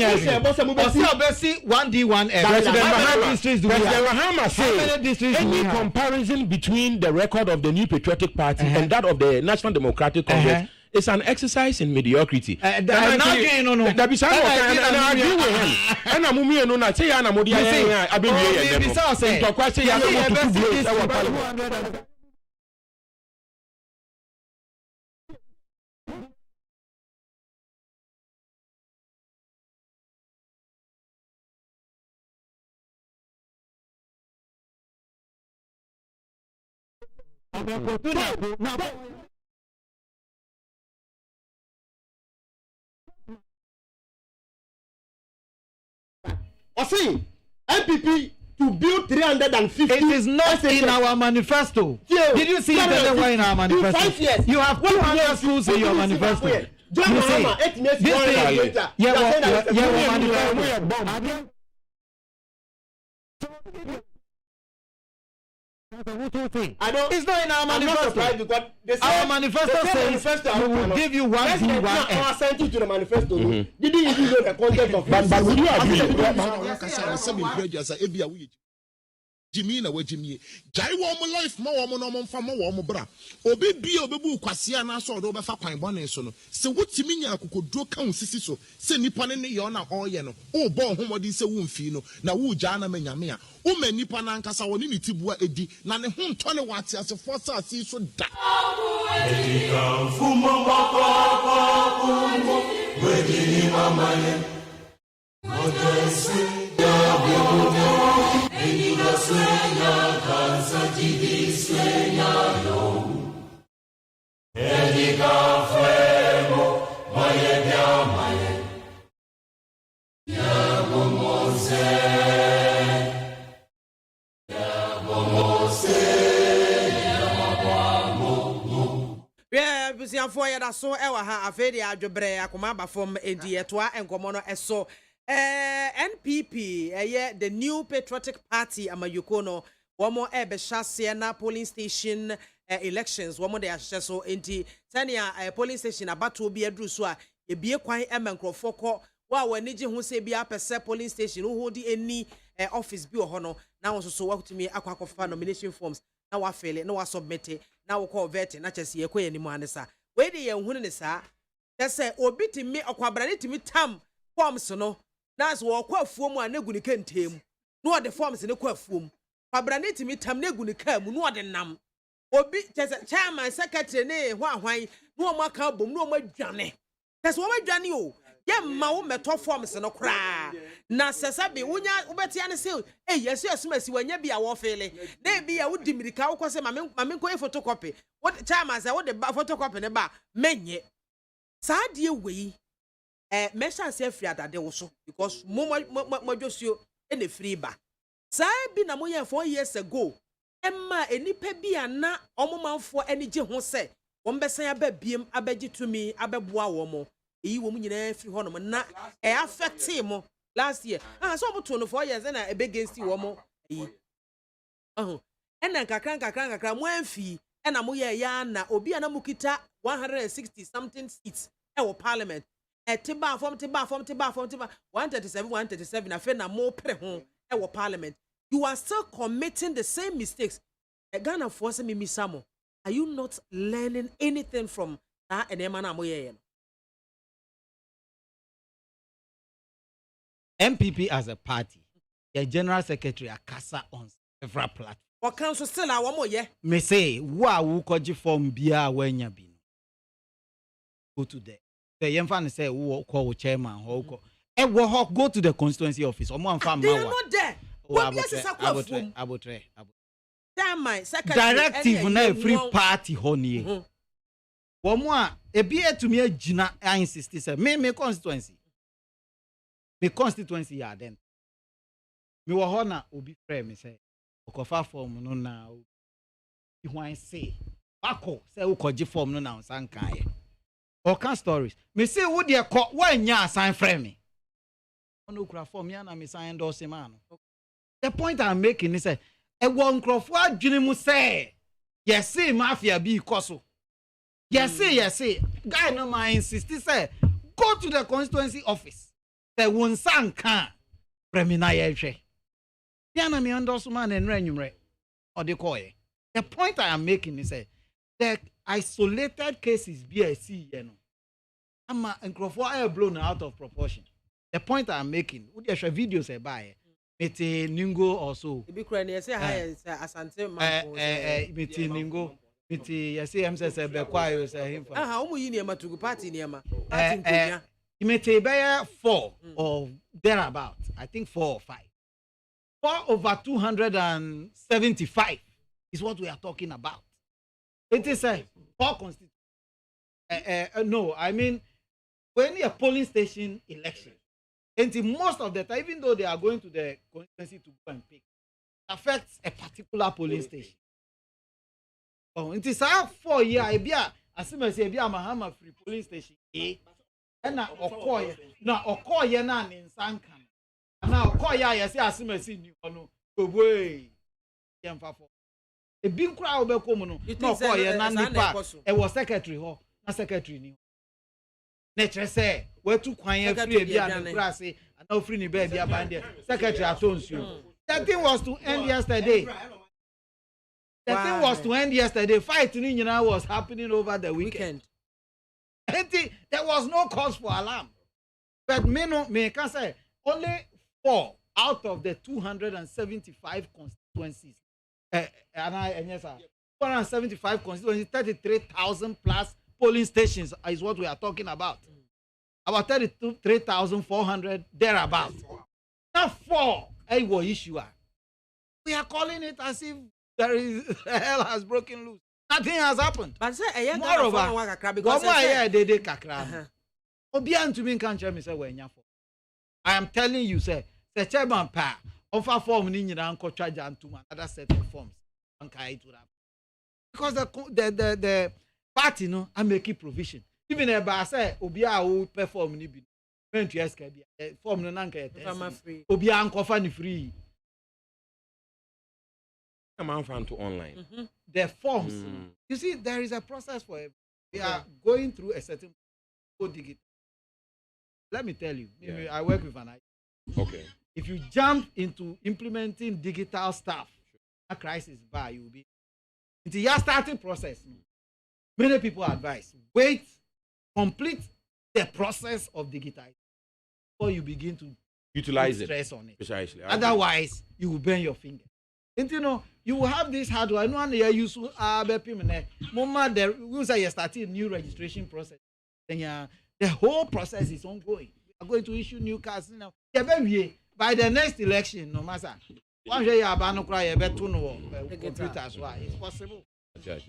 Obesi 1D1F. President Mahama says any comparison between the record of the New Patriotic Party and that of the National Democratic Congress it's an exercise in mediocrity. And I agree with him. And I'm moving on. I say, I'm going see, MPP to build 350. It is not in our manifesto. Did you see it anywhere in our manifesto? 5 years. You have 200 schools in your manifesto. John Mahama, 8 years later. It's not in our manifesto. Our manifesto says we will give you 1D1F. Our scientists to the manifesto. Didn't even know the content of it. But would you agree? Jimmy na wajimie jai wo mo life ma wo mo no mo mfa ma wo mo bra obi bia obebu kwase ana so do be fa kwan bone so no se wotimi nya akokoduro ka sisi so se nipa ne ye na hoye no wo bo homodi se wo mfi no na wo gya na manyame a wo ma nipa na nkasa wo ne tibua edi na ne ho nto ne wate asefo sa asi so da Sueña, cansa de sueña, no. Edica fuego, maye biamaye. Ya bomose, ya bomose, ya abusuafo yɛda so ɛwɔ ha afei de adwobrɛ akoma aba fam edi ɛtoa nkɔmɔ no ɛso NPP the New Patriotic Party amayuko no wɔn ɛbɛhyɛ aseɛ na polling station elections wɔn de ahyehyɛ so enti sɛnea polling station abatoɔ bi aduru so a ebie kwan ɛma nkurɔfoɔ kɔ wa wɔn gye ho sɛ bi apɛsɛ polling station ho di any office bi wɔ hɔ no na wɔn nso wɔtumi akɔfa nomination forms na wafele na wasubmit na wokɔ vet na kyɛse yɛkɔ yɛ nimu anesa we de yɛn hunu ne saa kyɛsɛ obi timi ɔkwabra ne timi tam forms no na so wɔkɔ afuom a na gu ne kentem na ɔde forms ne kɔ afuom kwabra ne timi tam na gu ne ka mu na ɔde nam obi kyɛsɛ chairman secretary ne ho ahwan na wɔn aka bom na wɔn adwane kyɛsɛ wɔn adwane o yɛmma wo mɛtɔ forms no koraa na sɛsɛbi wonya wobɛtia ne sɛ yɛso asumasi wanya bi a wɔfele na bi a wodi mirika wokɔ sɛ mame nkɔ photocopy what chairman sɛ wode ba photocopy ne ba menye saa die wei mɛhyɛ ase afiri adade wo so because modwosuo ne free ba saa bi na moyɛ 4 years ago ɛma enipa bi a na ɔmomanfoɔ ani gye ho sɛ wɔn bɛsan aba biem abɛgye tumi abɛboa wɔn mo eyi wo mu nyina free hɔ no na affect mo last year so obuto no 4 years na against wo mo eyi ena kakran mo amfi ena mo ye ya na obi ana mukita 160 something seats e parliament tiba form 137 afi na mo pre ho e parliament you are still committing the same mistakes Ghana force me misamo are you not learning anything from that enema na mo ye MPP as a party, the general secretary akasa on several platforms. What council still a one more yeah? Me say, wa wu koji form bia wenya bi. Go to there. The young fan say, who call chairman, who go to the constituency office. Omo amfa they are not there. Abotre. Damn my secretary. Directive na free party honey. Omo a ebi etumi agina I insist say me constituency. Me constituency ya then. Me wo ho na obi frɛ me say okofa form no na I say bako say ukoji form no na unsan kan ye. Oka stories. Me say wo de ko wanya asan frɛ me. Ono kura form ya na me sign endorse man. The point I'm making is say e wo nkrofo adwene mu say yes mafia bi ikoso. Yes guy no ma insist say go to the constituency office. The one sang can premina yehwe. Piana me endorse man and renumre or the coy. The point I am making is the isolated cases BSC, you know. I'm blown out of proportion. The point I am making, would you share videos by it Ningo or so? Asante Ningo. Yes, I'm saying, be quiet, say him. Party near You may take 4 or thereabout. I think 4 or 5. 4 over 275 is what we are talking about. It is a 4 constituency. No, I mean, when a polling station election, and most of the time, even though they are going to the constituency to go and pick, it affects a particular polling station. Oh, it is 4 years. As soon as you have a MAAME free polling station, na okoye na ninsanka na okoye ayese asimasi ni ono obwe yemfafo ebi nkura obeko no na okoye na nipa e wo secretary ho na secretary ni na trese wetu kwan afri ebi a nkura ase na ofri ni ba bia ban there secretary atonsuo that thing was to end yesterday. Fight ni nyina was happening over the weekend. There was no cause for alarm. But me can say only 4 out of the 275 constituencies. 275 constituencies, 33,000 plus polling stations is what we are talking about. About 33,400 thereabout. Now 4 issue. We are calling it as if hell has broken loose. Nothing has happened. But say moreover, because they kakra. Obian to me can't tell me say when you I am telling you, say chairman pa offer form ni nyina anko charge and to another set of forms. Because the party no I make it provision even if I say obi a wo perform ni bi rent yes ka bi form no na nka free obi a nkofa ni free come on fan to online the forms you see there is a process for it. We are going through a certain digital. Let me tell you, I work with an IT. Okay. If you jump into implementing digital stuff, a crisis bar, you will be into your starting process. Many people advise wait, complete the process of digitizing before you begin to utilize stress on it. Precisely. Otherwise, you will burn your finger. And you know, you will have this hardware. No one here use Mama, we say you started a new registration process. Then the whole process is ongoing. We are going to issue new cards now. By the next election, no matter. One day you are cry computers. Why? It's possible.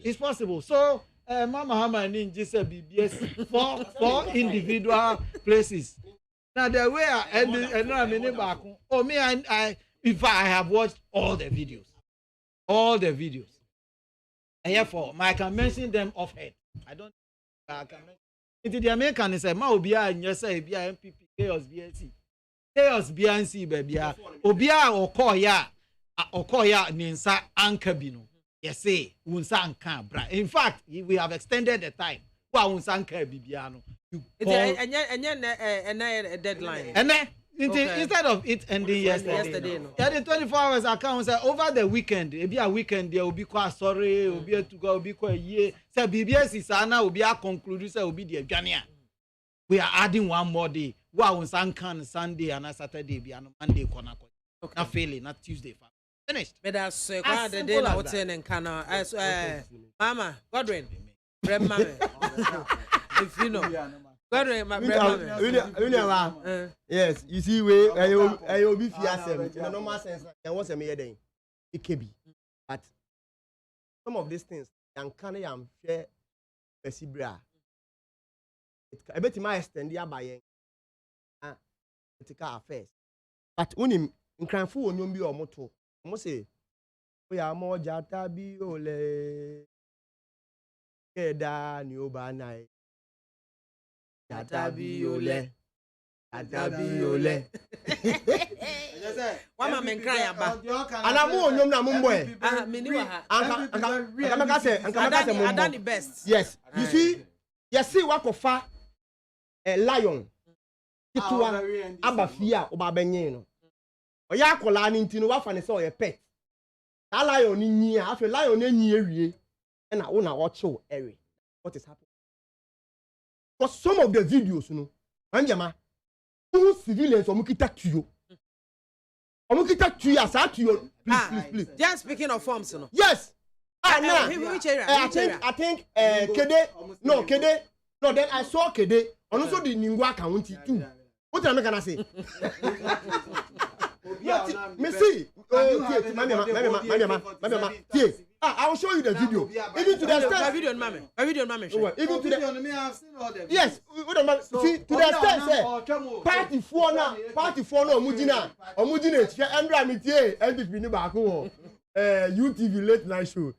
It's possible. So, Mama Hama and just said BBS for individual places. Now the way I in fact, I have watched all the videos. And therefore, I can mention them offhand. I don't I can mention. Into the American is a Maubia and yes, say Bia MPP, Chaos BNC. Chaos BNC, baby. Obia or Koya Ninsa Ankabino. Yes, say, Unsan Cabra. In fact, we have extended the time. Unsan Bibiano. And a deadline. And then instead of it ending yesterday, yeah, the 24 hours account said over the weekend, it be a weekend, there will be quite sorry, will be to go, will be quite a year. So BBS is now will be a conclusion, will be the Jania. We are adding one more day. Wow, on Sunday and Saturday, be on Monday, not failing, not Tuesday. Finished. But that's quite the day now, and Cana as Mama Godwin, Mama, if you know. Yes, you see, we I will be fiasem in a normal sense. There was a mere day. It can be. But some of these things, and can I am fair, Pesibra. I bet my extend the abaye. It's a affairs. But unim in Cranfu, on your motto, I must say, we are more jatabi ole. Keda new banai. Jatabiole. Wama menkra aba. Anamu onyom na mumboe. Adani best. Yes. You see wakofa a lion. Titua abafia obabenye no. Oya akola ni ntino wafa ne se oye pet. Ta lion ni nyia, afi lion enyi ewie. E na wo na ocho ere. What is happening? For some of the videos, you know, Anjama, who civilians or Mukita Tuyo. Or Mukita Tuya, Satuyo, please. Just speaking of forms, you know. Yes. Which area? I think, Kede, no, then I saw Kede, and also the Ningwa County too. What am I gonna say? Missy, I will show you the video. Even to the extent. My video, Mammy. Even to the. Yes, see, to the extent, party for no, Mujina, or Mujina, Andra Mitier, and between the Baku, UTV late night show.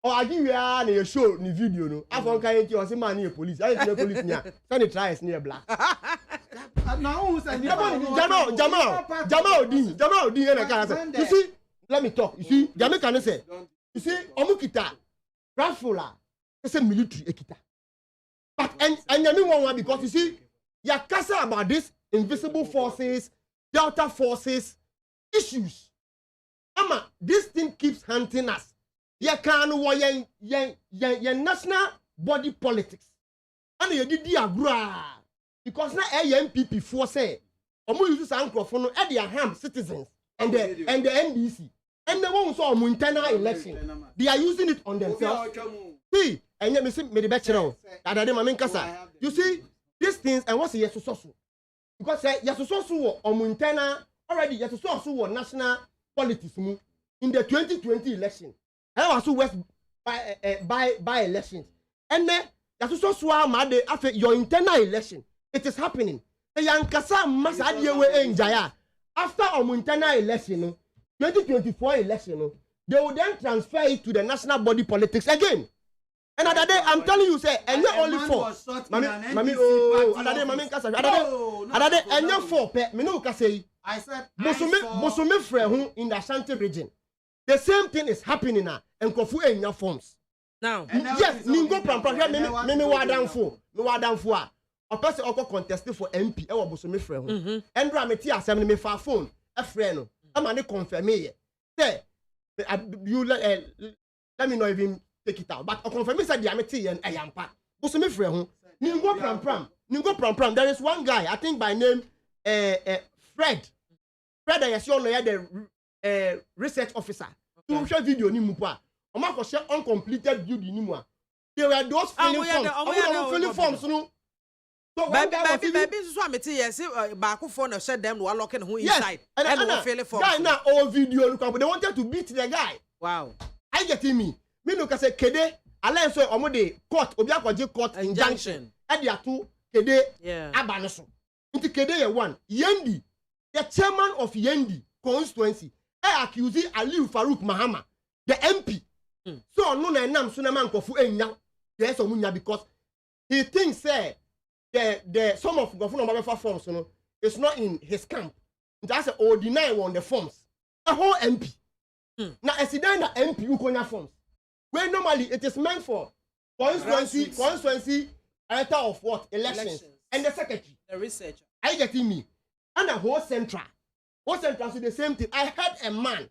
Or I give you a show, the video, no. I found Kaiti or some money police. I ain't police near. Can you try near black? Jamal D, and I can't say. You see, let me talk. You see, Jamaican say. You see, Omukita, Rafula, it's a military ekita. But and you know one because you see, Yakasa about this invisible forces, Delta forces, issues. Ama, this thing keeps hunting us. Yakan yen national body politics. And you did the because now MPP force say, Omu use microphone at their ham citizens and the NDC. And the ones on internal election, they are using it on themselves. See, and let me see me the better. You see these things and what's yes so because yes so on internal already yes so national politics in the 2020 election. I was west by elections and then yes so made after your internal election. It is happening. The Yankasa must add your way in Jaya after our internal election. 2024 election, they will then transfer it to the national body politics again. other day, I'm telling you, say, and you're only 4. Mami, oh, other day, Mami Kasa, other day, and you're 4, Minu Kase. I said, Musume Frehu in the Ashanti region. The same thing is happening now, and Kofu in your forms. Now, yes, Ningo Pram, Mimi Wadanfo. A person also contested for MP, I was Musume Frehu. And Rameti assembly me for phone, a friend. I'm going to confirm me. Say, you let me know if him take it out. But I confirm me said the Amity and I am part. Musume Frehu. Ningo Pram. There is one guy, I think by name Fred, I see on the research officer. To share video ni mupwa. Oma ko share uncompleted building ni mwa. There were those filling forms. Filling forms no. So baby so amete yes back for na share them no locking who inside. And no filling forms. Guy na all video look they wanted to beat the guy. Wow. I get me. Me no ka say kede alliance so omo de court obi akwaje court injunction. E dia to kede aba no so. Nti kede ye one. Yendi, the chairman of Yendi constituency, accusing Aliu Farouk Mahama, the MP. So no na nam so na man kofu enya. Yes omunya because he thinks say the some of Gofu no forms no it's not in his camp. That's or deny on the forms. A whole MP. Now as he na MP ukonya forms. Where normally it is meant for constituency editor of what? Elections. And the secretary. The researcher. Are you getting me? And the whole central. Whole central is the same thing. I heard a man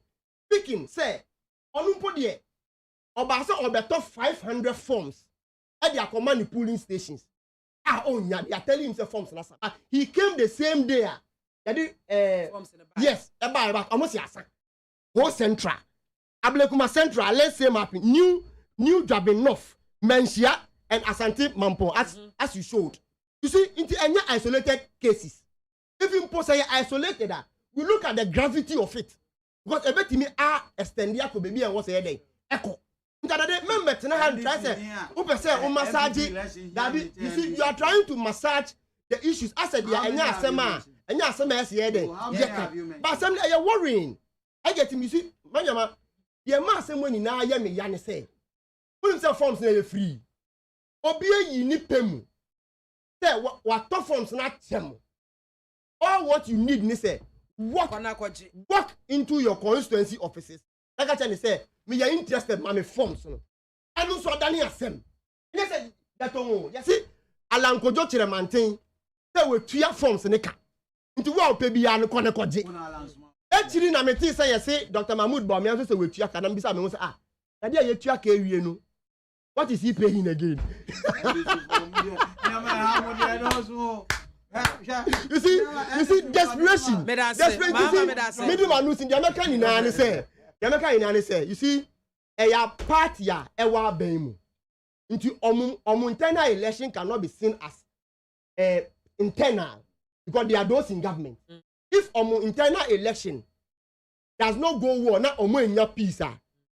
speaking, say, Onupodie, Obasa Obeto 500 forms at their command polling stations. They are telling him the forms. He came the same day. Yes, about almost yasa. Whole central. Ablekuma central, let's say mapping. New Jabin North, Menshia, and Asante Mampo, as you showed. You see, into any isolated cases. If you post isolated, we look at the gravity of it. Because everything are extended to baby and what's a day. Echo. Remember, you see, you are trying to massage the issues. I said, and but some you're worrying. I get him, you see, Manyama, your master money now, Yami Yanni say. Put himself forms nearly free. Obey ye nipemu. Say what top forms not them. All what you need, say, walk into your constituency offices. Like I tell say, me are interested, my forms. I don't so Danny as them. And I said, that you see, Alan Kojo Chiremantin, there were 2 forms in the car. Into what baby and Konakoji. Actually, na meti say Dr. Mahmoud Bawumia so say we tua kana mbisa me say na dia ye tua ka ewie no. What is he paying again? You see desperation. You see a party ya ewa ban mu. Into internal election cannot be seen as internal because they are those in government. If internal election does not go well, now in your peace,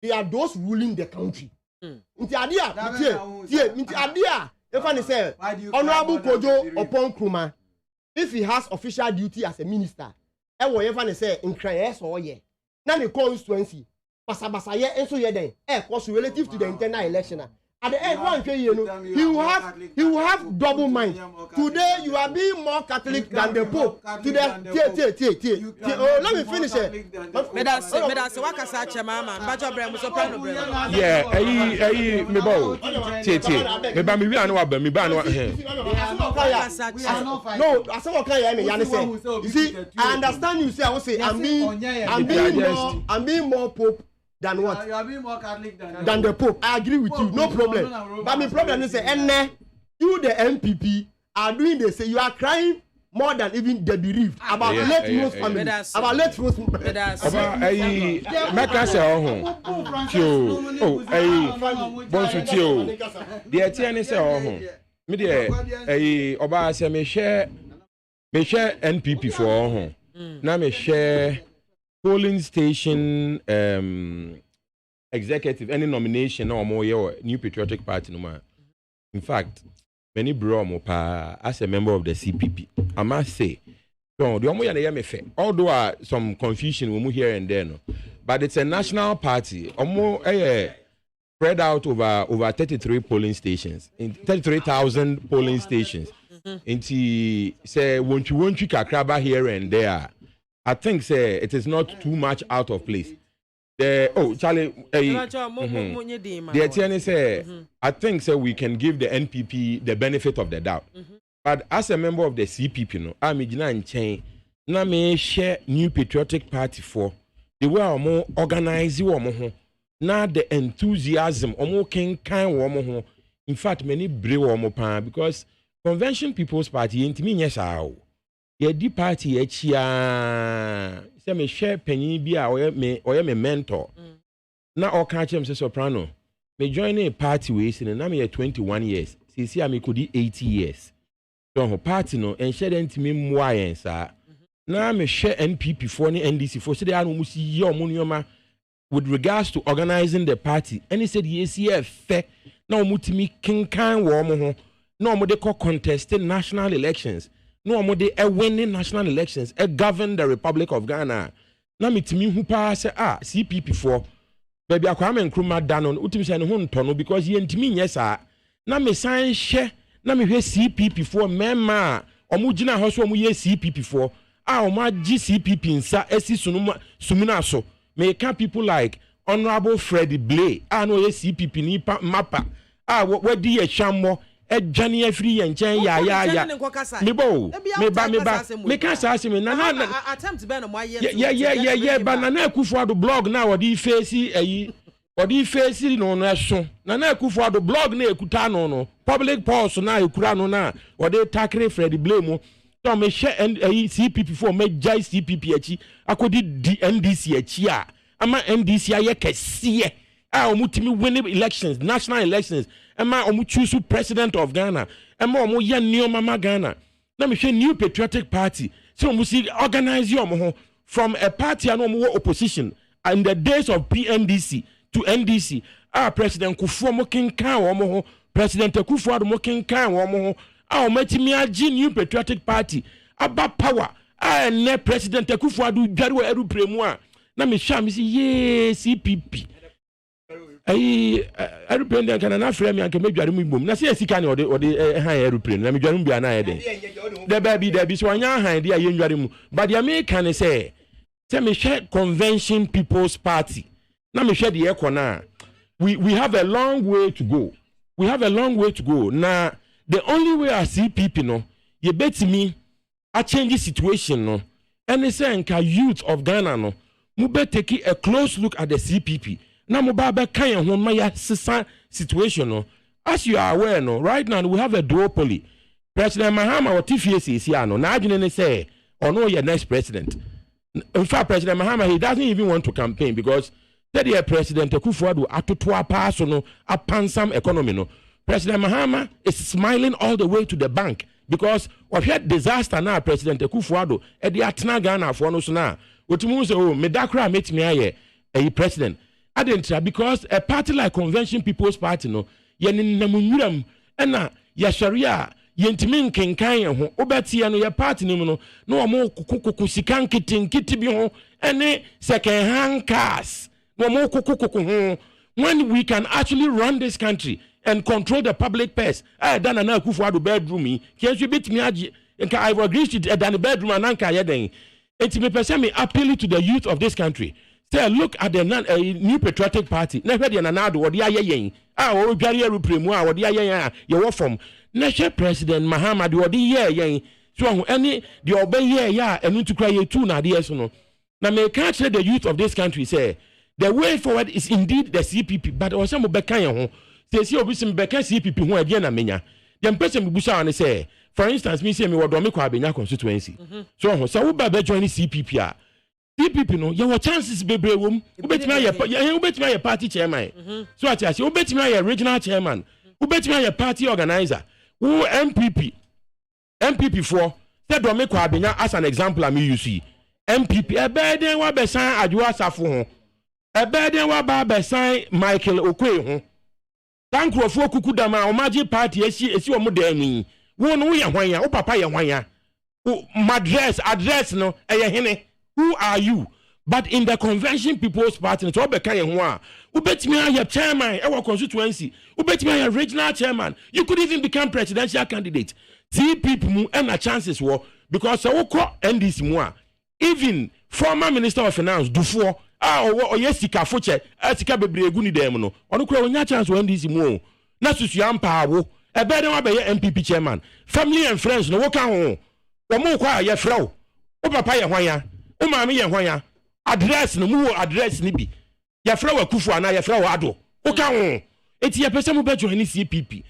they are those ruling the country. If Honorable Kojo upon Kruma, if he has official duty as a minister, say in Crayes or ye, now the constituency, Pasabasaya and so ye then, was relative to the internal election. At the end, one he will have double mind. Today you are being more Catholic than the Pope. Today, let me finish it. You see, I understand you say I will say I'm being more Pope than what? You are being more Catholic than the Pope. I agree with you, no problem. But my problem is that you, the MPP, are doing this. You are crying more than even the bereaved about late Rose family. About late Rose. NPP for now me share polling station executive any nomination or more New Patriotic Party no man. In fact, many bro as a member of the CPP, I must say, so the although some confusion we here and there, no, but it's a national party. spread out over 33 polling stations, in 33,000 polling stations. Say won't you kakraba here and there. I think say it is not too much out of place. Charlie, the attorney say I think say we can give the NPP the benefit of the doubt. But as a member of the CPP, I'm in chain. Na me share New Patriotic Party for the way I'm organize you. Na the enthusiasm can kind in fact many brave because Convention People's Party ain't me yes how ye di party echia say me share penny bi a me mentor na o kan chem say soprano me join a party we sin na me 21 years see me could 80 years so party no en share ntimi mmoa yen sa na me share NPP for ni NDC for say they anu musi ye omuniyoma with regards to organizing the party and he said yes fair na omutimi kinkan wo mo ho no more they call contesting national elections. No more they winning national elections. Govern the Republic of Ghana. Na mitimi who pass CPP for baby akwame nkruma danon utim say no ntono because ye ntimi nyesa. Na me sign share na me hwe CPP for mema omugina ho so omuye CPP for oma GCPP nsa esi sumuna so. Me can people like Honorable Freddie Blay no ye CPP ni mapa where di e chammo Johnny free and chain ya me bo me can say me na attempt be no my banana Akufo-Addo blog na odi face no so na Akufo-Addo blog na ekuta no public pulse na ekura no na odi takre Fred blame so me share CPP for me jai CPP achi akodi NDC achi ama NDC aye kese omutimi winning elections national elections Emma omu choose president of Ghana. Emma omu ya new mama Ghana. Na me share New Patriotic Party. So omu see organize you from a party and omu opposition. In the days of PNDC to NDC. President Kufuor mo kinkan omu President Akufo-Addo mo kinkan omu ometimi aji New Patriotic Party. Aba power. Ne President Akufo-Addo dware eru premu a. Na me share me see ye CPP. Aeroplane can na frame and can make you boom. Na see sika or the high aeroplane. Na me dwarum bia na ede. The baby so anya high dia yen dwarum. But the American say me share Convention People's Party. Na me share the ekona. We have a long way to go. We have a long way to go. Now the only way I see people no, you bet me a change the situation no. And they say nka youth of Ghana no, mu be take a close look at the CPP. Na mo ba kan ho maya situation no as you are aware no right now we have a duopoly. President Mahama what TFC no na adwene ne say ono your next president. In fact President Mahama he doesn't even want to campaign because that year President Akufo-Addo atotoa pass no apansam economy no. President Mahama is smiling all the way to the bank because of that disaster now President Akufo-Addo e dey atena Ghana for no so na otimu say oh me dakra metimi aye a president because a party like Convention People's Party no ye namunwuram na ya sharia ye ntimi nkenkan ho obetie no ye party nim no na omo kokoko sikan kitinkiti bi ho ene second hand cars no omo kokoko ho when we can actually run this country and control the public purse dana na Akufo-Addo bedroom yi kenso betimi age nka I agree to the bedroom ananka ye den etimi pese me appeal to the youth of this country. Say look at the New Patriotic Party. Na hwe de na nado wo de ayeyen. O dware arupremu a wo de ayeyen ye wo from. National President Mahama de wo de yeyen. So any the obey ya enu tukra ye tu na de so no. Na me can tell the youth of this country say the way forward is indeed the CPP but also mo beka ye ho. Say obi sim beka CPP ho ade na menya. The person me busa wan say for instance me say me wo do me kwa Abenya constituency. So wo ba join CPP a CPP no your chances bebre wom ubetimi aye party chairman so ati ase ubetimi aye regional chairman ubetimi aye party organizer who MPP for say do me kwa Abenya as an example am you see MPP ebeden wa besan Adwoa Safo ho ebeden wa ba besan Michael Okwe ho tankrofo kukudama omaji party esi omo de ani wo no ye hwan ya wo papa ye hwan ya address no eye hene. Who are you? But in the Convention People's Party, it's all Bekaya. Ubetimi your chairman, our constituency. Ubetimi your regional chairman. You could even become presidential candidate. See people and the chances were because so NDC more. Even former Minister of Finance Dufour, or yes, Sika Fuche, Sika Bebreguni Demono, on the chance when NDC more. Nasus Yampa, a better one by MPP chairman. Family and friends, no work home. Or more quiet, your fro. Opapaya Waya, Umami and Waya. Address no more address ni bi ya fra Kufu ana ya fra Ado o ka ho eti ya pese mo be join CPP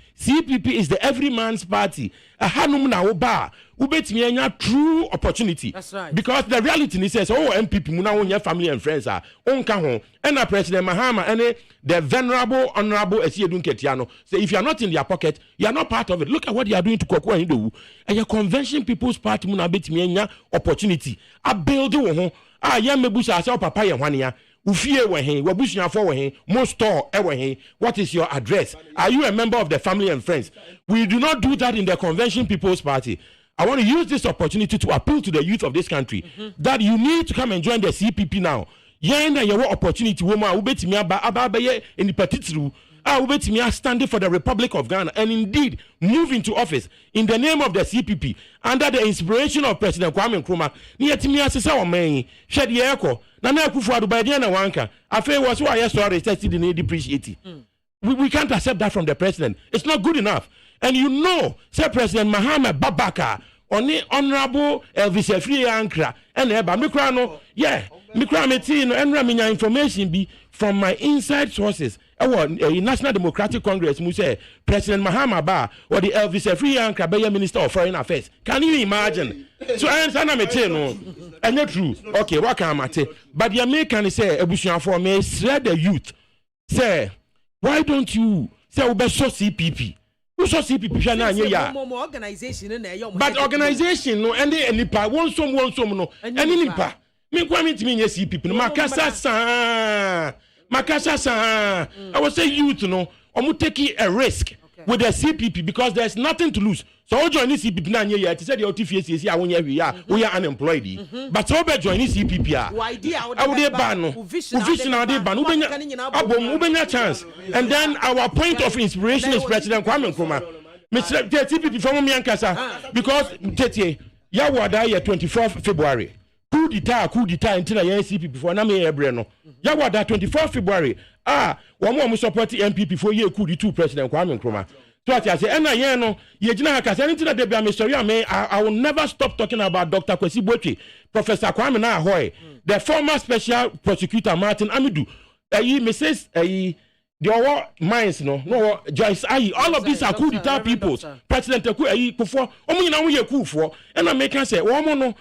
is the every man's party hanum na wo ba wo betimi anya true opportunity. That's right. Because the reality is says MPP mu na wo nya family and friends on ka ho and President Mahama and the venerable honorable Esiedun Ketiano say if you are not in their pocket you are not part of it. Look at what they are doing to Kokwa Hindu and your Convention People's Party mu na betimi anya opportunity a build wo ho yam mebusa asa papa ye hwania ufie we hen wabusuafo we hen mo store e we hen. What is your address? Are you a member of the family and friends? We do not do that in the Convention People's Party. I want to use this opportunity to appeal to the youth of this country that you need to come and join the CPP now. Yenda your opportunity woman ubetimi aba ye in the petitru ubetimi standing for the Republic of Ghana and indeed move into office in the name of the CPP under the inspiration of President Kwame Nkrumah. Ni yetimi asesa o man hwede ye ekọ na Akufo-Addo by the na wanka afa was why I sorry tested the depreciate. We can't accept that from the president. It's not good enough. And you know, say President Mahama Babaka only honorable Elvis Efri Ankra and Eba Mikra no Mikra meti no enra minya information be from my inside sources. National Democratic Congress mu say President Mahama ba or the Elvis Efri Ankra be Minister of Foreign Affairs. Can you imagine? So answer na meti no. And not true. Okay, what can I say? But the American say ebusuafo me shred the youth. Say why don't you say we so CPP? Who so CPP na anye ya? Organization na eyo. But organization no and nipa won some no. Any nipa. Me kwa me timi nye CPP no makasa sa. I was say youth no, omo taking a risk with the CPP because there's nothing to lose. So o join CPP na anye ya, te say the OTFC a wonya wi ya, we are unemployed. But so be join CPP a. I would ban no. Vision na dey ban. Ubenya chance. And then our point of inspiration is President Kwame Nkrumah. Mr. CPP from me ankasa because tete ya wada ya 24th February. Coup d'etat until the CPP before na me ebre no. Ya wada 24th February. Wo support MPP for ye coup d'etat President Kwame Nkrumah. So I say and no ye gina ha kasa anything that be a mystery I will never stop talking about Dr. Kwesi Botwe, Professor Kwame Nahoy, the former special prosecutor Martin Amidu, Mrs. The our minds no Joyce Ayi, all of these are coup d'etat people. President before na we coup for and I make say no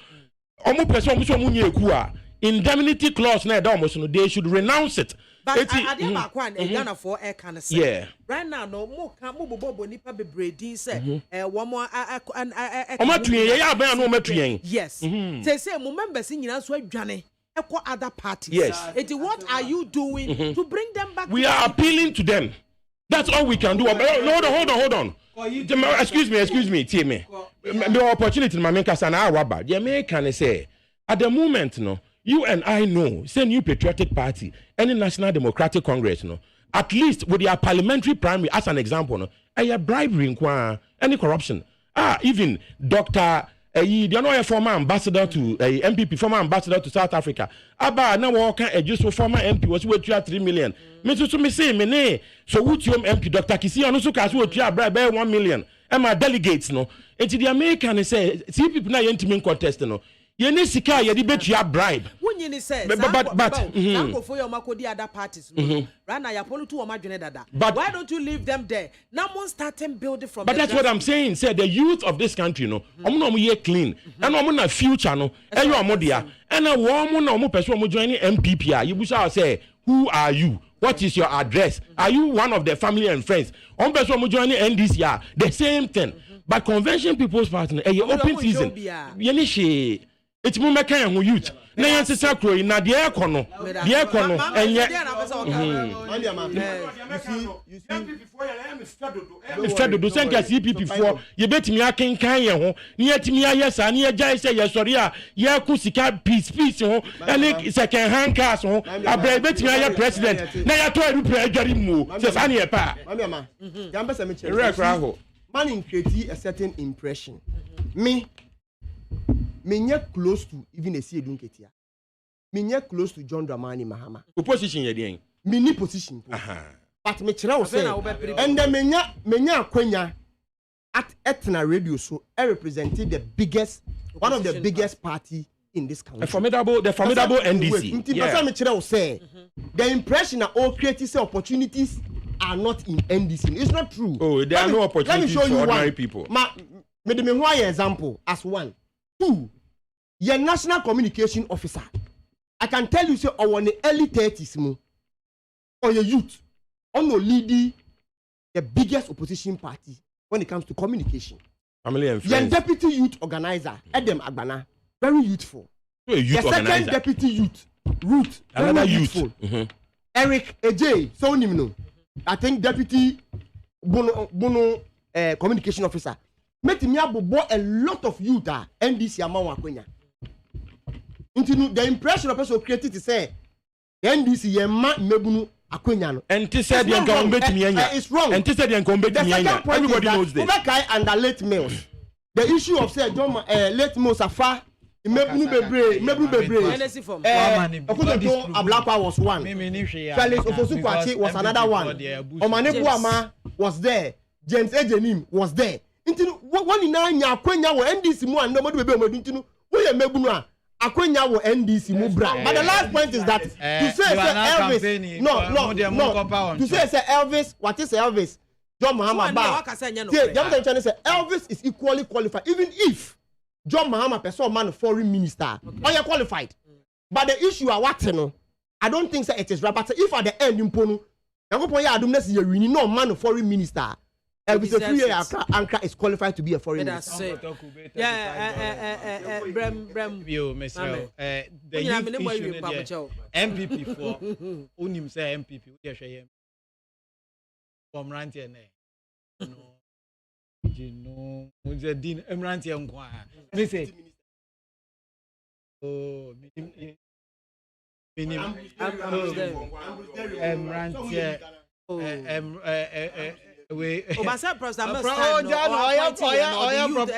person coup indemnity clause na they should renounce it. But I did back one Ghana for air can say. Yeah. Right now, no more can move bobo nipa be bredi say one more yes. Say mo members nyina so adwane ekọ other parties. Yes. What are you doing to bring them back? We are appealing to them. That's all we can do. Hold on. Excuse me, Timmy. The opportunity my make us an hour back. The American say at the moment you and I know, say New Patriotic Party, any National Democratic Congress, at least with their parliamentary primary as an example, a bribery, any corruption. Even Dr. A former ambassador to MPP, former ambassador to South Africa. Now walking a just former MP was worth 3 million. Me say, so what you MP Dr. Kisi also cash worth 1 million. And my delegates, into the American say, see people now intimate contest, you need sika you debate your bribe. When you say but for your makodi other parties. Right now, but why don't you leave them there? Now one starting building from. But that's what I'm saying. Say the youth of this country, clean, and na future, and you are modia, and a woman person joining MPP. You shall say, who are you? What is your address? Are you one of the family and friends? On person joining NDC, the same thing. But Convention People's Party, open season. It's more youth. na yɛn sesa kuro yi na deɛ ɛkɔ no ɛnyɛ mefɛ dodo sɛ nka CPP foɔ yɛbɛtumi akenkan yɛn ho ne yɛtumi ayɛ saa ne yɛgyae sɛ yɛsɔre a yɛko sika peace ho ɛne second hand cars ho abrɛ yɛbɛtumi ayɛ president na yɛtɔ aeroplane adware mu o sɛ saa ne yɛ paa ɛwerɛ kora hɔ man in create a certain impression me close to even a see edun ketia me close to John Dramani Mahama opposition yɛ deɛn me ni position but me kyerɛ wo sɛ and then menya akwanya at Etna radio so I represented the biggest one of the biggest party in this country the formidable NDC me kyerɛ wo sɛ the impression that all creative opportunities are not in NDC. It's not true. Oh, there are no opportunities for ordinary people. Me de me one example as one. Two, your national communication officer. I can tell you say on the early 30s mo, or your youth, on no leading the biggest opposition party when it comes to communication. Family and Your friends. deputy youth organizer, Edem Agbana, very youthful. Youth the second organizer. deputy youth, Ruth, Another very youth. youthful. Eric Ej, so nimno. I think deputy Bono communication officer. Met me abobo a lot of youth NDC among Akwenya. Into the impression of person created to say NDC yema mebunu Akwenya. And to say the it's wrong. And to say the everybody knows this. Under late mails. The issue of say late mails are far. Mebunu bebre. Okuto Ablakwa was one. Felix Ofosukwachi was another one. Omanebu Ama was there. James Ejenim was there. Intinu one in anya Akwenya wo NDC mu and nobody be omodu intinu. Wo ye mebunu a Akwenya wo NDC mu bra. But the last point is that to say Elvis no to say Elvis, what is Elvis? John Mahama ba. Say Elvis is equally qualified even if John Mahama person man foreign minister or you qualified. But the issue are what no. I don't think that it is right. But if at the end imponu, Yankopon ya adum nesi ye no man foreign minister. Elvis Anka is qualified to be a foreign minister. Yeah, Brem. Yo, Mr. The youth issue MPP for unim say MPP we share from rantie no. No, the Dean Emranti Unqua. Me say, oh,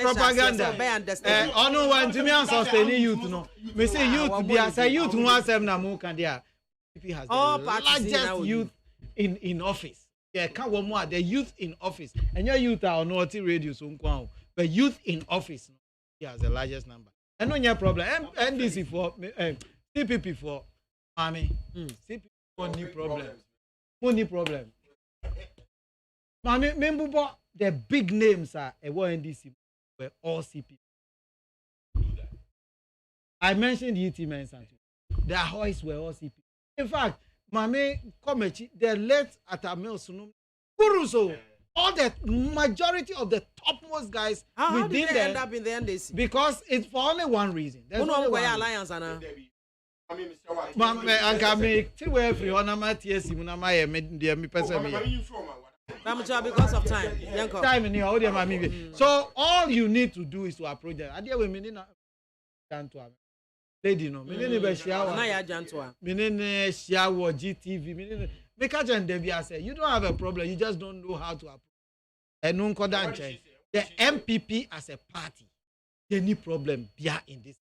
propaganda. Oh no, one to me and sustaining youth. No, me say youth be as a youth who has them na more can there. If he has the largest youth in office. Yeah, can't one more. The youth in office, and your youth are on naughty radio, so but youth in office, he has the largest number. And no, your problem. NDC for CPP for MAAME. CPP for new problem. Money problem. MAAME, remember the big names are a NDC were all CPP. I mentioned UT Mensa. The Ahoys were all CPP. In fact. MAAME Komechi, the late Atamel Sunum, Kuruso, all the majority of the topmost guys how within did they end up in the NDC? Because it's for only one reason. There's only one alliance, Anna. MAAME Ankame, Tiwe Free Honamati, Simunama, me person. Because of time. Time in your MAAME. So all you need to do is to approach them. I deal with me lady no menene be share na ya jantoa menene share GTV menene make a and Debbie say you don't have a problem, you just don't know how to approach and the MPP as a party any problem bia in this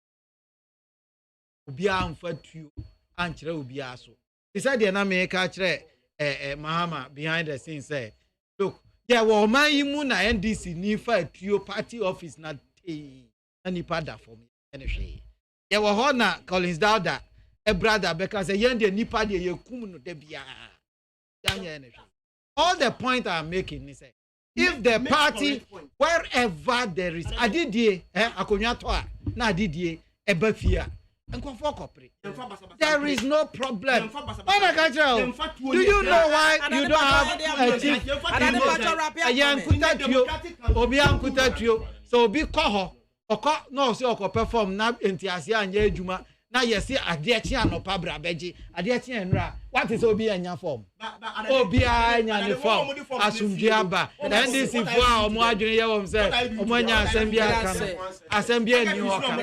obia amfatu ankyere obia so he said the na me ka kire Mahama behind the scenes say look there were man yimu na NDC ni fa tuo party office na any pada for me anyway. Ye were hona Collins Dowda, a brother because a young nipa de kum no debia. All the point I'm making is if the party wherever there is I did ye akonya to na did ye e bafia enko for corporate there is no problem. Do you know why you don't have a chief obi ankuta tuo so obi koho oko no se oko perform na entiase anya adwuma na yesi ade chi anopa bra beji ade chi enra what is obi anya form obi anya ne form asumdwe aba ndc fo a omo adwene ye wom se omo anya asembia ni hoka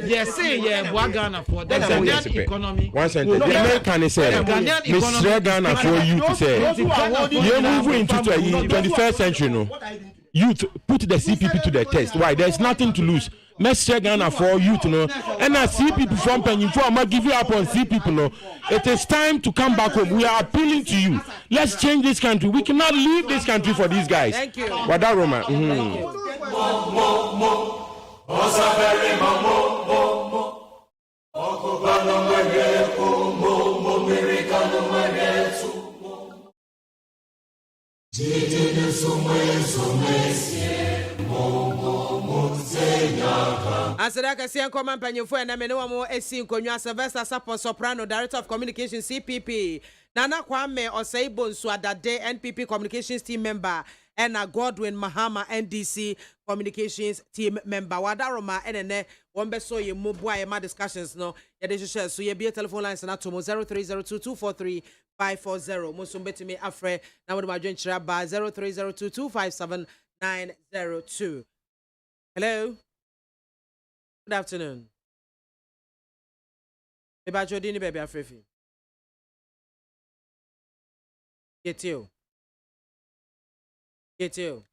yesi ye boa Ghana for the Ghanaian economy one sentence the American say Mr. Ghana for youth say you move into the 21st century no youth put the CPP to the test. Why? There's nothing to lose. Mr. Ghana for youth, no. And I see people from Penny for I'm not giving up on CPP, no. It is time to come back home. We are appealing to you. Let's change this country. We cannot leave this country for these guys. Thank you. Wada Roma. Asadaka Siankoma Panyufo and Amenuamo Esi Nkonwa Sylvester Sapo Soprano, Director of Communications CPP. Nana Kwame Oseibo Nsuadade NPP Communications Team Member. And Godwin Mahama NDC Communications Team Member. Wadaroma NNE Wombeso ye mobwa ye ma discussions no. Yade share so ye be telephone lines na tomo 0302243540. Musumbeti me afre na wode ma join chira ba 0302257902. Hello. Good afternoon. Eba Jodini baby afrefi. Get you. Get you.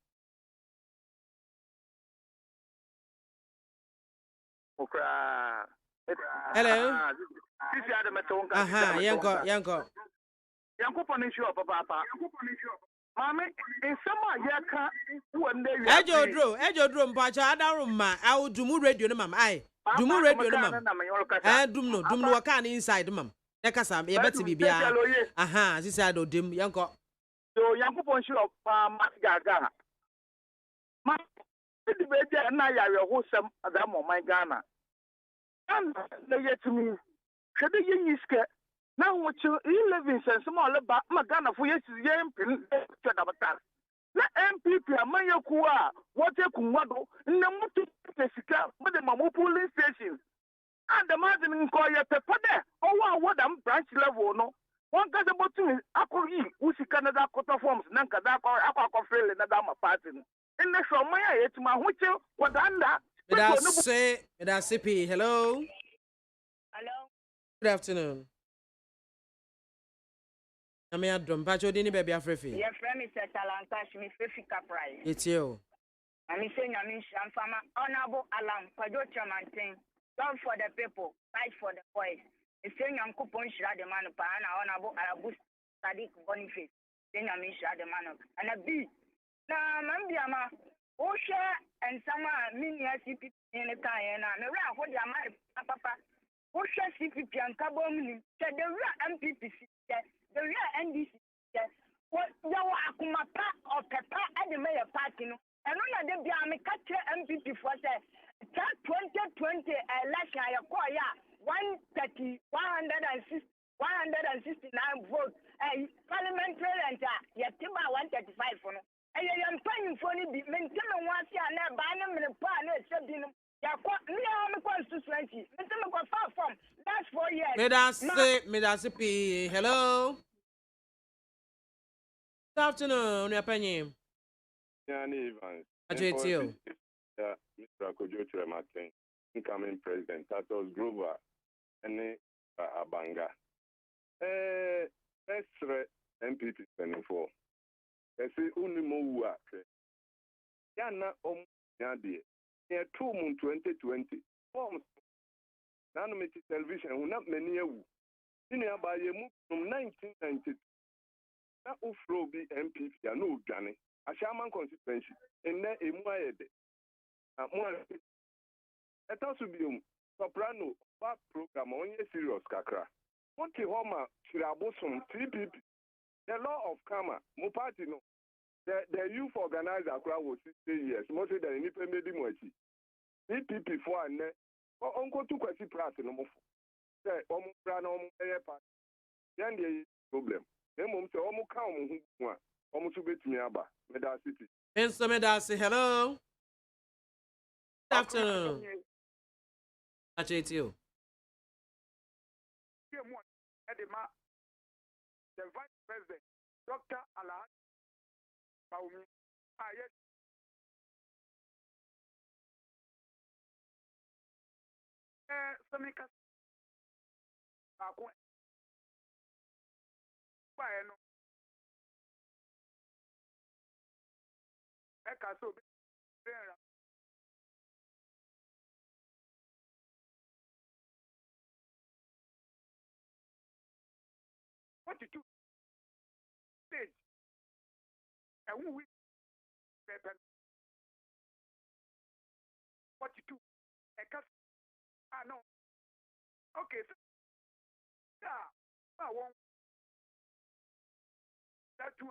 Hello. Yanko. Yanko Panisho, Papa. Mammy, in summer, Yaka, one day. Ejo drum, Pacha, Adaruma, I will do more radio, ma'am. I do more radio, ma'am. I do no wakan inside, ma'am. Nekasa, you better be bia. Aha, this side of dim, Yanko. So, Yanko Panisho, Masgaga. Ma, the baby and I are wholesome at that moment, Ghana. And they get to me. Should they use now what you live in small about Magana for yes, na MPP amanya kuwa wote kumwado na mtu tesika mede mamu polling station and the man in koya pepade owa wodam branch level no one gase botu akori usi Canada quota forms nanka da akwa fail na da ma party in the show maya yetima huche wadanda That's CP. Hello. Good afternoon. I'm here, Drum. Pacho Dini baby afrefi. Your friend is a talantash, me fefi kaprai. It's you. I'm saying I'm farmer honorable alarm, Pajo Chamantin. Love for the people, fight for the boys. It's saying I'm coupon shra the man pana honorable Arabus Sadiq Boniface. Saying I'm shra the man and a B. Now, Mambiama, Osha and some mini CP in the time, and I'm around what your man, Papa. Osha CP and Kabom, said the real MPP. The real NDC, what you are Kumapa or Peppa at the mayor party, and when they be a catcher MPP for the 2020 election, I acquire 169 votes, and parliamentary and Yatiba 135 for no. And I am paying for it, maintain once year and a banner in the pan, except in constituency. That's 4 years. Medasi, hello. Good afternoon, your penny. Yani Evans. It's you. Mr. Kojo Martin, incoming president, Tatos Grover, and Abanga. Extra MPP 24. I say only more. Yana Yadi. 2020 forms nanometi television who not many years in by a move from 1990 na ufro be MPP ya no dwane a shaman constituency in na emu ayede etasu biom soprano back program on ye serious kakra what the homa shirabosum TPP the law of karma mo party no. The youth organizer was 60 years. Most of the Nipe made him watch. CPP for and Uncle took a price no more. Say, Omukran Party. Then the problem. Then Mum say, Omukam, almost to bet me about Meda City. Mr. Medasi, hello. Good afternoon. Actually, it's you. mu edema the vice president Dr. Ala Baumi yes Samika ako ba no eka so be what to do stage and we what to do no okay so yeah I want that $2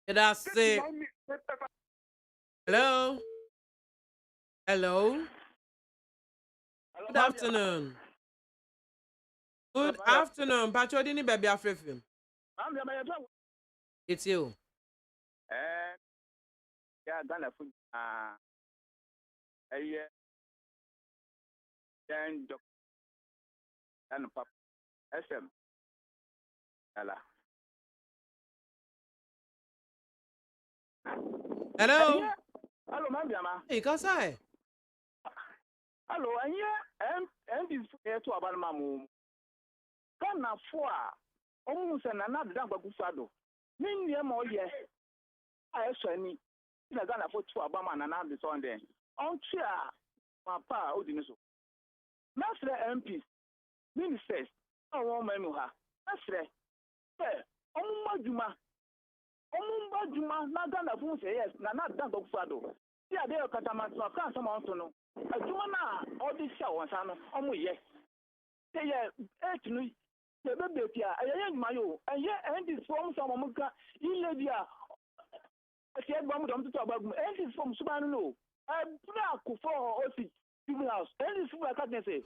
That's it. Hello. Hello. Good afternoon. Good afternoon. Pacho dini baby afrefim. It's you. Yeah, Ghana food. Then doc. And pap. SM. Hello. Hello. Hello, ma'am. Hey, Kasai. Hello, and yeah, this to about mamu. Ghana for almost another Bagufado. Mean them all, yes. I saw me. In a Ghana for two Obama and another Sunday. On chair, my pa, Odinoso. Master MPs, ministers, I want Memuha. Master, Omajuma. Omajuma, not Ghana for yes, not Bagufado. Yeah, they are Katamas, so I can't come on to know. A Jumana, all this show on Sano, yes. Say, actually. The baby, I am Mayo, and yet, and this from some Amuka, in Libya. I said, one to talk about, and this from Subano. I put for office, house, and this I can't say.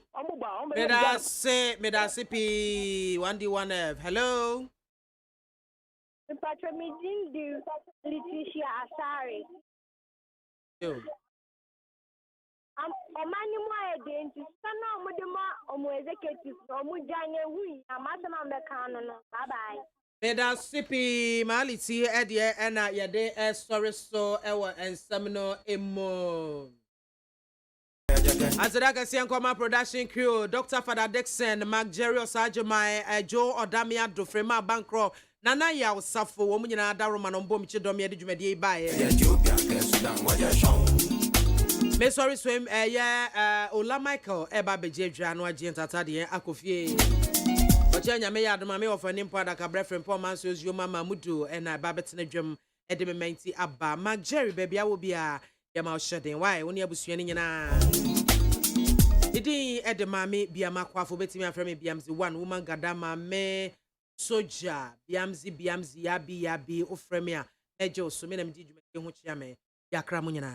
Medasipi, 1D1F. Hello. The patronizing do Letitia Asari. Omani mo edenti sana omudema omo executive omujanye hui amadama mekano no bye bye. Medasipi maliti edie ena yede sorry so ewo ensemno emo. Azadaka Siankoma production crew, Dr. Father Dixon, Mark Jerry Osajamai, Joe Odamia Dofrema Bankro, Nana ya Safo, Womunina Daruma no Bomchi Domia de Jumedi by Me sorry swim, Ola Michael, Eba Beje Jano Agent Atadi, Akofie. But Yanya may add mammy of an import a cabrefren poor man says your mamma Mudu and I Babette Nedrum, Edimenti Abba, Mark Jerry, baby, I will be a Yamal shedding. Why? Only a buswining Idi edemame BIAMAH AKWAFO betimi aframe biamzi one woman gadama me soja biamzi yabi oframe a ejo so me na mdi dwuma ho chia me yakra mo nyina